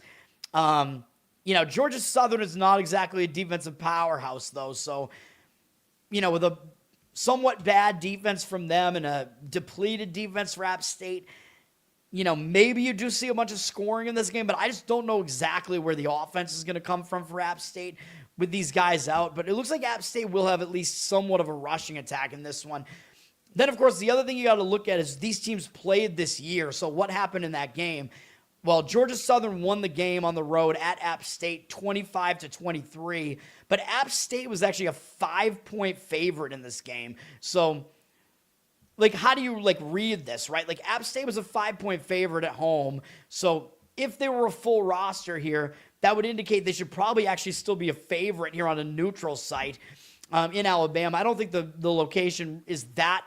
S1: Georgia Southern is not exactly a defensive powerhouse, though, so, with a somewhat bad defense from them and a depleted defense for App State, maybe you do see a bunch of scoring in this game, but I just don't know exactly where the offense is going to come from for App State with these guys out. But it looks like App State will have at least somewhat of a rushing attack in this one. Then, of course, the other thing you got to look at is these teams played this year. So what happened in that game? Well, Georgia Southern won the game on the road at App State 25-23, but App State was actually a 5-point favorite in this game. So, how do you, read this, right? App State was a 5-point favorite at home. So if they were a full roster here, that would indicate they should probably actually still be a favorite here on a neutral site in Alabama. I don't think the location is that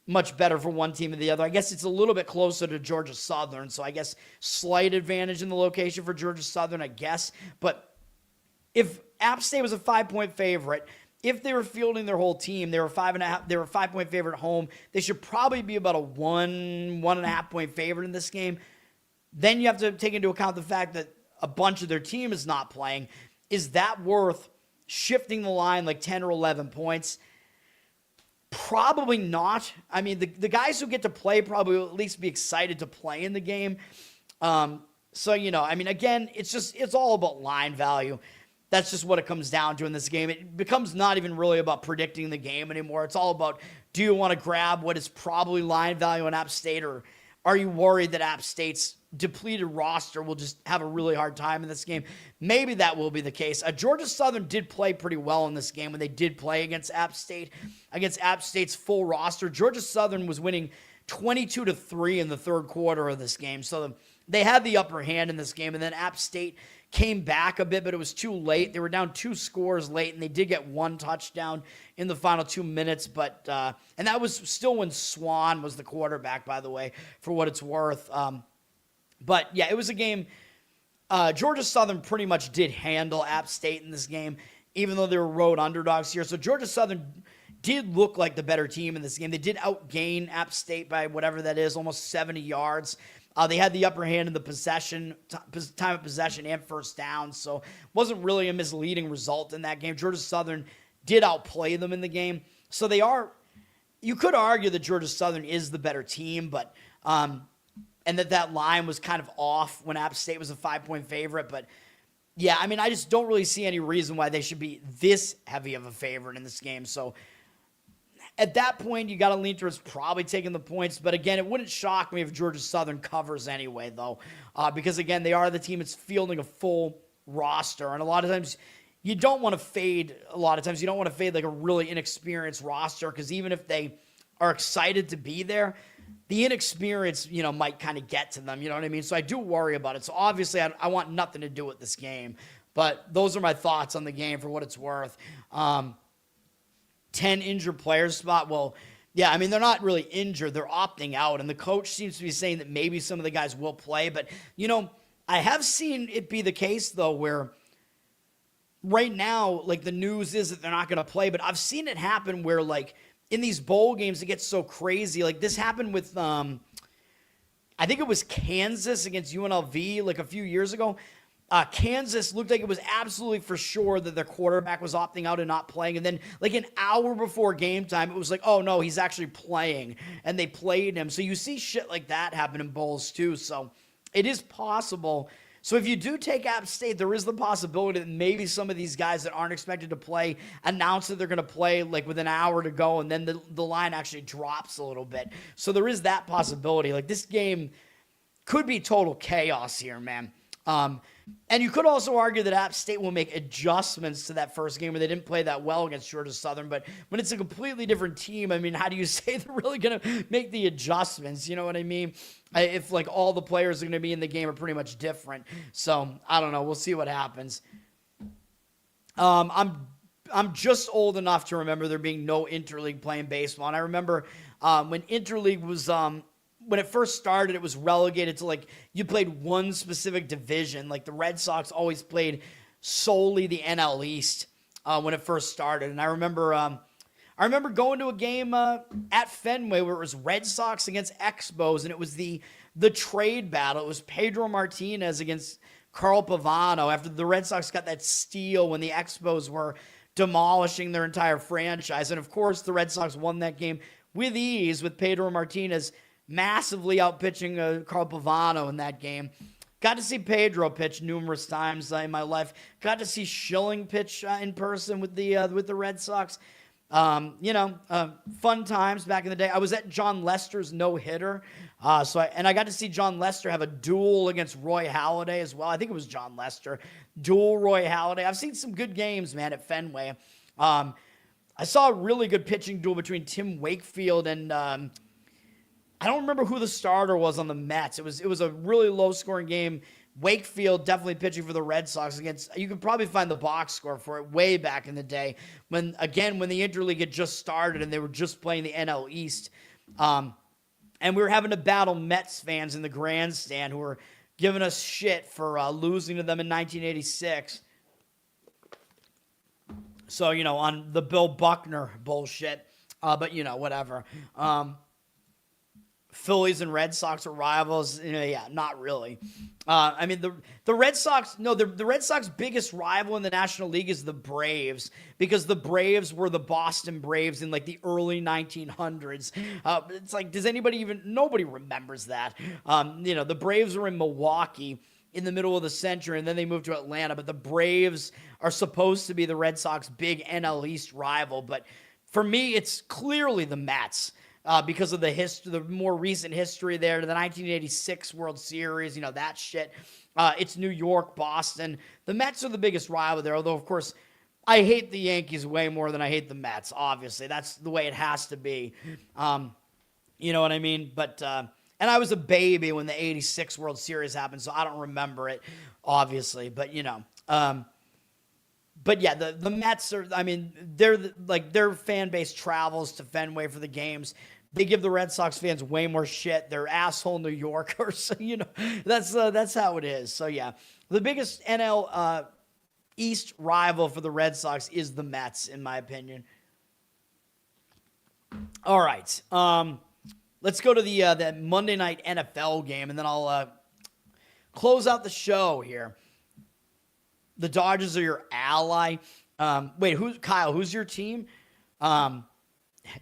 S1: much better for one team than the other. I guess it's a little bit closer to Georgia Southern, so I guess slight advantage in the location for Georgia Southern, I guess. But if App State was a 5-point favorite, if they were fielding their whole team, they were 5-point favorite at home. They should probably be about a 1.5 point favorite in this game. Then you have to take into account the fact that a bunch of their team is not playing. Is that worth shifting the line 10 or 11 points? Probably not. I mean, the guys who get to play probably will at least be excited to play in the game. Again, it's all about line value. That's just what it comes down to in this game. It becomes not even really about predicting the game anymore. It's all about, do you want to grab what is probably line value in App State, or are you worried that App State's depleted roster will just have a really hard time in this game? Maybe that will be the case. Georgia Southern did play pretty well in this game when they did play against App State. Against App State's full roster, Georgia Southern was winning 22-3 in the third quarter of this game. So they had the upper hand in this game, and then App State came back a bit, but it was too late. They were down 2 scores late, and they did get 1 touchdown in the final 2 minutes. But and that was still when Swan was the quarterback, by the way, for what it's worth. But yeah, it was a game. Georgia Southern pretty much did handle App State in this game, even though they were road underdogs here. So Georgia Southern did look like the better team in this game. They did outgain App State by whatever that is, almost 70 yards. They had the upper hand in the time of possession and first down, so it wasn't really a misleading result in that game. Georgia Southern did outplay them in the game. So you could argue that Georgia Southern is the better team, but and that line was kind of off when App State was a 5-point favorite. But yeah, I mean, I just don't really see any reason why they should be this heavy of a favorite in this game. So at that point, you got to lean towards probably taking the points. But again, it wouldn't shock me if Georgia Southern covers anyway, though, because again, they are the team that's fielding a full roster. And a lot of times you don't want to fade like a really inexperienced roster, because even if they are excited to be there, the inexperience, might kind of get to them. You know what I mean? So I do worry about it. So obviously I want nothing to do with this game. But those are my thoughts on the game for what it's worth. 10 injured players spot. Well, yeah, I mean, they're not really injured. They're opting out. And the coach seems to be saying that maybe some of the guys will play. But, I have seen it be the case, though, where right now, like, the news is that they're not going to play. But I've seen it happen where, like, in these bowl games, it gets so crazy. Like, this happened with, I think it was Kansas against UNLV, like, a few years ago. Kansas looked like it was absolutely for sure that their quarterback was opting out and not playing. And then, like, an hour before game time, it was like, oh, no, he's actually playing. And they played him. So you see shit like that happen in bowls, too. So it is possible. So if you do take App State, there is the possibility that maybe some of these guys that aren't expected to play announce that they're going to play, like, with an hour to go. And then the line actually drops a little bit. So there is that possibility. Like, this game could be total chaos here, man. And you could also argue that App State will make adjustments to that first game where they didn't play that well against Georgia Southern. But when it's a completely different team, I mean, how do you say they're really going to make the adjustments? You know what I mean? If, like, all the players are going to be in the game are pretty much different. So, I don't know. We'll see what happens. I'm just old enough to remember there being no interleague playing baseball. And I remember when interleague was when it first started, it was relegated to, like, you played one specific division. Like, the Red Sox always played solely the NL East when it first started. And I remember going to a game at Fenway where it was Red Sox against Expos, and it was the trade battle. It was Pedro Martinez against Carl Pavano after the Red Sox got that steal when the Expos were demolishing their entire franchise. And, of course, the Red Sox won that game with ease with Pedro Martinez massively outpitching Carl Pavano in that game. Got to see Pedro pitch numerous times in my life. Got to see Schilling pitch in person with the Red Sox. Fun times back in the day. I was at John Lester's no-hitter. I got to see John Lester have a duel against Roy Halladay as well. I think it was John Lester. Duel Roy Halladay. I've seen some good games, man, at Fenway. I saw a really good pitching duel between Tim Wakefield and I don't remember who the starter was on the Mets. It was a really low-scoring game. Wakefield definitely pitching for the Red Sox against. You can probably find the box score for it way back in the day when the interleague had just started and they were just playing the NL East, and we were having to battle Mets fans in the grandstand who were giving us shit for losing to them in 1986. So on the Bill Buckner bullshit, but whatever. Phillies and Red Sox are rivals. Yeah, not really. I mean, the Red Sox, no, the Red Sox biggest rival in the National League is the Braves, because the Braves were the Boston Braves in, like, the early 1900s. It's like, nobody remembers that. The Braves were in Milwaukee in the middle of the century, and then they moved to Atlanta. But the Braves are supposed to be the Red Sox big NL East rival. But for me, it's clearly the Mets. Because of the more recent history there, the 1986 World Series, that shit. It's New York, Boston. The Mets are the biggest rival there, although, of course, I hate the Yankees way more than I hate the Mets, obviously. That's the way it has to be. You know what I mean? But, and I was a baby when the 86 World Series happened, so I don't remember it, obviously. But, But yeah, the Mets are, I mean, their fan base travels to Fenway for the games. They give the Red Sox fans way more shit. They're asshole New Yorkers. So, that's how it is. So yeah, the biggest NL East rival for the Red Sox is the Mets, in my opinion. All right. Let's go to the Monday night NFL game, and then I'll close out the show here. The Dodgers are your ally. Kyle, who's your team?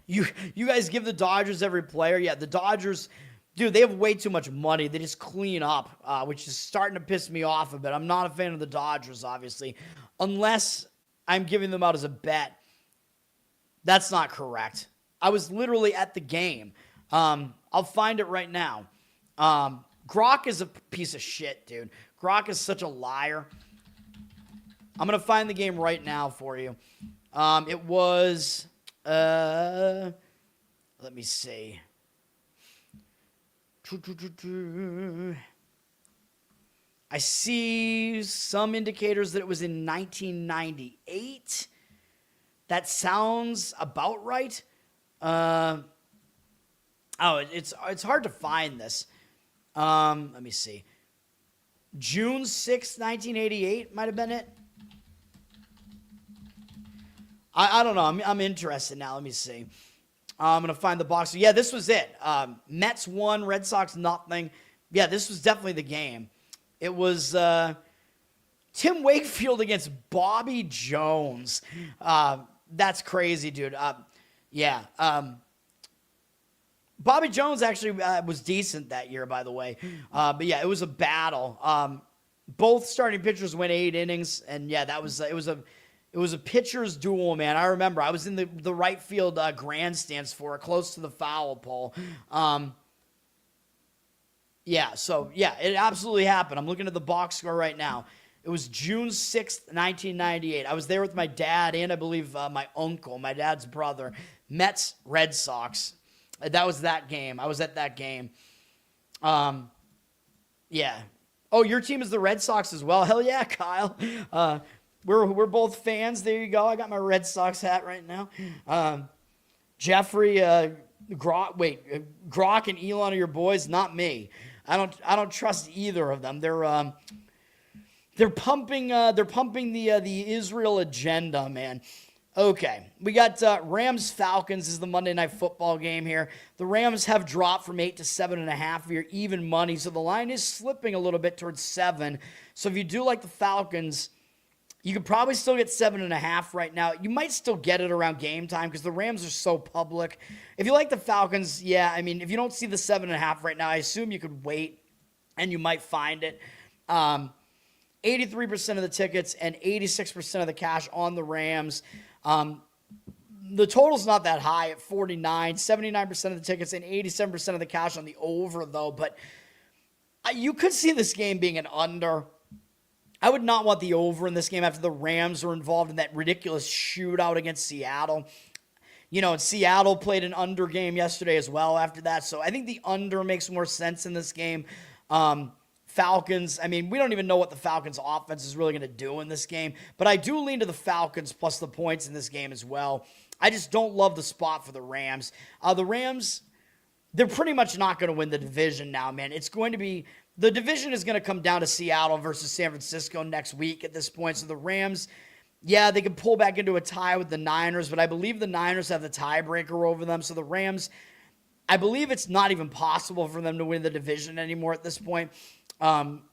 S1: You guys give the Dodgers every player. Yeah, the Dodgers, dude, they have way too much money. They just clean up, which is starting to piss me off a bit. I'm not a fan of the Dodgers, obviously, unless I'm giving them out as a bet. That's not correct. I was literally at the game. I'll find it right now. Grok is a piece of shit, dude. Grok is such a liar. I'm going to find the game right now for you. It was, let me see. I see some indicators that it was in 1998. That sounds about right. It's hard to find this. Let me see. June 6th, 1988 might have been it. I don't know. I'm interested now. Let me see. I'm going to find the box. Yeah, this was it. Mets won, Red Sox nothing. Yeah, this was definitely the game. It was Tim Wakefield against Bobby Jones. That's crazy, dude. Bobby Jones actually was decent that year, by the way. But yeah, it was a battle. Both starting pitchers went 8 innings, and yeah, it was a pitcher's duel, man. I remember I was in the right field grandstands for it, close to the foul pole. It absolutely happened. I'm looking at the box score right now. It was June 6th, 1998. I was there with my dad and I believe my uncle, my dad's brother. Mets, Red Sox. That was that game. I was at that game. Yeah. Oh, your team is the Red Sox as well? Hell yeah, Kyle. We're both fans. There you go. I got my Red Sox hat right now. Jeffrey, Grok and Elon are your boys, not me. I don't trust either of them. They're pumping the Israel agenda, man. Okay, we got Rams Falcons is the Monday Night Football game here. The Rams have dropped from 8 to 7.5 for your even money, so the line is slipping a little bit towards 7. So if you do like the Falcons, you could probably still get 7.5 right now. You might still get it around game time because the Rams are so public. If you like the Falcons, yeah, I mean, if you don't see the 7.5 right now, I assume you could wait and you might find it. 83% of the tickets and 86% of the cash on the Rams. The total's not that high at 49, 79% of the tickets and 87% of the cash on the over, though. But you could see this game being an under. I would not want the over in this game after the Rams were involved in that ridiculous shootout against Seattle. You know, and Seattle played an under game yesterday as well after that. So I think the under makes more sense in this game. Falcons, I mean, we don't even know what the Falcons offense is really going to do in this game, but I do lean to the Falcons plus the points in this game as well. I just don't love the spot for the Rams. The Rams, they're pretty much not going to win the division now, man. The division is going to come down to Seattle versus San Francisco next week at this point. So the Rams, yeah, they can pull back into a tie with the Niners, but I believe the Niners have the tiebreaker over them. So the Rams, I believe it's not even possible for them to win the division anymore at this point. I'm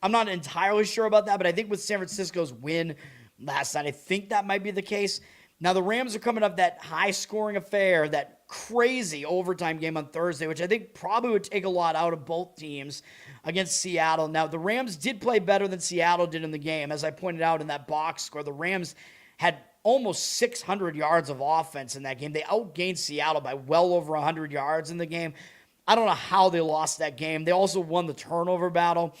S1: not entirely sure about that, but I think with San Francisco's win last night, I think that might be the case. Now, the Rams are coming up that high-scoring affair, that crazy overtime game on Thursday, which I think probably would take a lot out of both teams against Seattle. Now, the Rams did play better than Seattle did in the game. As I pointed out in that box score, the Rams had almost 600 yards of offense in that game. They outgained Seattle by well over 100 yards in the game. I don't know how they lost that game. They also won the turnover battle.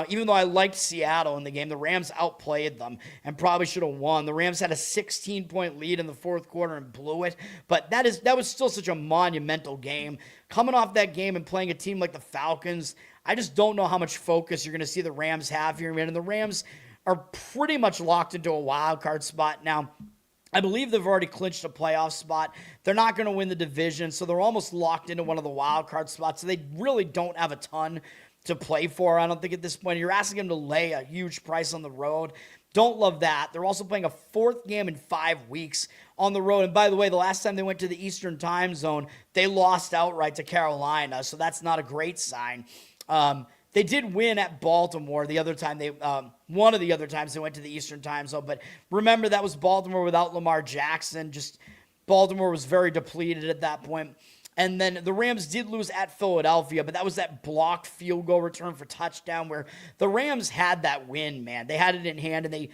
S1: Even though I liked Seattle in the game, the Rams outplayed them and probably should have won. The Rams had a 16-point lead in the fourth quarter and blew it. But that was still such a monumental game. Coming off that game and playing a team like the Falcons, I just don't know how much focus you're going to see the Rams have here, man. And the Rams are pretty much locked into a wild card spot now. I believe they've already clinched a playoff spot. They're not going to win the division, so they're almost locked into one of the wild card spots. So they really don't have a ton to play for, I don't think, at this point. You're asking them to lay a huge price on the road. Don't love that. They're also playing a 4th game in 5 weeks on the road. And by the way, the last time they went to the Eastern time zone, they lost outright to Carolina, so that's not a great sign. They did win at Baltimore the other time one of the other times they went to the Eastern time zone. But remember, that was Baltimore without Lamar Jackson. Just Baltimore was very depleted at that point. And then the Rams did lose at Philadelphia, but that was that blocked field goal return for touchdown where the Rams had that win, man. They had it in hand, and they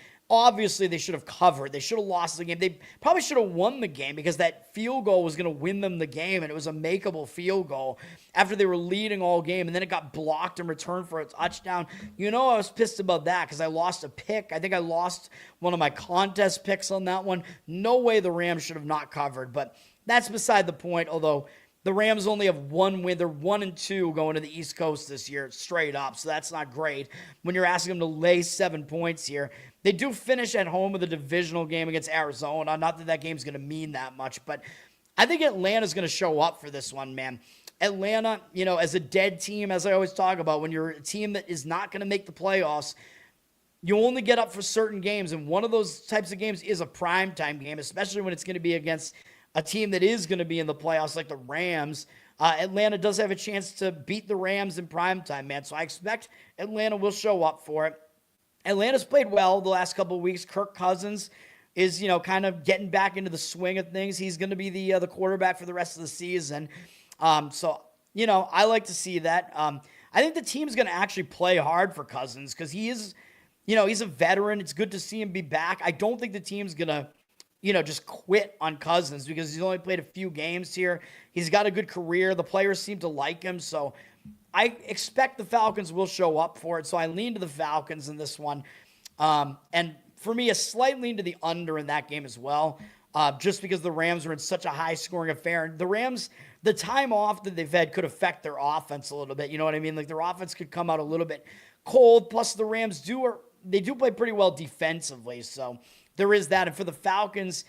S1: should have covered. They should have lost the game. They probably should have won the game because that field goal was going to win them the game, and it was a makeable field goal after they were leading all game, and then it got blocked and returned for a touchdown. You know, I was pissed about that because I lost a pick. I think I lost one of my contest picks on that one. No way the Rams should have not covered, but that's beside the point, although The Rams only have one win. They're 1-2 going to the East Coast this year, straight up. So that's not great when you're asking them to lay 7 points here. They do finish at home with a divisional game against Arizona. Not that game's going to mean that much, but I think Atlanta's going to show up for this one, man. Atlanta, as a dead team, as I always talk about, when you're a team that is not going to make the playoffs, you only get up for certain games, and one of those types of games is a primetime game, especially when it's going to be against a team that is going to be in the playoffs like the Rams. Atlanta does have a chance to beat the Rams in primetime, man, so I expect Atlanta will show up for it. Atlanta's played well the last couple of weeks. Kirk Cousins is, kind of getting back into the swing of things. He's going to be the quarterback for the rest of the season. So, I like to see that. I think the team's going to actually play hard for Cousins because he is, he's a veteran. It's good to see him be back. I don't think the team's going to, just quit on Cousins because he's only played a few games here. He's got a good career. The players seem to like him. So I expect the Falcons will show up for it. So I lean to the Falcons in this one. And for me, a slight lean to the under in that game as well. Just because the Rams are in such a high-scoring affair. And the Rams, the time off that they've had could affect their offense a little bit. You know what I mean? Like, their offense could come out a little bit cold. Plus, the Rams do play pretty well defensively. So there is that. And for the Falcons,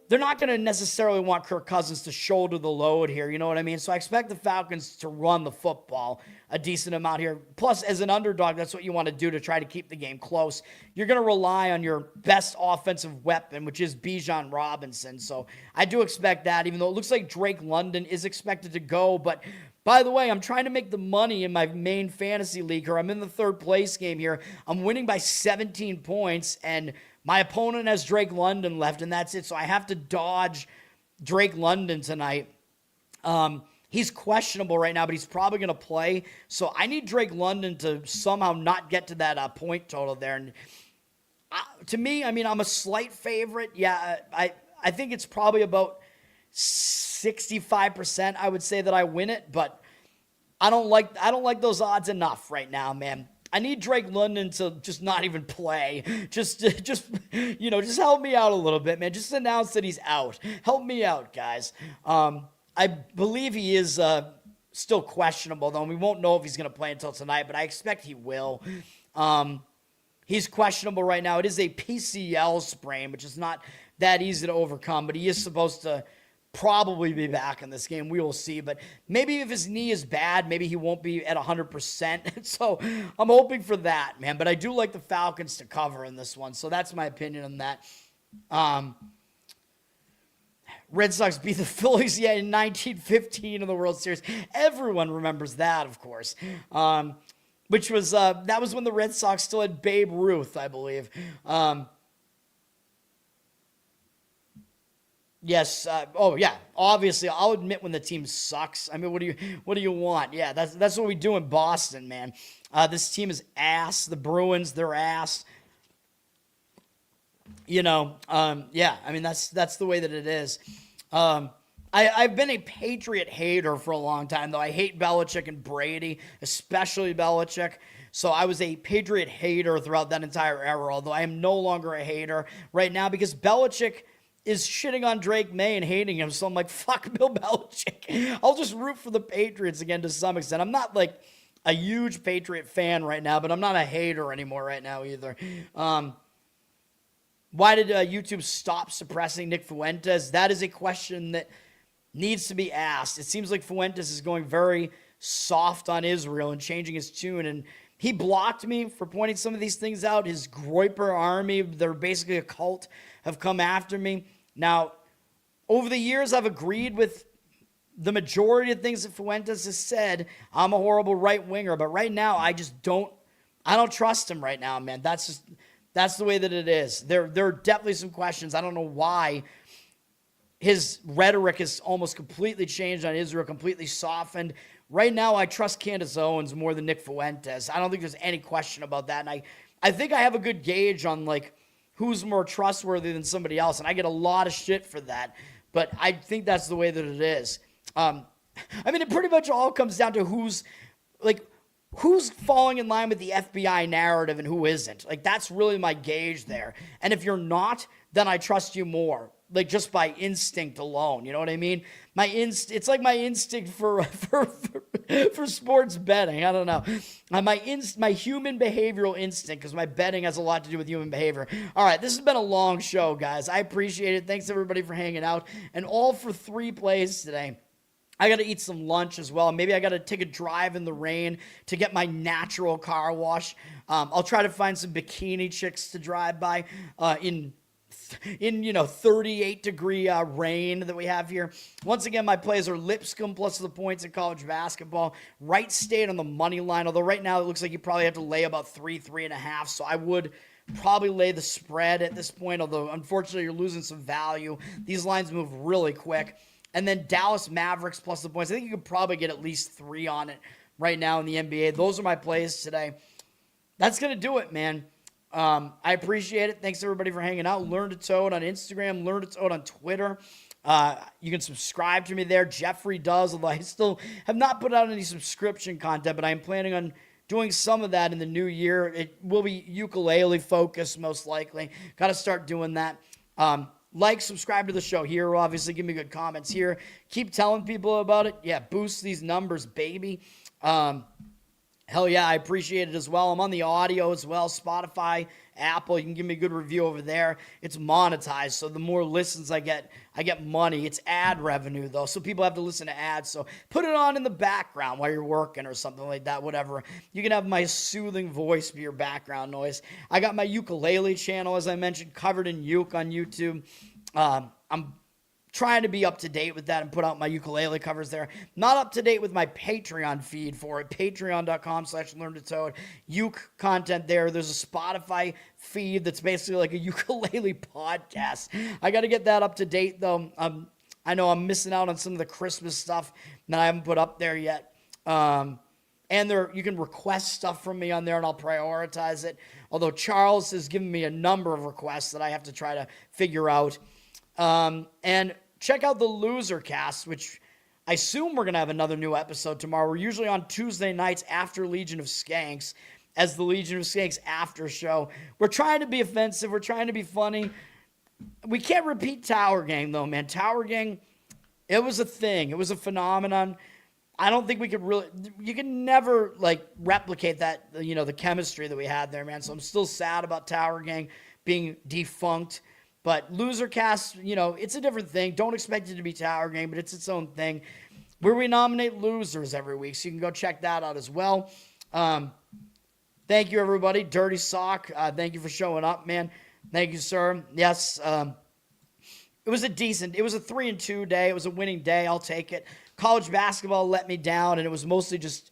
S1: they're not going to necessarily want Kirk Cousins to shoulder the load here. You know what I mean? So I expect the Falcons to run the football a decent amount here. Plus, as an underdog, that's what you want to do to try to keep the game close. You're going to rely on your best offensive weapon, which is Bijan Robinson. So I do expect that, even though it looks like Drake London is expected to go. But by the way, I'm trying to make the money in my main fantasy league here. I'm in the third place game here. I'm winning by 17 points, and my opponent has Drake London left, and that's it. So I have to dodge Drake London tonight. He's questionable right now, but he's probably going to play. So I need Drake London to somehow not get to that point total there. And to me, I mean, I'm a slight favorite. Yeah, I think it's probably about 65%. I would say that I win it, but I don't like those odds enough right now, man. I need Drake London to just not even play. Just help me out a little bit, man. Just announce that he's out. Help me out, guys. I believe he is still questionable, though. We won't know if he's going to play until tonight, but I expect he will. He's questionable right now. It is a PCL sprain, which is not that easy to overcome, but he is supposed to probably be back in this game. We will see, but maybe if his knee is bad, maybe he won't be at 100%. So I'm hoping for that, man. But I do like the Falcons to cover in this one. So that's my opinion on that. Red Sox beat the Phillies, in 1915 in the World Series. Everyone remembers that, of course. Which was, that was when the Red Sox still had Babe Ruth, I believe. Yes. Obviously, I'll admit when the team sucks. I mean, what do you want? Yeah, that's what we do in Boston, man. This team is ass. The Bruins, they're ass. I mean, that's the way that it is. I've been a Patriot hater for a long time, though. I hate Belichick and Brady, especially Belichick. So I was a Patriot hater throughout that entire era, although I am no longer a hater right now because Belichick is shitting on Drake May and hating him. So I'm like, fuck Bill Belichick. I'll just root for the Patriots again to some extent. I'm not like a huge Patriot fan right now, but I'm not a hater anymore right now either. Why did YouTube stop suppressing Nick Fuentes? That is a question that needs to be asked. It seems like Fuentes is going very soft on Israel and changing his tune. And he blocked me for pointing some of these things out. His Groyper army, they're basically a cult, have come after me. Now, over the years, I've agreed with the majority of things that Fuentes has said. I'm a horrible right winger, but right now, I don't trust him right now, man. That's the way that it is. There are definitely some questions. I don't know why his rhetoric has almost completely changed on Israel, completely softened. Right now, I trust Candace Owens more than Nick Fuentes. I don't think there's any question about that. And I think I have a good gauge on, like, who's more trustworthy than somebody else. And I get a lot of shit for that. But I think that's the way that it is. I mean, it pretty much all comes down to who's falling in line with the FBI narrative and who isn't. Like, that's really my gauge there. And if you're not, then I trust you more. like just by instinct alone. You know what I mean? It's like my instinct for sports betting. I don't know. My human behavioral instinct, because my betting has a lot to do with human behavior. All right, this has been a long show, guys. I appreciate it. Thanks everybody for hanging out, and all for 3 plays today. I got to eat some lunch as well. Maybe I got to take a drive in the rain to get my natural car wash. I'll try to find some bikini chicks to drive by in 38-degree rain that we have here. Once again, my plays are Lipscomb plus the points in college basketball. Wright State on the money line, although right now it looks like you probably have to lay about 3.5. So I would probably lay the spread at this point, although unfortunately you're losing some value. These lines move really quick. And then Dallas Mavericks plus the points. I think you could probably get at least 3 on it right now in the NBA. Those are my plays today. That's going to do it, man. I appreciate it. Thanks, everybody, for hanging out. Learn to Toad on Instagram. Learn to Toad on Twitter. You can subscribe to me there. Jeffrey does, although I still have not put out any subscription content, but I am planning on doing some of that in the new year. It will be ukulele focused, most likely. Got to start doing that. Like, subscribe to the show here. Obviously, give me good comments here. Keep telling people about it. Yeah, boost these numbers, baby. Hell yeah, I appreciate it as well. I'm on the audio as well. Spotify, Apple. You can give me a good review over there. It's monetized, so the more listens I get money. It's ad revenue, though, so people have to listen to ads. So put it on in the background while you're working or something like that, whatever. You can have my soothing voice be your background noise. I got my ukulele channel, as I mentioned, covered in uke on YouTube. I'm trying to be up to date with that and put out my ukulele covers there. Not up to date with my Patreon feed for it. Patreon.com/LearnToToad. Uke content there. There's a Spotify feed that's basically like a ukulele podcast. I got to get that up to date, though. I know I'm missing out on some of the Christmas stuff that I haven't put up there yet. And you can request stuff from me on there, and I'll prioritize it. Although Charles has given me a number of requests that I have to try to figure out. And check out the Loser Cast, which I assume we're going to have another new episode tomorrow. We're usually on Tuesday nights after Legion of Skanks as the Legion of Skanks after show. We're trying to be offensive. We're trying to be funny. We can't repeat Tower Gang, though, man. Tower Gang, it was a thing. It was a phenomenon. I don't think we could really, you can never replicate that, the chemistry that we had there, man. So I'm still sad about Tower Gang being defunct. But Loser Cast, it's a different thing. Don't expect it to be Tower Gang, but it's its own thing, where we nominate losers every week. So you can go check that out as well. Thank you, everybody. Dirty Sock, thank you for showing up, man. Thank you, sir. Yes, it was a 3-2 day. It was a winning day. I'll take it. College basketball let me down, and it was mostly just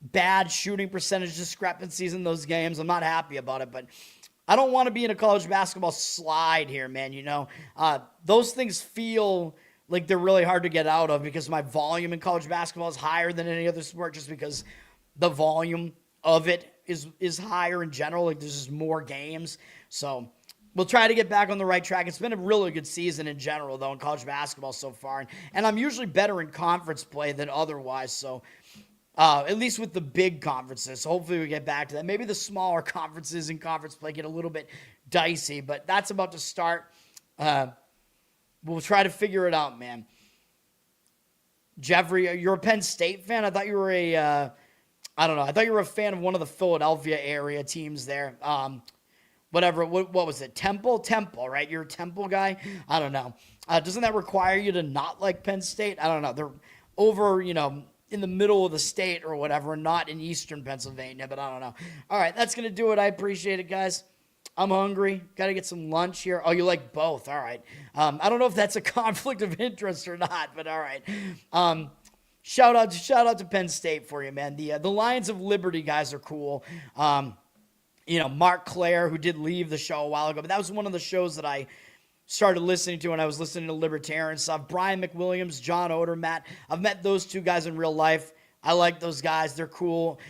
S1: bad shooting percentage discrepancies in those games. I'm not happy about it, but I don't want to be in a college basketball slide here, man. Those things feel like they're really hard to get out of because my volume in college basketball is higher than any other sport just because the volume of it is higher in general. Like, there's just more games. So we'll try to get back on the right track. It's been a really good season in general, though, in college basketball so far. And I'm usually better in conference play than otherwise, so at least with the big conferences. So hopefully we get back to that. Maybe the smaller conferences in conference play get a little bit dicey, but that's about to start. We'll try to figure it out, man. Jeffrey, you're a Penn State fan? I thought you were I thought you were a fan of one of the Philadelphia area teams there. Whatever, what was it? Temple, right? You're a Temple guy? I don't know. Doesn't that require you to not like Penn State? I don't know. They're over, in the middle of the state or whatever, not in eastern Pennsylvania, but I don't know. All right, that's going to do it. I appreciate it, guys. I'm hungry. Got to get some lunch here. Oh, you like both. All right. I don't know if that's a conflict of interest or not, but all right. Shout out to Penn State for you, man. The Lions of Liberty guys are cool. Mark Claire, who did leave the show a while ago, but that was one of the shows that I started listening to when I was listening to Libertarian stuff. Brian McWilliams, John Odermatt. I've met those two guys in real life. I like those guys. They're cool.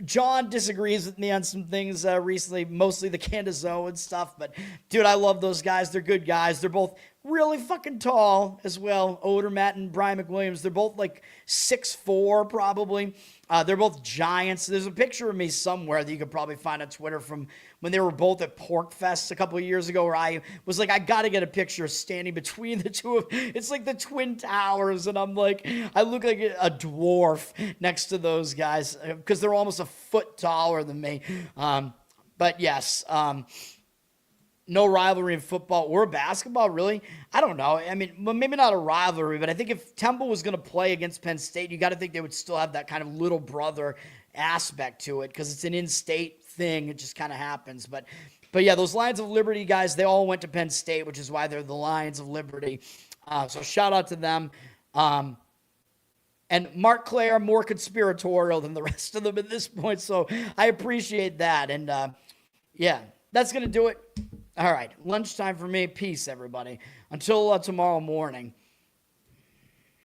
S1: John disagrees with me on some things recently, mostly the Candazoan stuff. But, dude, I love those guys. They're good guys. They're both really fucking tall as well. Odermatt and Brian McWilliams. They're both like 6'4", probably. They're both giants. There's a picture of me somewhere that you could probably find on Twitter from when they were both at Pork Fest a couple of years ago, where I was like, I got to get a picture standing between the two of, it's like the Twin Towers, and I'm like, I look like a dwarf next to those guys because they're almost a foot taller than me. But yes, no rivalry in football or basketball, really. I don't know. I mean, well, maybe not a rivalry, but I think if Temple was going to play against Penn State, you got to think they would still have that kind of little brother aspect to it because it's an in-state thing. It just kind of happens. But yeah, those Lions of Liberty guys, they all went to Penn State, which is why they're the Lions of Liberty. So shout out to them. And Mark Claire, more conspiratorial than the rest of them at this point. So I appreciate that. And yeah, that's going to do it. All right, lunchtime for me. Peace, everybody. Until tomorrow morning.